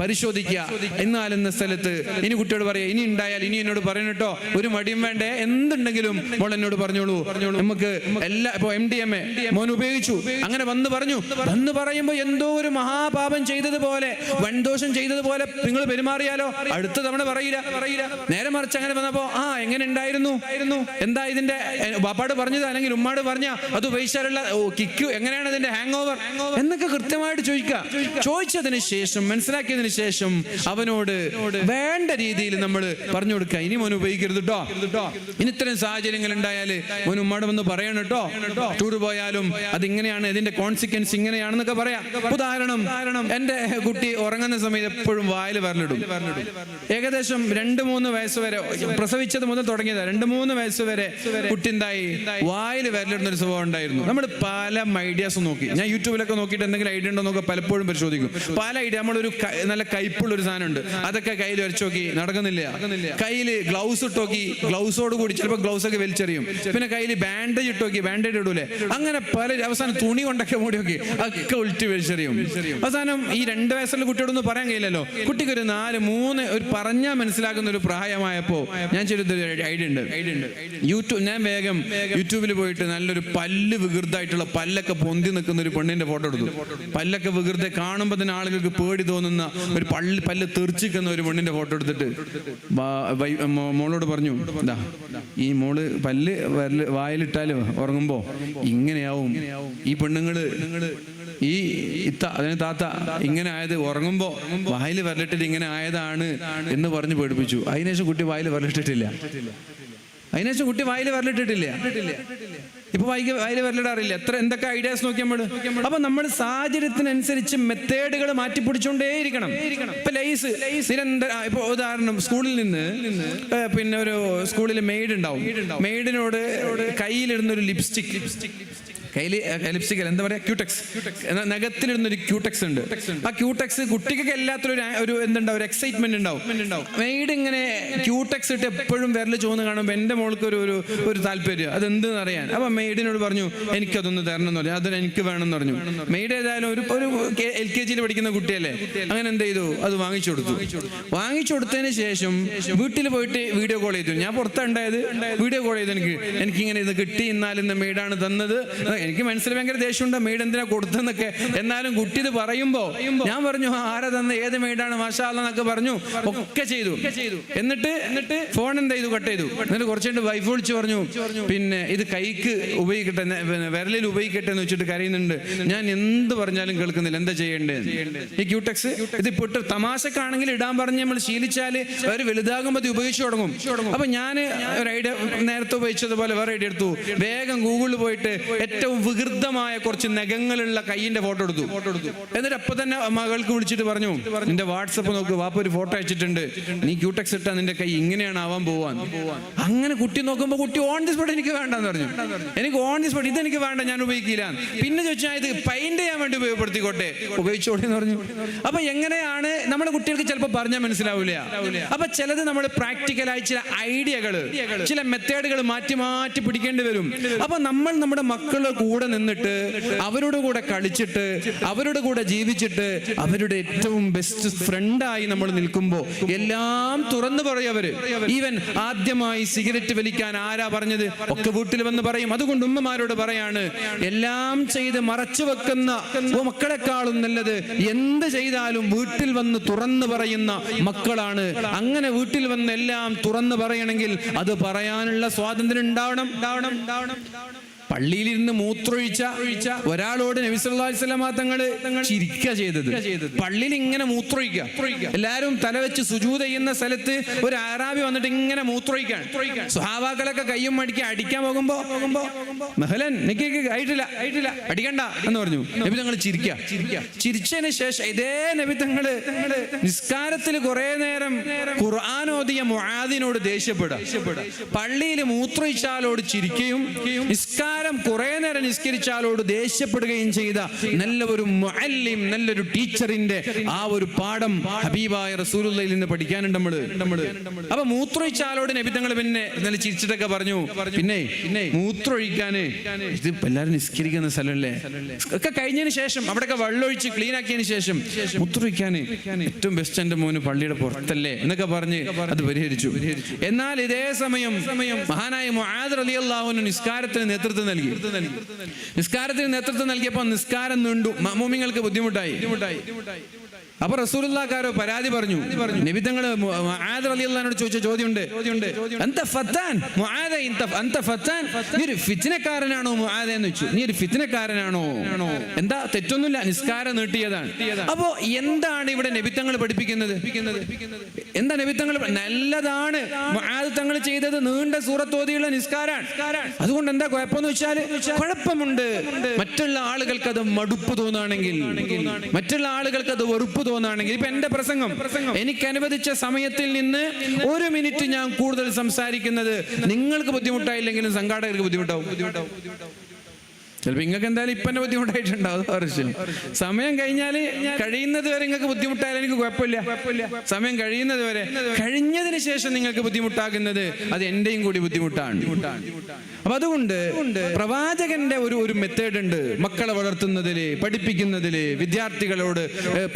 പരിശോധിക്കുക. എന്നാൽ എന്ന സ്ഥലത്ത് ഇനി കുട്ടിയോട് പറയാ, ഇനി ഉണ്ടായാൽ ഇനി എന്നോട് പറയണട്ടോ, ഒരു മടിയും വേണ്ടേ, എന്തുണ്ടെങ്കിലും മോൾ എന്നോട് പറഞ്ഞോളൂ. നമുക്ക് എല്ലാ ഇപ്പൊ MDM മോൻ ഉപയോഗിച്ചു, അങ്ങനെ വന്ന് പറയുമ്പോ എന്തോ ഒരു മഹാപാപം ചെയ്തതുപോലെ, വൻദോഷം ചെയ്തതുപോലെ നിങ്ങൾ പെരുമാറിയാലോ അടുത്ത തവണ പറയില്ല. നേരെ മറിച്ച് അങ്ങനെ വന്നപ്പോ എങ്ങനെ ഉണ്ടായിരുന്നു, എന്താ ഇതിന്റെ ബാപ്പാട് പറഞ്ഞത് അല്ലെങ്കിൽ ഉമ്മാട് പറഞ്ഞ, അത് ഉപയോഗിച്ചാലുള്ള കിക്ക് എങ്ങനെയാണ് ഇതിന്റെ ഹാങ് ഓവർ എന്നൊക്കെ കൃത്യമായിട്ട് ചോദിച്ചതിന് ശേഷം മനസ്സിലാക്കിയതിന് ശേഷം അവനോട് വേണ്ട രീതിയിൽ നമ്മൾ പറഞ്ഞു കൊടുക്കുക. ഇനി മോൻ ഉപയോഗിക്കരുത് കേട്ടോ, ഇനി ഇത്തരം സാഹചര്യങ്ങൾ ഉണ്ടായാൽ മോൻ ഉമ്മാടെ വന്ന് പറയണം കേട്ടോ, ടൂർ പോയാലും അതിങ്ങനെയാണ്, ഇതിന്റെ കോൺസിക്വൻസ് ഇങ്ങനെയാണെന്നൊക്കെ പറയാം. ഉദാഹരണം, എന്റെ കുട്ടി ഉറങ്ങുന്ന സമയത്ത് എപ്പോഴും വായിൽ വിരലിടും. ഏകദേശം 2-3 വയസ്സ് വരെ, പ്രസവിച്ചത് മുതൽ തുടങ്ങിയതാ, 2-3 വയസ്സ് വരെ കുട്ടി എന്തായി വായിൽ വിരലിടുന്ന ഒരു സ്വഭാവം ഉണ്ടായിരുന്നു. നമ്മൾ പല ഐഡിയാസ് നോക്കി, ഞാൻ യൂട്യൂബിലൊക്കെ നോക്കിയിട്ട് എന്തെങ്കിലും ഐഡിയ ഉണ്ടോ എന്നൊക്കെ പലപ്പോഴും പരിശോധിക്കും. പല ഐഡിയ, നമ്മളൊരു നല്ല കയ്പുള്ള ഒരു സാധനം ഉണ്ട്, അതൊക്കെ കയ്യിൽ വരച്ച് നോക്കി, നടക്കുന്നില്ല. കയ്യിൽ ഗ്ലൗസ് ഇട്ട് നോക്കി, ഗ്ലൗസോട് കൂടി ചിലപ്പോൾ ഗ്ലൗസ് ഒക്കെ വലിച്ചെറിയും. പിന്നെ കയ്യിൽ ബാൻഡേജ് ഇട്ട് നോക്കി, ബാൻഡേജ് ഇടൂലേ, അങ്ങനെ പല അവസാനം തുണി കൊണ്ടൊക്കെ മൂടി നോക്കി, ഒക്കെ ഉൾട്ടി വലിച്ചെറിയും. അവസാനം ഈ 2 വയസ്സുള്ള കുട്ടിയോടൊന്നും പറയാൻ കഴിയില്ലല്ലോ. കുട്ടിക്ക് ഒരു 4-3 ഒരു പറഞ്ഞാൽ മനസ്സിലാക്കുന്ന ഒരു പ്രായമായപ്പോ ഞാൻ ചെയ്തൊരു ഐഡിയ ഉണ്ട്. ഞാൻ വേഗം യൂട്യൂബിൽ പോയിട്ട് നല്ലൊരു പല്ല് വികൃതമായിട്ടുള്ള, പല്ലൊക്കെ പൊന്തി നിൽക്കുന്ന ഒരു പെണ്ണിന്റെ ഫോട്ടോ എടുത്തു. പല്ലൊക്കെ വികൃത കാണുമ്പോൾ തന്നെ ആളുകൾക്ക് പേടി തോന്നുന്ന ഒരു പല്ല് തെറിച്ചിക്കുന്ന ഒരു പെണ്ണിന്റെ ഫോട്ടോ എടുത്തിട്ട് മോളോട് പറഞ്ഞു, ഈ മോള് പല്ല് വായിലിട്ടാല് ഉറങ്ങുമ്പോ ഇങ്ങനെയാവും, ഈ പെണ്ണുങ്ങള് ഈ അതിന് താത്ത ഇങ്ങനെ ആയത് ഉറങ്ങുമ്പോ വായിൽ വരലിട്ടിട്ട് ഇങ്ങനെ ആയതാണ് എന്ന് പറഞ്ഞ് പേടിപ്പിച്ചു. അതിനുശേഷം കുട്ടി വായിൽ വരലിട്ടിട്ടില്ല. ഇപ്പൊ വായിൽ വരലിടാറില്ല. എന്തൊക്കെ ഐഡിയാസ് നോക്കി നമ്മള്. അപ്പൊ നമ്മൾ സാഹചര്യത്തിനനുസരിച്ച് മെത്തേഡുകൾ മാറ്റിപ്പിടിച്ചോണ്ടേയിരിക്കണം. ഇപ്പൊ ലൈസ് നിരന്തരം, ഇപ്പൊ ഉദാഹരണം, സ്കൂളിൽ നിന്ന് പിന്നെ ഒരു സ്കൂളിൽ മെയ്ഡ് ഉണ്ടാവും. മെയ്ഡിനോട് കയ്യിലിടുന്ന ഒരു ലിപ്സ്റ്റിക് എന്താ പറയാ, ക്യൂടെക്സ്, നഖത്തിലിടുന്ന ഒരു ക്യൂടെക്സ് ഉണ്ട്. ആ ക്യൂടെക്സ് കുട്ടിക്കൊക്കെ എല്ലാത്തിലും ഒരു എന്തുണ്ടാവും, ഒരു എക്സൈറ്റ്മെന്റ് ഉണ്ടാവും. മെയ്ഡ് ഇങ്ങനെ ക്യൂടെക്സ് ഇട്ട് എപ്പോഴും വിരൽ ചോന്ന് കാണുമ്പോൾ എന്റെ മോൾക്ക് ഒരു താല്പര്യം, അതെന്തെന്ന് അറിയാൻ. അപ്പൊ മെയ്ഡിനോട് പറഞ്ഞു, എനിക്കതൊന്ന് തരണം എന്ന് പറഞ്ഞു. അതിന് എനിക്ക് വേണമെന്ന് പറഞ്ഞു. മെയ്ഡ് ഏതായാലും ഒരു LKG പഠിക്കുന്ന കുട്ടിയല്ലേ, അങ്ങനെ എന്ത് ചെയ്തു, അത് വാങ്ങിച്ചു കൊടുത്തതിന് ശേഷം വീട്ടിൽ പോയിട്ട് വീഡിയോ കോൾ ചെയ്തു. ഞാൻ പുറത്തുണ്ടായത്, വീഡിയോ കോൾ ചെയ്തു. എനിക്കിങ്ങനെ ഇത് കിട്ടി, എന്നാലും ഇന്ന് മെയ്ഡാണ് തന്നത്. എനിക്ക് മനസ്സിൽ ഭയങ്കര ദേഷ്യമുണ്ട്, മെയ്ഡ് എന്തിനാ കൊടുത്തെന്നൊക്കെ. എന്നാലും കുട്ടി ഇത് പറയുമ്പോ ഞാൻ പറഞ്ഞു, ആരാ തന്ന, ഏത് മെയ്ഡാണ്, മാഷാ അല്ലാഹ് എന്നൊക്കെ പറഞ്ഞു, ഒക്കെ ചെയ്തു. എന്നിട്ട് ഫോൺ എന്ത് ചെയ്തു, കട്ട് ചെയ്തു. എന്നിട്ട് കുറച്ചുകൊണ്ട് വൈഫ് വിളിച്ച് പറഞ്ഞു, പിന്നെ ഇത് കൈക്ക് ഉപയോഗിക്കട്ടെ, വിരലിൽ ഉപയോഗിക്കട്ടെ എന്ന് വെച്ചിട്ട് കരയുന്നുണ്ട്. ഞാൻ എന്ത് പറഞ്ഞാലും കേൾക്കുന്നില്ല, എന്താ ചെയ്യേണ്ടത്? ഈ ക്യൂടെക്സ് ഇതിപ്പോ തമാശക്കാണെങ്കിൽ ഇടാൻ പറഞ്ഞ് നമ്മൾ ശീലിച്ചാല് അവർ വലുതാകുമ്പോൾ അത് ഉപയോഗിച്ചു തുടങ്ങും. അപ്പൊ ഞാൻ ഒരു ഐഡിയ നേരത്തെ ഉപയോഗിച്ചതുപോലെ വേറെ ഐഡിയ എടുത്തു. വേഗം ഗൂഗിളിൽ പോയിട്ട് ഏറ്റവും വികൃതമായ കുറച്ച് നഖങ്ങളുള്ള കൈയിന്റെ ഫോട്ടോ എടുത്തു. എന്നിട്ട് അപ്പൊ തന്നെ മകൾക്ക് വിളിച്ചിട്ട് പറഞ്ഞു, നിന്റെ വാട്സപ്പ് നോക്ക്, വാപ്പ ഒരു ഫോട്ടോ അയച്ചിട്ടുണ്ട്, നീ ക്യൂടെക്സ് ഇട്ടാ നിന്റെ കൈ ഇങ്ങനെയാണ് ആവാൻ പോവാൻ. അങ്ങനെ കുട്ടി നോക്കുമ്പോ കുട്ടി ഓൺ ദി സ്പോട്ട് എനിക്ക് വേണ്ടെന്ന് പറഞ്ഞു. എനിക്ക് ഓൺ ദി സ്പോട്ട് ഇതെനിക്ക് വേണ്ട, ഞാൻ ഉപയോഗിക്കില്ല. പിന്നെ ചോദിച്ചാൽ ഇത് പെയിന്റ് ചെയ്യാൻ വേണ്ടി ഉപയോഗപ്പെടുത്തിക്കോട്ടെ, ഉപയോഗിച്ചോട്ടെ എന്ന് പറഞ്ഞു. അപ്പൊ എങ്ങനെയാണ് നമ്മുടെ കുട്ടികൾക്ക് ചിലപ്പോൾ പറഞ്ഞാൽ മനസ്സിലാവില്ല. അപ്പൊ ചിലത് നമ്മൾ പ്രാക്ടിക്കലായി ചില ഐഡിയകള്, ചില മെത്തേഡുകൾ മാറ്റി മാറ്റി പിടിക്കേണ്ടി വരും. അപ്പൊ നമ്മൾ നമ്മുടെ മക്കളുടെ കൂടെ നിന്നിട്ട്, അവരുടെ കൂടെ കളിച്ചിട്ട്, അവരുടെ കൂടെ ജീവിച്ചിട്ട്, അവരുടെ ഏറ്റവും ബെസ്റ്റ് ഫ്രണ്ടായി നമ്മൾ നിൽക്കുമ്പോൾ എല്ലാം തുറന്നു പറയും അവര്. ഈവൻ ആദ്യമായി സിഗരറ്റ് വലിക്കാൻ ആരാ പറഞ്ഞത് ഒക്കെ വീട്ടിൽ വന്ന് പറയും. അതുകൊണ്ട് ഉമ്മമാരോട് പറയാണ്, എല്ലാം ചെയ്ത് മറച്ചു വെക്കുന്ന മക്കളെക്കാളും നല്ലത് എന്ത് ചെയ്താലും വീട്ടിൽ വന്ന് തുറന്നു പറയുന്ന മക്കളാണ്. അങ്ങനെ വീട്ടിൽ വന്ന് എല്ലാം തുറന്നു പറയണമെങ്കിൽ അത് പറയാനുള്ള സ്വാതന്ത്ര്യം ഉണ്ടാവണം. പള്ളിയിലിരുന്ന് മൂത്രൊഴിച്ച ഒരാളോട് നബി സല്ലല്ലാഹു അലൈഹി വസല്ലം തങ്ങൾ ചിരിക്കുക ചെയ്തത്. പള്ളിയിൽ ഇങ്ങനെ മൂത്രൊഴിക്കുക, എല്ലാവരും തലവെച്ച് സുജൂദ് ചെയ്യുന്ന സ്ഥലത്ത് ഒരു അറാബി വന്നിട്ട് ഇങ്ങനെ മൂത്രൊഴിക്കാൻ. സ്വഹാബാക്കളൊക്കെ കയ്യും മടിക്കുക, അടിക്കാൻ പോകുമ്പോ മഹലൻ ആയിട്ടില്ല അടിക്കണ്ട എന്ന് പറഞ്ഞു. നബി തങ്ങൾ ചിരിച്ചതിന് ശേഷം ഇതേ നബി തങ്ങള് നിസ്കാരത്തിൽ കുറെ നേരം ഖുർആൻ ഓതിയ മുആദിനോട് ദേഷ്യപ്പെടുക, പള്ളിയിൽ മൂത്രൊഴിച്ചാലോട് ചിരിക്കുകയും നിസ്കാരം കുറെ നേരം നിസ്കരിച്ചാലോട് ദേഷ്യപ്പെടുകയും ചെയ്ത നല്ല ഒരു മുഅല്ലിം, നല്ലൊരു ടീച്ചറിന്റെ ആ ഒരു പാഠം ഹബീബായ റസൂലുള്ളാഹിയിൽ നിന്ന് പഠിക്കാനുണ്ട് നമ്മള്. അപ്പൊ മൂത്രൊഴിച്ചാലോട് നബി തങ്ങൾ പിന്നെ നല്ല ചിരിച്ചിട്ടൊക്കെ പറഞ്ഞു, പിന്നെ മൂത്രൊഴിക്കാന് ഇത് എല്ലാവരും നിസ്കരിക്കുന്ന സ്ഥലമല്ലേ, ഒക്കെ കഴിഞ്ഞതിന് ശേഷം അവിടെയൊക്കെ വെള്ളമൊഴിച്ച് ക്ലീൻ ആക്കിയതിന് ശേഷം മൂത്രൊഴിക്കാന് ഏറ്റവും ബെസ്റ്റ് എന്റെ മോന് പള്ളിയുടെ പുറത്തല്ലേ എന്നൊക്കെ പറഞ്ഞ് അത് പരിഹരിച്ചു. എന്നാൽ ഇതേ സമയം മഹാനായ മുആദ് റളിയല്ലാഹു അൻഹു നിസ്കാരത്തിന് നേതൃത്വം നൽകി. നിസ്കാരത്തിന് നേതൃത്വം നൽകിയപ്പോൾ നിസ്കാരം നീണ്ടു, മഅ്മൂമിങ്ങൾക്ക് ബുദ്ധിമുട്ടായി. അപ്പൊ റസൂലുള്ളാഹിക്കാരോ പരാതി പറഞ്ഞു. നബി തങ്ങൾ മുആദ് റളിയല്ലാഹുവിനോട് ചോദിച്ച ചോദ്യമുണ്ട്, അന്ത ഫത്താൻ മുആദ്, അന്ത ഫത്താൻ, നീ ഒരു ഫിത്നക്കാരനാണോ മുആദ് എന്ന് ചോദിച്ചു. നീ ഒരു ഫിത്നക്കാരനാണോ? എന്താ തെറ്റൊന്നുമില്ല, നിസ്കാരം നീട്ടിയതാണ്. അപ്പോ എന്താണ് ഇവിടെ നബി തങ്ങൾ പഠിപ്പിക്കുന്നത്? എന്താ നബി തങ്ങൾ? നല്ലതാണ് മുആദ് തങ്ങൾ ചെയ്തത്, നീണ്ട സൂറത്ത് ഓതിയുള്ള നിസ്കാരാണ്. അതുകൊണ്ട് എന്താ കുഴപ്പമെന്ന് വെച്ചാൽ, കുഴപ്പമുണ്ട് മറ്റുള്ള ആളുകൾക്ക് അത് മടുപ്പ് തോന്നുകയാണെങ്കിൽ, മറ്റുള്ള ആളുകൾക്ക് അത് വെറുപ്പ് തോന്നുകയാണെങ്കിൽ. ഇപ്പൊ എന്റെ പ്രസംഗം എനിക്ക് അനുവദിച്ച സമയത്തിൽ നിന്ന് 1 മിനിറ്റ് ഞാൻ കൂടുതൽ സംസാരിക്കുന്നത് നിങ്ങൾക്ക് ബുദ്ധിമുട്ടായില്ലെങ്കിലും സംഘാടകർക്ക് ബുദ്ധിമുട്ടാവും. ചിലപ്പോൾ നിങ്ങൾക്ക് എന്തായാലും ഇപ്പം തന്നെ ബുദ്ധിമുട്ടായിട്ടുണ്ടാവും. വർഷം സമയം കഴിഞ്ഞാൽ കഴിയുന്നത് വരെ നിങ്ങൾക്ക് ബുദ്ധിമുട്ടായാലും എനിക്ക് കുഴപ്പമില്ല. സമയം കഴിയുന്നത് വരെ, കഴിഞ്ഞതിന് ശേഷം നിങ്ങൾക്ക് ബുദ്ധിമുട്ടാകുന്നത് അത് എന്റെയും കൂടി ബുദ്ധിമുട്ടാണ്. അപ്പൊ അതുകൊണ്ട് പ്രവാചകന്റെ ഒരു മെത്തേഡ് ഉണ്ട് മക്കളെ വളർത്തുന്നതില്, പഠിപ്പിക്കുന്നതില്, വിദ്യാർത്ഥികളോട്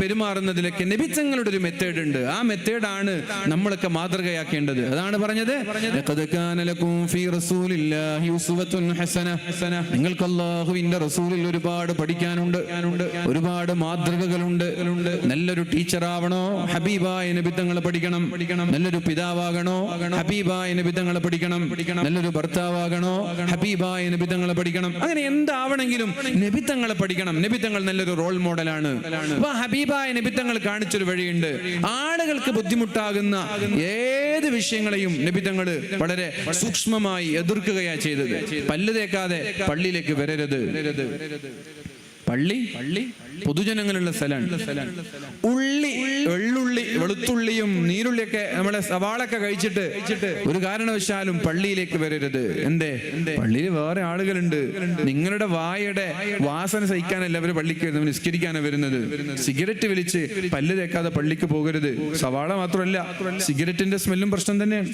പെരുമാറുന്നതിലൊക്കെ നബിത്തങ്ങളുടെ ഒരു മെത്തേഡ് ഉണ്ട്. ആ മെത്തേഡാണ് നമ്മളൊക്കെ മാതൃകയാക്കേണ്ടത്. അതാണ് പറഞ്ഞത്, നിങ്ങൾക്ക് അല്ലാഹുവിന്റെ റസൂലിൽ ഒരുപാട് പഠിക്കാനുണ്ട്, ഒരുപാട് മാതൃകകളുണ്ട്. നല്ലൊരു ടീച്ചർ ആവണോ? ഹബീബായ നബിത്തങ്ങളെ പഠിക്കണം. നല്ലൊരു പിതാവാകണോ? ഹബീബായ നബിത്തങ്ങളെ പഠിക്കണം. നല്ലൊരു ഭർത്താവാകണോ? ഹബീബായ നബിത്തങ്ങളെ പഠിക്കണം. അങ്ങനെ എന്താവണമെങ്കിലും നബിത്തങ്ങളെ പഠിക്കണം. നബിത്തങ്ങൾ നല്ലൊരു റോൾ മോഡലാണ്. അപ്പൊ ഹബീബായ നബിത്തങ്ങൾ കാണിച്ചൊരു വഴിയുണ്ട്. ആളുകൾക്ക് ബുദ്ധിമുട്ടാകുന്ന ഏത് വിഷയങ്ങളെയും നബിത്തങ്ങൾ വളരെ സൂക്ഷ്മമായി എതിർക്കുകയാ ചെയ്തത്. പല്ല് തേക്കാതെ പള്ളിയിലേക്ക് വരരുത്. പള്ളി പൊതുജനങ്ങളുള്ള സ്ഥലമാണ്. വെള്ളുള്ളി, വെളുത്തുള്ളിയും നീരുള്ളിയൊക്കെ നമ്മളെ സവാളൊക്കെ കഴിച്ചിട്ട് ഒരു കാരണവശാലും പള്ളിയിലേക്ക് വരരുത്. എന്തേ? പള്ളിയിൽ വേറെ ആളുകളുണ്ട്. നിങ്ങളുടെ വായയുടെ വാസന സഹിക്കാനല്ല അവർ പള്ളിക്ക് വരുന്നത്, നിസ്കരിക്കാനാണ് വരുന്നത്. സിഗരറ്റ് വലിച്ച് പല്ല് തേക്കാതെ പള്ളിക്ക് പോകരുത്. സവാള മാത്രമല്ല, സിഗരറ്റിന്റെ സ്മെല്ലും പ്രശ്നം തന്നെയാണ്.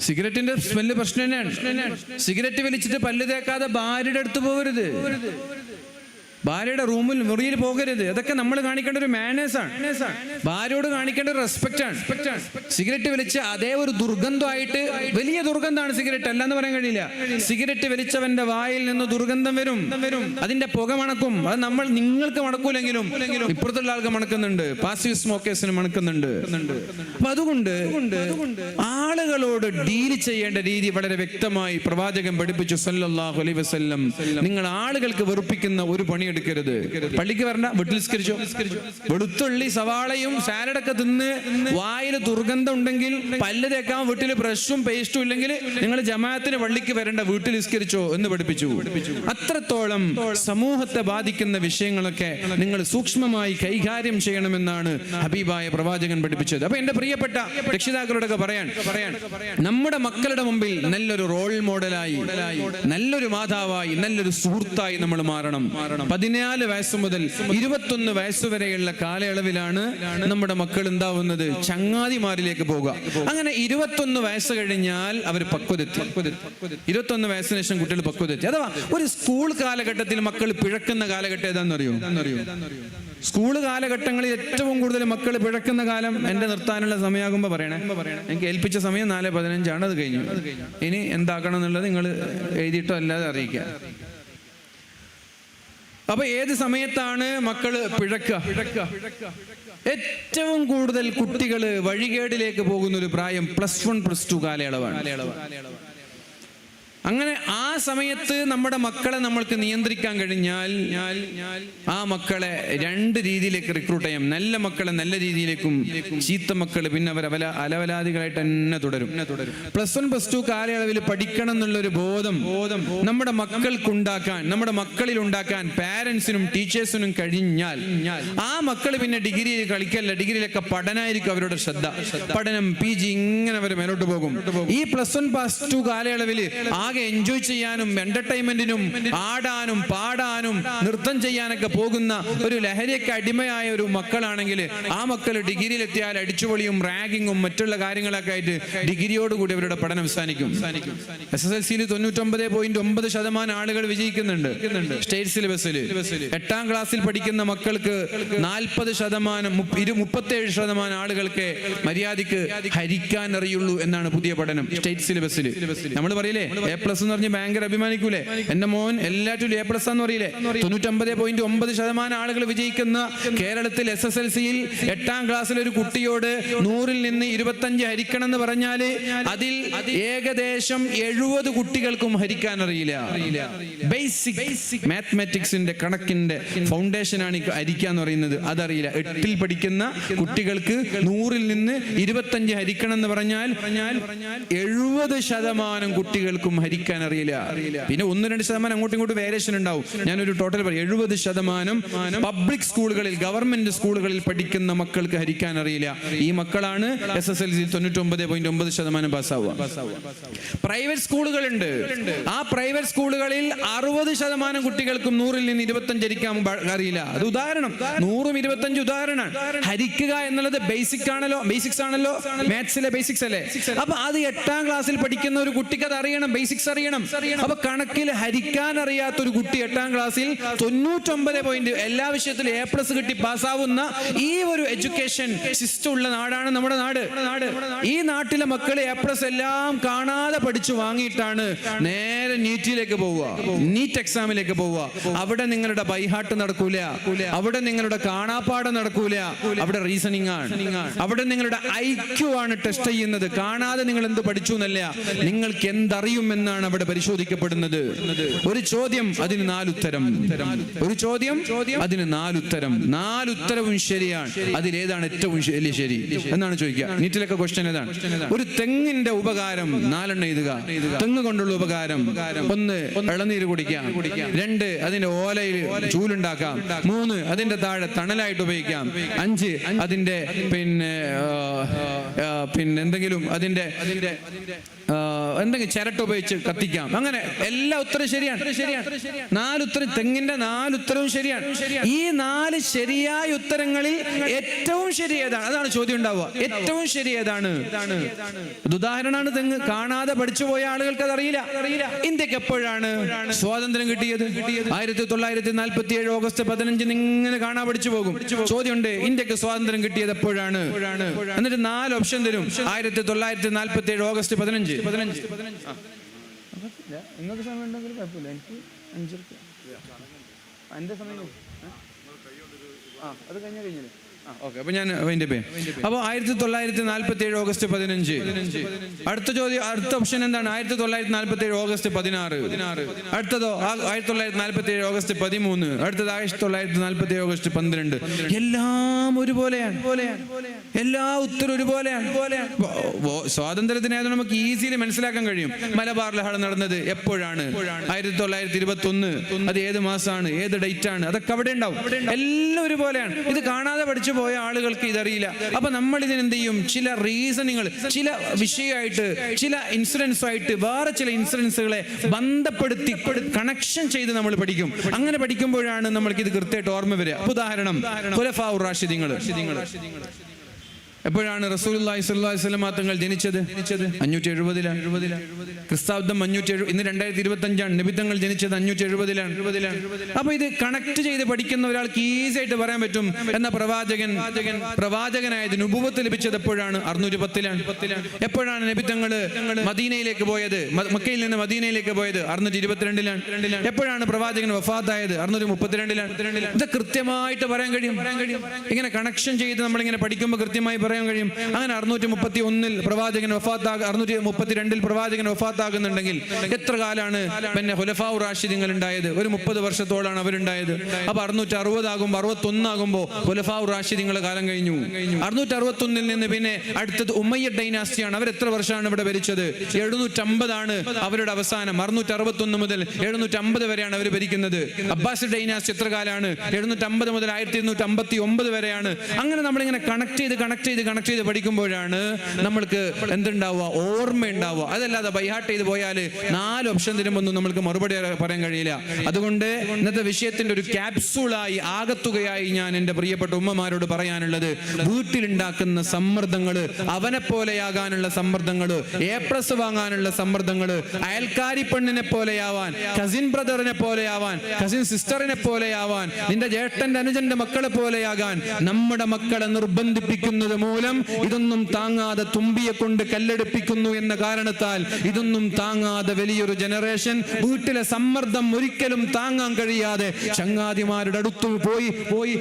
സിഗരറ്റിന്റെ സ്മെല്ല് പ്രശ്നം തന്നെയാണ്. സിഗരറ്റ് വലിച്ചിട്ട് പല്ല് തേക്കാതെ ഭാര്യയുടെ അടുത്ത് പോകരുത്, ഭാര്യയുടെ റൂമിൽ മുറിയിൽ പോകരുത്. അതൊക്കെ നമ്മൾ കാണിക്കേണ്ട ഒരു മാനേഴ്സാണ്. ഭാര്യയോട് കാണിക്കേണ്ട ഒരു റെസ്പെക്റ്റ് ആണ്. സിഗരറ്റ് വലിച്ച് അതേ ഒരു ദുർഗന്ധമായിട്ട്, വലിയ ദുർഗന്ധമാണ് സിഗരറ്റ്, അല്ലാന്ന് പറയാൻ കഴിയില്ല. സിഗരറ്റ് വലിച്ചവന്റെ വായിൽ നിന്ന് ദുർഗന്ധം വരും, അതിന്റെ പുക മണക്കും. അത് നിങ്ങൾക്ക് മണക്കൂലെങ്കിലും ഇപ്പുറത്തുള്ള ആൾക്ക് മണക്കുന്നുണ്ട്, പാസീവ് സ്മോക്കേഴ്സിന് മണക്കുന്നുണ്ട്. അപ്പൊ അതുകൊണ്ട് ആളുകളോട് ഡീൽ ചെയ്യേണ്ട രീതി വളരെ വ്യക്തമായി പ്രവാചകൻ പഠിപ്പിച്ചു സല്ലല്ലാഹു അലൈഹി വസല്ലം. നിങ്ങൾ ആളുകൾക്ക് വെറുപ്പിക്കുന്ന ഒരു പണി എടുക്കരുത്. പള്ളിക്ക് വരണ്ട, വീട്ടിൽ നിസ്കരിച്ചോ. വെളുത്തുള്ളി സവാളയും സാലഡൊക്കെ തിന്ന് വായിൽ ദുർഗന്ധം ഉണ്ടെങ്കിൽ പല്ല് തേക്കാൻ വീട്ടിൽ ബ്രഷും പേസ്റ്റും ഇല്ലെങ്കിൽ നിങ്ങൾ ജമാഅത്തിന് പള്ളിക്ക് വരണ്ട, വീട്ടിൽ നിസ്കരിച്ചോ എന്ന് പഠിപ്പിച്ചു. അത്രത്തോളം സമൂഹത്തെ ബാധിക്കുന്ന വിഷയങ്ങളൊക്കെ നിങ്ങൾ സൂക്ഷ്മമായി കൈകാര്യം ചെയ്യണമെന്നാണ് ഹബീബായ പ്രവാചകൻ പഠിപ്പിച്ചത്. അപ്പൊ എന്റെ പ്രിയപ്പെട്ട രക്ഷിതാക്കളോടൊക്കെ പറയാൻ, നമ്മുടെ മക്കളുടെ മുമ്പിൽ നല്ലൊരു റോൾ മോഡലായി, നല്ലൊരു മാതാവായി, നല്ലൊരു സുഹൃത്തായി നമ്മൾ മാറണം. 14 വയസ്സ് മുതൽ 21 വയസ്സ് വരെയുള്ള കാലയളവിലാണ് നമ്മുടെ മക്കൾ എന്താവുന്നത്? ചങ്ങാതിമാരിലേക്ക് പോകുക. അങ്ങനെ 21 വയസ്സ് കഴിഞ്ഞാൽ അവർ പക്വതെത്തി. 21 വയസ്സിന് ശേഷം കുട്ടികൾ പക്വതെത്തി. അഥവാ ഒരു സ്കൂൾ കാലഘട്ടത്തിൽ മക്കൾ പിഴക്കുന്ന കാലഘട്ടം ഏതാണെന്നറിയോ? സ്കൂൾ കാലഘട്ടങ്ങളിൽ ഏറ്റവും കൂടുതൽ മക്കൾ പിഴക്കുന്ന കാലം, എന്റെ നിർത്താനുള്ള സമയമാകുമ്പോൾ പറയണേ. എനിക്ക് ഏൽപ്പിച്ച സമയം 4:15 അത് കഴിഞ്ഞു. ഇനി എന്താക്കണം എന്നുള്ളത് നിങ്ങൾ എഴുതിയിട്ടോ അല്ലാതെ അറിയിക്കുക. അപ്പൊ ഏത് സമയത്താണ് മക്കള് പിഴക്കുക? ഏറ്റവും കൂടുതൽ കുട്ടികള് വഴികേടിലേക്ക് പോകുന്ന ഒരു പ്രായം +1 +2 കാലയളവാണ്. അങ്ങനെ ആ സമയത്ത് നമ്മുടെ മക്കളെ നമ്മൾക്ക് നിയന്ത്രിക്കാൻ കഴിഞ്ഞാൽ ആ മക്കളെ 2 രീതിയിലേക്ക് റിക്രൂട്ട് ചെയ്യാം. നല്ല മക്കളെ നല്ല രീതിയിലേക്കും, ചീത്ത മക്കള് പിന്നെ അവർ അലവലാദികളായിട്ട് തന്നെ തുടരും. +1 +2 കാലയളവിൽ പഠിക്കണം എന്നുള്ളൊരു ബോധം നമ്മുടെ മക്കൾക്കുണ്ടാക്കാൻ, നമ്മുടെ മക്കളിൽ ഉണ്ടാക്കാൻ പാരന്റ്സിനും ടീച്ചേഴ്സിനും കഴിഞ്ഞാൽ ആ മക്കൾ പിന്നെ ഡിഗ്രിയിൽ കളിക്കല്ല, ഡിഗ്രിയിലൊക്കെ പഠനമായിരിക്കും അവരുടെ ശ്രദ്ധ. പഠനം, PG ഇങ്ങനെ അവർ മേലോട്ട് പോകും. ഈ +1 +2 കാലയളവിൽ ആകെ എൻജോയ് ചെയ്യാനും എന്റർടൈൻമെന്റിനും ആടാനും പാടാനും നൃത്തം ചെയ്യാനൊക്കെ പോകുന്ന ഒരു ലഹരിയൊക്കെ അടിമയായ ഒരു മക്കളാണെങ്കിൽ ആ മക്കൾ ഡിഗ്രിയിലെത്തിയാൽ അടിച്ചുപൊളിയും റാഗിങ്ങും മറ്റുള്ള കാര്യങ്ങളൊക്കെ ആയിട്ട് ഡിഗ്രിയോടുകൂടി അവരുടെ പഠനം അവസാനിക്കും. SSLCയിൽ 99.9% ആളുകൾ വിജയിക്കുന്നുണ്ട് സ്റ്റേറ്റ് സിലബസിൽ. 8ാം ക്ലാസ്സിൽ പഠിക്കുന്ന മക്കൾക്ക് 40%, 37% ആളുകൾക്ക് മര്യാദയ്ക്ക് ഹരിക്കാൻ അറിയുള്ളൂ എന്നാണ് പുതിയ പഠനം സ്റ്റേറ്റ് സിലബസിൽ. നമ്മൾ പറയില്ലേ A+ A+ എന്ന് പറഞ്ഞ് ഭയങ്കര അഭിമാനിക്കൂലേ? എന്റെ മോൻ എല്ലാറ്റിലും A+ എന്ന് പറയില്ലേ? 99.9% ആളുകൾ വിജയിക്കുന്ന കേരളത്തിൽ SSLC-യിൽ 8ാം ക്ലാസ്സിൽ ഒരു കുട്ടിയോട് 100-ൽ നിന്ന് 25 ഹരിക്കണം എന്ന് പറഞ്ഞാല് അതിൽ ഏകദേശം 70 കുട്ടികൾക്കും ഹരിക്കാൻ അറിയില്ല. ബേസിക് മാത്തമാറ്റിക്സിന്റെ കണക്കിന്റെ ഫൗണ്ടേഷൻ ആണ് ഹരിക്കാന്ന് പറയുന്നത്, അതറിയില്ല. 8ൽ പഠിക്കുന്ന കുട്ടികൾക്ക് 100-ൽ നിന്ന് 25 ഹരിക്കണം എന്ന് പറഞ്ഞാൽ 70% കുട്ടികൾക്കും ഹരിക്കാൻ അറിയില്ല. പിന്നെ 1-2% അങ്ങോട്ടും ഇങ്ങോട്ടും വേരിയേഷൻ ഉണ്ടാവും. ഞാനൊരു ടോട്ടൽ പറയും, 70% പബ്ലിക് സ്കൂളുകളിൽ, ഗവൺമെന്റ് സ്കൂളുകളിൽ പഠിക്കുന്ന മക്കൾക്ക് ഹരിക്കാൻ അറിയില്ല. ഈ മക്കളാണ് SSLC 99.9% പാസ്സാവുക. പ്രൈവറ്റ് സ്കൂളുകളുണ്ട്. ആ പ്രൈവറ്റ് സ്കൂളുകളിൽ 60% കുട്ടികൾക്കും 100-ൽ നിന്ന് 25 ഹരിക്കാൻ അറിയില്ല. അത് ഉദാഹരണം. 100ഉം 25 ഉദാഹരണമാണ്. ഹരിക്കുക എന്നുള്ളത് ബേസിക്സ് ആണല്ലോ, മാത്സിലെ ബേസിക്സ് അല്ലേ? അപ്പൊ അത് 8ാം ക്ലാസ്സിൽ പഠിക്കുന്ന ഒരു കുട്ടിക്ക് അത് അറിയണം, ബേസിക്സ് അറിയണം. അപ്പൊ കണക്കിൽ ഹരിക്കാൻ അറിയാത്ത ഒരു കുട്ടി 8ാം ക്ലാസ്സിൽ 99 പോയിന്റ് എല്ലാ വിഷയത്തിലും A+ കിട്ടി പാസ്സാവുന്ന ഈ ഒരു എഡ്യൂക്കേഷൻ സിസ്റ്റം ഉള്ള നാടാണ് നമ്മുടെ നാട്. ഈ നാട്ടിലെ മക്കള് A+ എല്ലാം കാണാതെ പഠിച്ചു വാങ്ങിയിട്ടാണ് നേരെ നീറ്റിലേക്ക് പോവുക, നീറ്റ് എക്സാമിലേക്ക് പോവുക. അവിടെ നിങ്ങളുടെ ബൈഹാർട്ട് നടക്കൂല, അവിടെ നിങ്ങളുടെ കാണാപ്പാഠം നടക്കൂല, അവിടെ റീസണിംഗ് ആണ്, അവിടെ നിങ്ങളുടെ IQ ആണ് ടെസ്റ്റ് ചെയ്യുന്നത്. കാണാതെ നിങ്ങൾ എന്ത് പഠിച്ചു എന്നല്ല, നിങ്ങൾക്ക് എന്തറിയും എന്നാണ് അവിടെ പരിശോധിക്കപ്പെടുന്നത്. ഒരു ചോദ്യം, അതിന് 4 ഉത്തരം. ഒരു ചോദ്യം, അതിന് 4 ഉത്തരം. 4 ഉത്തരവും ശരിയാണ്. അതിലേതാണ് ഏറ്റവും വലിയ ശരി എന്നാണ് ചോദിക്കുക. നീറ്റിലൊക്കെ ക്വസ്റ്റ്യൻ ഏതാണ്? ഒരു തെങ്ങിന്റെ ഉപകാരം 4 എഴുതുക. തെങ്ങ് കൊണ്ടുള്ള ഉപകാരം: 1 ഇളനീര് കുടിക്കാം, 2 അതിന്റെ ഓലയിൽ ചൂലുണ്ടാക്കാം, 3 അതിന്റെ താഴെ തണലായിട്ട് ഉപയോഗിക്കാം, 5 അതിന്റെ പിന്നെ എന്തെങ്കിലും എന്തെങ്കിലും ചിരട്ട ഉപയോഗിച്ച് കത്തിക്കാം. അങ്ങനെ എല്ലാ ഉത്തരവും ശരിയാണ്. 4 ഉത്തരം, തെങ്ങിന്റെ 4 ഉത്തരവും ശരിയാണ്. ഈ 4 ശരിയായ ഉത്തരങ്ങളിൽ ഏറ്റവും ശരി ഏതാണ്? അതാണ് ചോദ്യം ഉണ്ടാവുക. ഏറ്റവും ശരി ഏതാണ്? ഉദാഹരണമാണ് തെങ്ങ്. കാണാതെ പഠിച്ചു പോയ ആളുകൾക്ക് അത് അറിയില്ല. ഇന്ത്യക്ക് എപ്പോഴാണ് സ്വാതന്ത്ര്യം കിട്ടിയത്? 1947 ഓഗസ്റ്റ് 15 ഇങ്ങനെ കാണാൻ പഠിച്ചു പോകും. ചോദ്യമുണ്ട്, ഇന്ത്യക്ക് സ്വാതന്ത്ര്യം കിട്ടിയത് എപ്പോഴാണ്? എന്നിട്ട് 4 ഓപ്ഷൻ തരും. 1947 ഓഗസ്റ്റ് 15. നിങ്ങൾക്ക് സമയം ഉണ്ടെങ്കിൽ കുഴപ്പമില്ല, എനിക്ക് 5 എൻ്റെ സമയം അത് കഴിഞ്ഞില്ലേ? ഓക്കെ, അപ്പൊ ഞാൻ അപ്പൊ 1947 ഓഗസ്റ്റ് 15. അടുത്ത ചോദ്യം, അടുത്ത ഓപ്ഷൻ എന്താണ്? 1947 ഓഗസ്റ്റ് 16. അടുത്തതോ 1947 ഓഗസ്റ്റ് 13. അടുത്തത് 1947 ഓഗസ്റ്റ് 12. എല്ലാം ഒരുപോലെയാണ്. എല്ലാ ഉത്തരം ഒരുപോലെയാണ്. സ്വാതന്ത്ര്യത്തിനായത് നമുക്ക് ഈസിലി മനസ്സിലാക്കാൻ കഴിയും. മലബാർ ലഹള നടന്നത് എപ്പോഴാണ്? 1921. അത് ഏത് മാസമാണ്, ഏത് ഡേറ്റ് ആണ്, അതൊക്കെ അവിടെ ഉണ്ടാവും. എല്ലാം ഒരുപോലെയാണ്. ഇത് കാണാതെ പഠിച്ചു പോയ ആളുകൾക്ക് ഇതറിയില്ല. അപ്പൊ നമ്മൾ ഇതിനെന്ത് ചെയ്യും? ചില റീസണുകൾ, ചില വിഷയമായിട്ട്, ചില ഇൻസിഡൻസുമായിട്ട് വേറെ ചില ഇൻസിഡൻസുകളെ ബന്ധപ്പെടുത്തി കണക്ഷൻ ചെയ്ത് നമ്മൾ പഠിക്കും. അങ്ങനെ പഠിക്കുമ്പോഴാണ് നമ്മൾക്ക് ഇത് കൃത്യമായിട്ട് ഓർമ്മ വരിക. ഉദാഹരണം, ഖുലഫാഉർ റാഷിദീങ്ങൾ. എപ്പോഴാണ് റസൂലുള്ളാഹി സ്വല്ലല്ലാഹു അലൈഹി വസല്ലം തങ്ങൾ ജനിച്ചത്? 570. ക്രിസ്താബ്ദം 570. ഇന്ന് 2025 നബി തങ്ങൾ ജനിച്ചത് 570. അപ്പൊ ഇത് കണക്ട് ചെയ്ത് പഠിക്കുന്ന ഒരാൾക്ക് ഈസി ആയിട്ട് പറയാൻ പറ്റും. എന്ന പ്രവാചകനായത്, നുബുവത്ത് ലഭിച്ചത് എപ്പോഴാണ്? 610. എപ്പോഴാണ് നബി തങ്ങൾ മദീനയിലേക്ക് പോയത്, മക്കയിൽ നിന്ന് മദീനയിലേക്ക് പോയത്? 622. എപ്പോഴാണ് പ്രവാചകൻ വഫാത്തായത്? 632. ഇത് കൃത്യമായിട്ട് പറയാൻ കഴിയും. ഇങ്ങനെ കണക്ഷൻ ചെയ്ത് നമ്മളിങ്ങനെ പഠിക്കുമ്പോൾ കൃത്യമായി പറയാൻ കഴിയും. അങ്ങനെ 631 പ്രവാചകൻ വഫാത്താക, 632 പ്രവാചകൻ വഫാത്താകുന്നുണ്ടെങ്കിൽ എത്ര കാലാണ് പിന്നെ ഖുലഫാഉർ റാഷിദീങ്ങൾ ഉണ്ടായത്? ഒരു 30 വർഷത്തോളാണ് അവരുണ്ടായത്. അപ്പൊ 660 ആകുമ്പോൾ 61 ആകുമ്പോൾ ഖുലഫാഉർ റാഷിദീങ്ങൾ കാലം കഴിഞ്ഞു. 661 നിന്ന് പിന്നെ അടുത്തത് ഉമ്മയ്യദ് ഡൈനാസ്റ്റിയാണ്. അവർ എത്ര വർഷമാണ് ഇവിടെ ഭരിച്ചത്? 750 ആണ് അവരുടെ അവസാനം. 661 മുതൽ 750 വരെയാണ് അവർ ഭരിക്കുന്നത്. അബ്ബാസ് ഡൈനാസ്റ്റി എത്ര കാലാണ്? 750 മുതൽ 1259 വരെയാണ്. അങ്ങനെ നമ്മളിങ്ങനെ കണക്ട് ചെയ്ത് പഠിക്കുമ്പോഴാണ് നമ്മൾക്ക് എന്തുണ്ടാവുക? ഓർമ്മ ഉണ്ടാവുക. അതല്ലാതെ ബൈഹാർട്ട് ചെയ്ത് പോയാൽ 4 ഓപ്ഷൻ തരുമ്പോൾ നമ്മൾക്ക് മറുപടി പറയാൻ കഴിയില്ല. അതുകൊണ്ട് ഇന്നത്തെ വിഷയത്തിന്റെ ഒരു ക്യാപ്സൂളായി, ആകത്തുകയായി ഞാൻ എൻ്റെ പ്രിയപ്പെട്ട ഉമ്മമാരോട് പറയാനുള്ളത്, വീട്ടിലുണ്ടാക്കുന്ന സമ്മർദ്ദങ്ങള്, അവനെ പോലെയാകാനുള്ള സമ്മർദ്ദങ്ങള്, A+ വാങ്ങാനുള്ള സമ്മർദ്ദങ്ങള്, അയൽക്കാരി പെണ്ണിനെ പോലെയാവാൻ, കസിൻ ബ്രദറിനെ പോലെയാവാൻ, കസിൻ സിസ്റ്ററിനെ പോലെയാവാൻ, നിന്റെ ജ്യേഷ്ഠന്റെ അനുജന്റെ മക്കളെ പോലെയാകാൻ നമ്മുടെ മക്കളെ നിർബന്ധിപ്പിക്കുന്നത് മൂലം ഇതൊന്നും താങ്ങാതെ തുമ്പിയെ കൊണ്ട് കല്ലെടുപ്പിക്കുന്നു എന്ന കാരണത്താൽ ഇതൊന്നും താങ്ങാതെ വലിയൊരു ജനറേഷൻ വീട്ടിലെ സമ്മർദ്ദം ഒരിക്കലും താങ്ങാൻ കഴിയാതെ ചങ്ങാതിമാരുടെ അടുത്ത് പോയി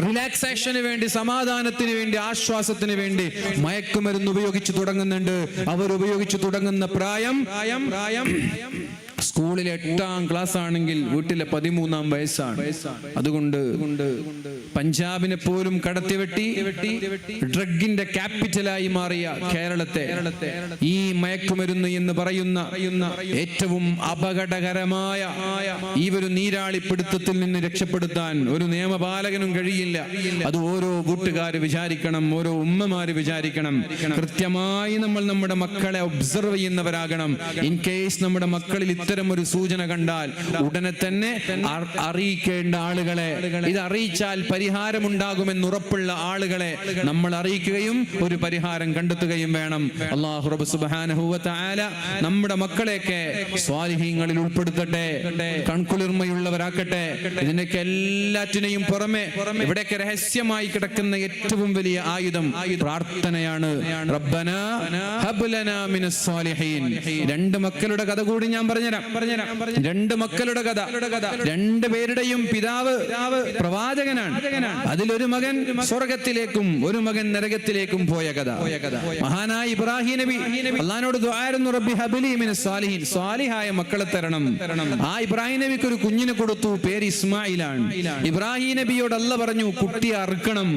റിലാക്സേഷന് വേണ്ടി, സമാധാനത്തിന് വേണ്ടി, ആശ്വാസത്തിന് വേണ്ടി മയക്കുമരുന്ന് ഉപയോഗിച്ചു തുടങ്ങുന്നുണ്ട്. അവർ ഉപയോഗിച്ചു തുടങ്ങുന്ന പ്രായം സ്കൂളിലെ 8ാം ക്ലാസ് ആണെങ്കിൽ വീട്ടിലെ 13ാം വയസ്സാണ്. അതുകൊണ്ട് പഞ്ചാബിനെ പോലും കടത്തിവെട്ടി ഡ്രഗിന്റെ ക്യാപിറ്റലായി മാറിയ കേരളത്തെ ഈ മയക്കുമരുന്ന് എന്ന് പറയുന്ന ഏറ്റവും അപകടകരമായ ഈ ഒരു നീരാളിപ്പിടുത്തത്തിൽ നിന്ന് രക്ഷപ്പെടുത്താൻ ഒരു നിയമപാലകനും കഴിയില്ല. അത് ഓരോ വീട്ടുകാര് വിചാരിക്കണം, ഓരോ ഉമ്മമാര് വിചാരിക്കണം. കൃത്യമായി നമ്മൾ നമ്മുടെ മക്കളെ ഒബ്സർവ് ചെയ്യുന്നവരാകണം. ഇൻ കേസ് നമ്മുടെ മക്കളിൽ ഇത്തരം ഒരു സൂചന കണ്ടാൽ ഉടനെ തന്നെ അറിയിക്കേണ്ട ആളുകളെ, ഇത് അറിയിച്ചാൽ പരിഹാരമുണ്ടാകുമെന്ന് ഉറപ്പുള്ള ആളുകളെ നമ്മൾ അറിയിക്കുകയും ഒരു പരിഹാരം കണ്ടെത്തുകയും വേണം. അല്ലാഹു റബ്ബ് സുബ്ഹാനഹു വ തആല നമ്മുടെ മക്കളെയൊക്കെ സ്വാലിഹീങ്ങളിൽ ഉൾപ്പെടുത്തട്ടെ, കൺകുളിർമയുള്ളവരാക്കട്ടെ. ഇതിനൊക്കെ എല്ലാറ്റിനെയും പുറമെ ഇവിടെയൊക്കെ രഹസ്യമായി കിടക്കുന്ന ഏറ്റവും വലിയ ആയുധം പ്രാർത്ഥനയാണ്. റബ്ബനാ ഹബ് ലനാ മിനസ് സ്വാലിഹീൻ. 2 മക്കളുടെ കഥ കൂടി ഞാൻ പറഞ്ഞുതരാം. 2 മക്കളുടെ കഥ. 2 പേരുടെയും പിതാവ് പ്രവാചകനാണ്. അതിലൊരു മകൻ സ്വർഗത്തിലേക്കും ഒരു മകൻ നരകത്തിലേക്കും പോയ കഥ. മഹാനായ ഇബ്രാഹിം നബി അല്ലാഹുവോട് ദുആയിരുന്നു, റബ്ബി ഹബ്ലി മിനസ് സ്വാലിഹീൻ, സ്വാലിഹായ മക്കളെ തരണം. ആ ഇബ്രാഹിം നബിക്ക് ഒരു കുഞ്ഞിനെ കൊടുത്തു, പേര് ഇസ്മായിലാണ്. ഇബ്രാഹിം നബിയോട് അല്ലാഹ് പറഞ്ഞു, കുട്ടിയെ അറുക്കണം.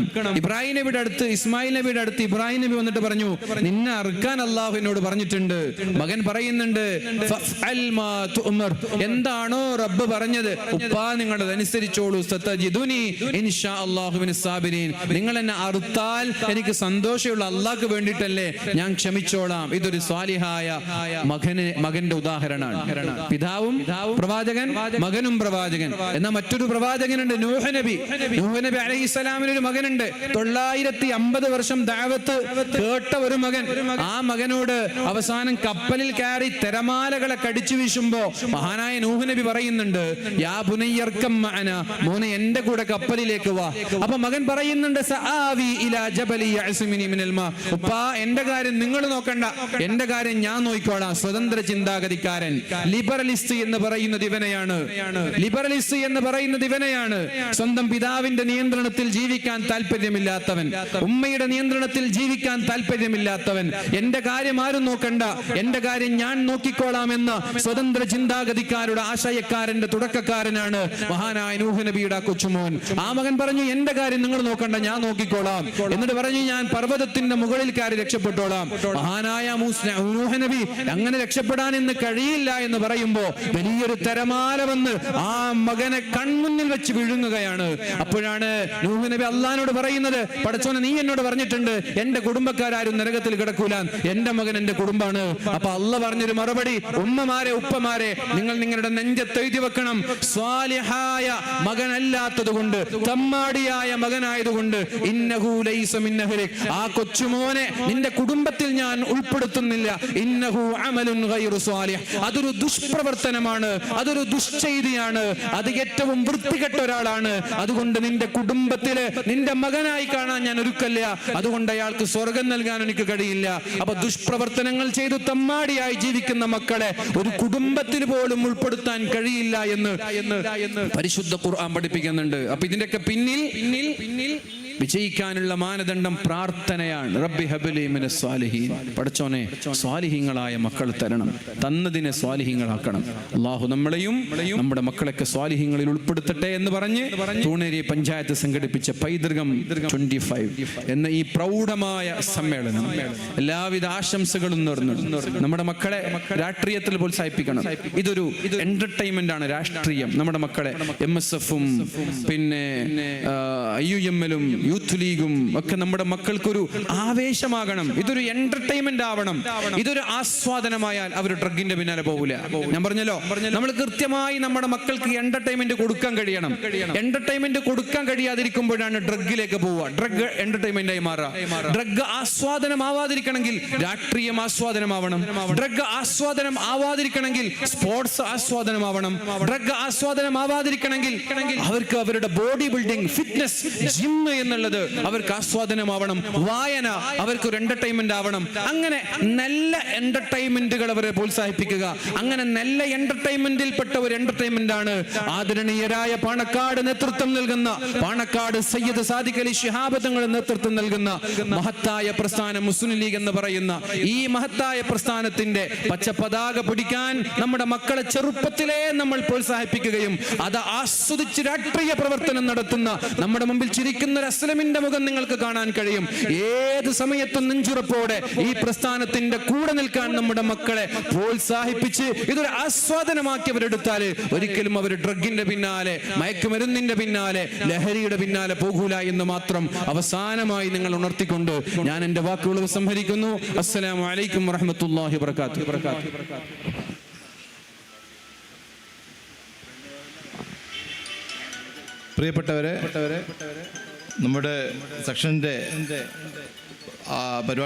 ഇബ്രാഹിം നബിയുടെ അടുത്ത്, ഇസ്മായിൽ നബിയുടെ അടുത്ത് ഇബ്രാഹിം നബി വന്നിട്ട് പറഞ്ഞു, നിന്നെ അറുക്കാൻ അല്ലാഹു എന്നോട് പറഞ്ഞിട്ടുണ്ട്. മകൻ പറയുന്നുണ്ട്, ഫഅൽ മാ തുഅ്മർ, എന്താണോ റബ്ബ് പറഞ്ഞത് ഉപ്പാ നിങ്ങളത് അനുസരിച്ചോളൂ. സതജിദുനി ഇൻഷാ അല്ലാഹു മിനസ് സാബിരീൻ, നിങ്ങൾ എന്നെ അറുത്താൽ എനിക്ക് സന്തോഷമുള്ള അല്ലാഹ്ക്ക് വേണ്ടിയിട്ടല്ലേ, ഞാൻ ക്ഷമിച്ചോളാം. ഇതൊരു സ്വാലിഹായ മകന്റെ ഉദാഹരണമാണ്. പിതാവും പ്രവാചകൻ, മകനും പ്രവാചകൻ. എന്നാൽ മറ്റൊരു പ്രവാചകനുണ്ട്, നൂഹ് നബി. നൂഹ് നബി അലൈഹിസ്സലാമിന് ഒരു മകനുണ്ട്. 950 വർഷം ദഅവത്ത് കേട്ട ഒരു മകൻ. ആ മകനോട് അവസാനം കപ്പലിൽ കയറി തിരമാലകളെ കടിച്ചു വീശുമ്പോ മഹാനായ നൂഹ് നബി പറയുന്നുണ്ട്, യാ ബുനയ്യർകം മഅന, മോനെ എന്റെ കൂടെ കപ്പലിലേക്ക് വാ. അപ്പൊ മകൻ പറയുന്നുണ്ട്, സആവി ഇലാ ജബലി യഅ്സിമിനി മിനൽ മാ, ഉപ്പാ എന്റെ കാര്യം നിങ്ങൾ നോക്കണ്ട, എന്റെ കാര്യം ഞാൻ നോക്കിക്കോളാം. സ്വതന്ത്ര ചിന്താഗതിക്കാരൻ, ലിബറലിസ്റ്റ് എന്ന് പറയുന്നത് ഇവനെയാണ്. ലിബറലിസ്റ്റ് എന്ന് പറയുന്നത് ഇവനെയാണ്. സ്വന്തം പിതാവിന്റെ നിയന്ത്രണത്തിൽ ജീവിക്കാൻ താല്പര്യമില്ലാത്തവൻ, ഉമ്മയുടെ നിയന്ത്രണത്തിൽ ജീവിക്കാൻ താല്പര്യമില്ലാത്തവൻ, എന്റെ കാര്യം ആരും നോക്കണ്ട, എന്റെ കാര്യം ഞാൻ നോക്കിക്കോളാം എന്ന സ്വതന്ത്ര ചിന്താഗതിക്കാരുടെ ആശയക്കാരന്റെ തുടക്കക്കാരനാണ് മഹാനായ നൂഹ് നബിയുടെ കൊച്ചുമോൻ. ആ മകൻ പറഞ്ഞു, എന്റെ കാര്യം നിങ്ങൾ നോക്കണ്ട, ഞാൻ നോക്കിക്കോളാം. എന്നിട്ട് പറഞ്ഞു, ഞാൻ പർവ്വതത്തിന്റെ മുകളിൽ കയറി രക്ഷപ്പെട്ടോളാം. മഹാനായ നൂഹ് നബി അങ്ങനെ രക്ഷപ്പെടാൻ ഇന്ന് കഴിയില്ല എന്ന് പറയുമ്പോ വലിയൊരു തിരമാല വന്ന് ആ മകനെ കൺമുന്നിൽ വെച്ച് വിഴുങ്ങുകയാണ്. അപ്പോഴാണ് നൂഹ് നബി അള്ളാഹിനോട് പറയുന്നത്, പടച്ചോനെ നീ എന്നോട് പറഞ്ഞിട്ടുണ്ട് എന്റെ കുടുംബക്കാരും നരകത്തിൽ കിടക്കൂല, എന്റെ മകൻ എന്റെ കുടുംബാണ്. അപ്പൊ അള്ളാഹ് പറഞ്ഞൊരു മറുപടി, ഉമ്മമാരെ ഉപ്പമാരെ നിങ്ങൾ നിങ്ങളുടെ നെഞ്ചത്ത് എഴുതി വെക്കണം, സ്വാലിഹായ മകനല്ലാത്തത് കൊണ്ട്, തമ്മാടിയായ മകനായതുകൊണ്ട് ഇന്നഹു ലൈസ മിൻ അഹ്ലിക്, ആ കൊച്ചുമോനെ നിന്റെ കുടുംബത്തിൽ ഞാൻ ഉൾപ്പെടുത്തുന്നില്ല. ഇന്നഹു അമലുൻ ഗൈറു സ്വാലിഹ്, അതൊരു ദുഷ്പ്രവർത്തനമാണ്, അതൊരു ദുശ്ചെയ്തിയാണ്, അത് ഏറ്റവും വൃത്തികെട്ട ഒരാളാണ്. അതുകൊണ്ട് നിന്റെ കുടുംബത്തില് നിന്റെ മകനായി കാണാൻ ഞാൻ ഒരുക്കല്ല, അതുകൊണ്ട് അയാൾക്ക് സ്വർഗം നൽകാൻ എനിക്ക് കഴിയില്ല. അപ്പൊ ദുഷ്പ്രവർത്തനങ്ങൾ ചെയ്തു തമ്മാടിയായി ജീവിക്കുന്ന മക്കളെ ഒരു കുടുംബത്തിന് പോലും ഉൾപ്പെടുത്താൻ കഴിയില്ല എന്ന് പരിശുദ്ധ ഖുർആൻ പഠിപ്പിക്കുന്നുണ്ട്. അപ്പൊ ഇതിന്റെയൊക്കെ പിന്നിൽ വിജയിക്കാനുള്ള മാനദണ്ഡം പ്രാർത്ഥനയാണ്. റബ്ബി ഹബ്ലി മിനസ് സ്വാലിഹീൻ, പടച്ചോനെ സ്വാലിഹീങ്ങളായ മക്കൾ തരണം, തന്നതിനെ സ്വാലിഹീങ്ങളാക്കണം. അല്ലാഹു നമ്മളെയും നമ്മുടെ മക്കളൊക്കെ സ്വാലിഹീങ്ങളിൽ ഉൾപ്പെടുത്തട്ടെ എന്ന് പറഞ്ഞ് തൂണേരി പഞ്ചായത്ത് സംഘടിപ്പിച്ച പൈതൃകം 25 എന്ന ഈ പ്രൗഢമായ സമ്മേളനം എല്ലാവിധ ആശംസകളും നേർന്നു. നമ്മുടെ മക്കളെ രാഷ്ട്രീയത്തിൽ പ്രോത്സാഹിപ്പിക്കണം. ഇതൊരു എന്റർടൈൻമെന്റ് ആണ് രാഷ്ട്രീയം. നമ്മുടെ മക്കളെ MSF-ഉം പിന്നെ IUML-ഉം യൂത്ത് ലീഗും ഒക്കെ നമ്മുടെ മക്കൾക്കൊരു ആവേശമാകണം. ഇതൊരു എന്റർടൈൻമെന്റ് ആവണം. ഇതൊരു ആസ്വാദനമായാൽ അവർ ഡ്രഗിന്റെ പിന്നാലെ പോകില്ല. ഞാൻ പറഞ്ഞല്ലോ, നമ്മൾ കൃത്യമായി നമ്മുടെ മക്കൾക്ക് എന്റർടൈൻമെന്റ് കൊടുക്കാൻ കഴിയണം. എന്റർടൈൻമെന്റ് കൊടുക്കാൻ കഴിയാതിരിക്കുമ്പോഴാണ് ഡ്രഗിലേക്ക് പോവുക. ഡ്രഗ് എന്റർടൈൻമെന്റ് ആയി മാറുക. ഡ്രഗ് ആസ്വാദനമാവാതിരിക്കണമെങ്കിൽ രാഷ്ട്രീയം ആസ്വാദനമാവണം. ഡ്രഗ് ആസ്വാദനം ആവാതിരിക്കണമെങ്കിൽ സ്പോർട്സ് ആസ്വാദനമാവണം. ഡ്രഗ് ആസ്വാദനമാവാതിരിക്കണമെങ്കിൽ അവർക്ക് അവരുടെ ബോഡി ബിൽഡിംഗ്, ഫിറ്റ്നസ്, ജിം എന്നുള്ള എന്നുള്ളത് അവർക്ക് ആസ്വാദനമാവണം, വായന അവർക്കൊരു എന്റർടൈൻമെന്റ് ആവണം. അങ്ങനെ നല്ല എന്റർടൈൻമെന്റുകൾ അവരെ പ്രോത്സാഹിപ്പിക്കുക. അങ്ങനെ നല്ല എന്റർടൈൻമെന്റിൽപ്പെട്ട ഒരു എന്റർടൈൻമെന്റ് ആണ് ആദരണീയരായ പാണക്കാട് നേതൃത്വം നൽകുന്ന, പാണക്കാട് സയ്യിദ് സാദിഖ് അലി ശിഹാബ് തങ്ങൾ നേതൃത്വം നൽകുന്ന മഹത്തായ പ്രസ്ഥാനം മുസ്ലിം ലീഗ് എന്ന് പറയുന്ന ഈ മഹത്തായ പ്രസ്ഥാനത്തിന്റെ പച്ച പതാക പിടിക്കാൻ നമ്മുടെ മക്കളെ ചെറുപ്പത്തിലേ നമ്മൾ പ്രോത്സാഹിപ്പിക്കുകയും അത് ആസ്വദിച്ച് രാഷ്ട്രീയ പ്രവർത്തനം നടത്തുന്ന നമ്മുടെ മുമ്പിൽ ചിരിക്കുന്ന ഒരു അസ്ലമിന്റെ മുഖം നിങ്ങൾക്ക് കാണാൻ കഴിയും. ഏത് സമയത്തും നെഞ്ചുറപ്പോടെ ഈ പ്രസ്ഥാനത്തിന്റെ കൂടെ നിൽക്കാൻ നമ്മുടെ മക്കളെ പ്രോത്സാഹിപ്പിച്ച് ഇതൊരു ആസ്വാദനമാക്കി അവരെടുത്താൽ ഒരിക്കലും അവർ ഡ്രഗിന്റെ പിന്നാലെ, മയക്കുമരുന്നിന്റെ പിന്നാലെ, ലഹരിയുടെ പിന്നാലെ പോകൂല എന്ന് മാത്രം അവസാനമായി നിങ്ങൾ ഉണർത്തിക്കൊണ്ട് ഞാൻ എന്റെ വാക്കുകൾ സംഹരിക്കുന്നു. അസ്സലാമു അലൈക്കും വറഹ്മത്തുള്ളാഹി വബറകാതുഹു. പ്രിയപ്പെട്ടവരെ, നമ്മുടെ സെക്ഷന്റെ പരിപാടി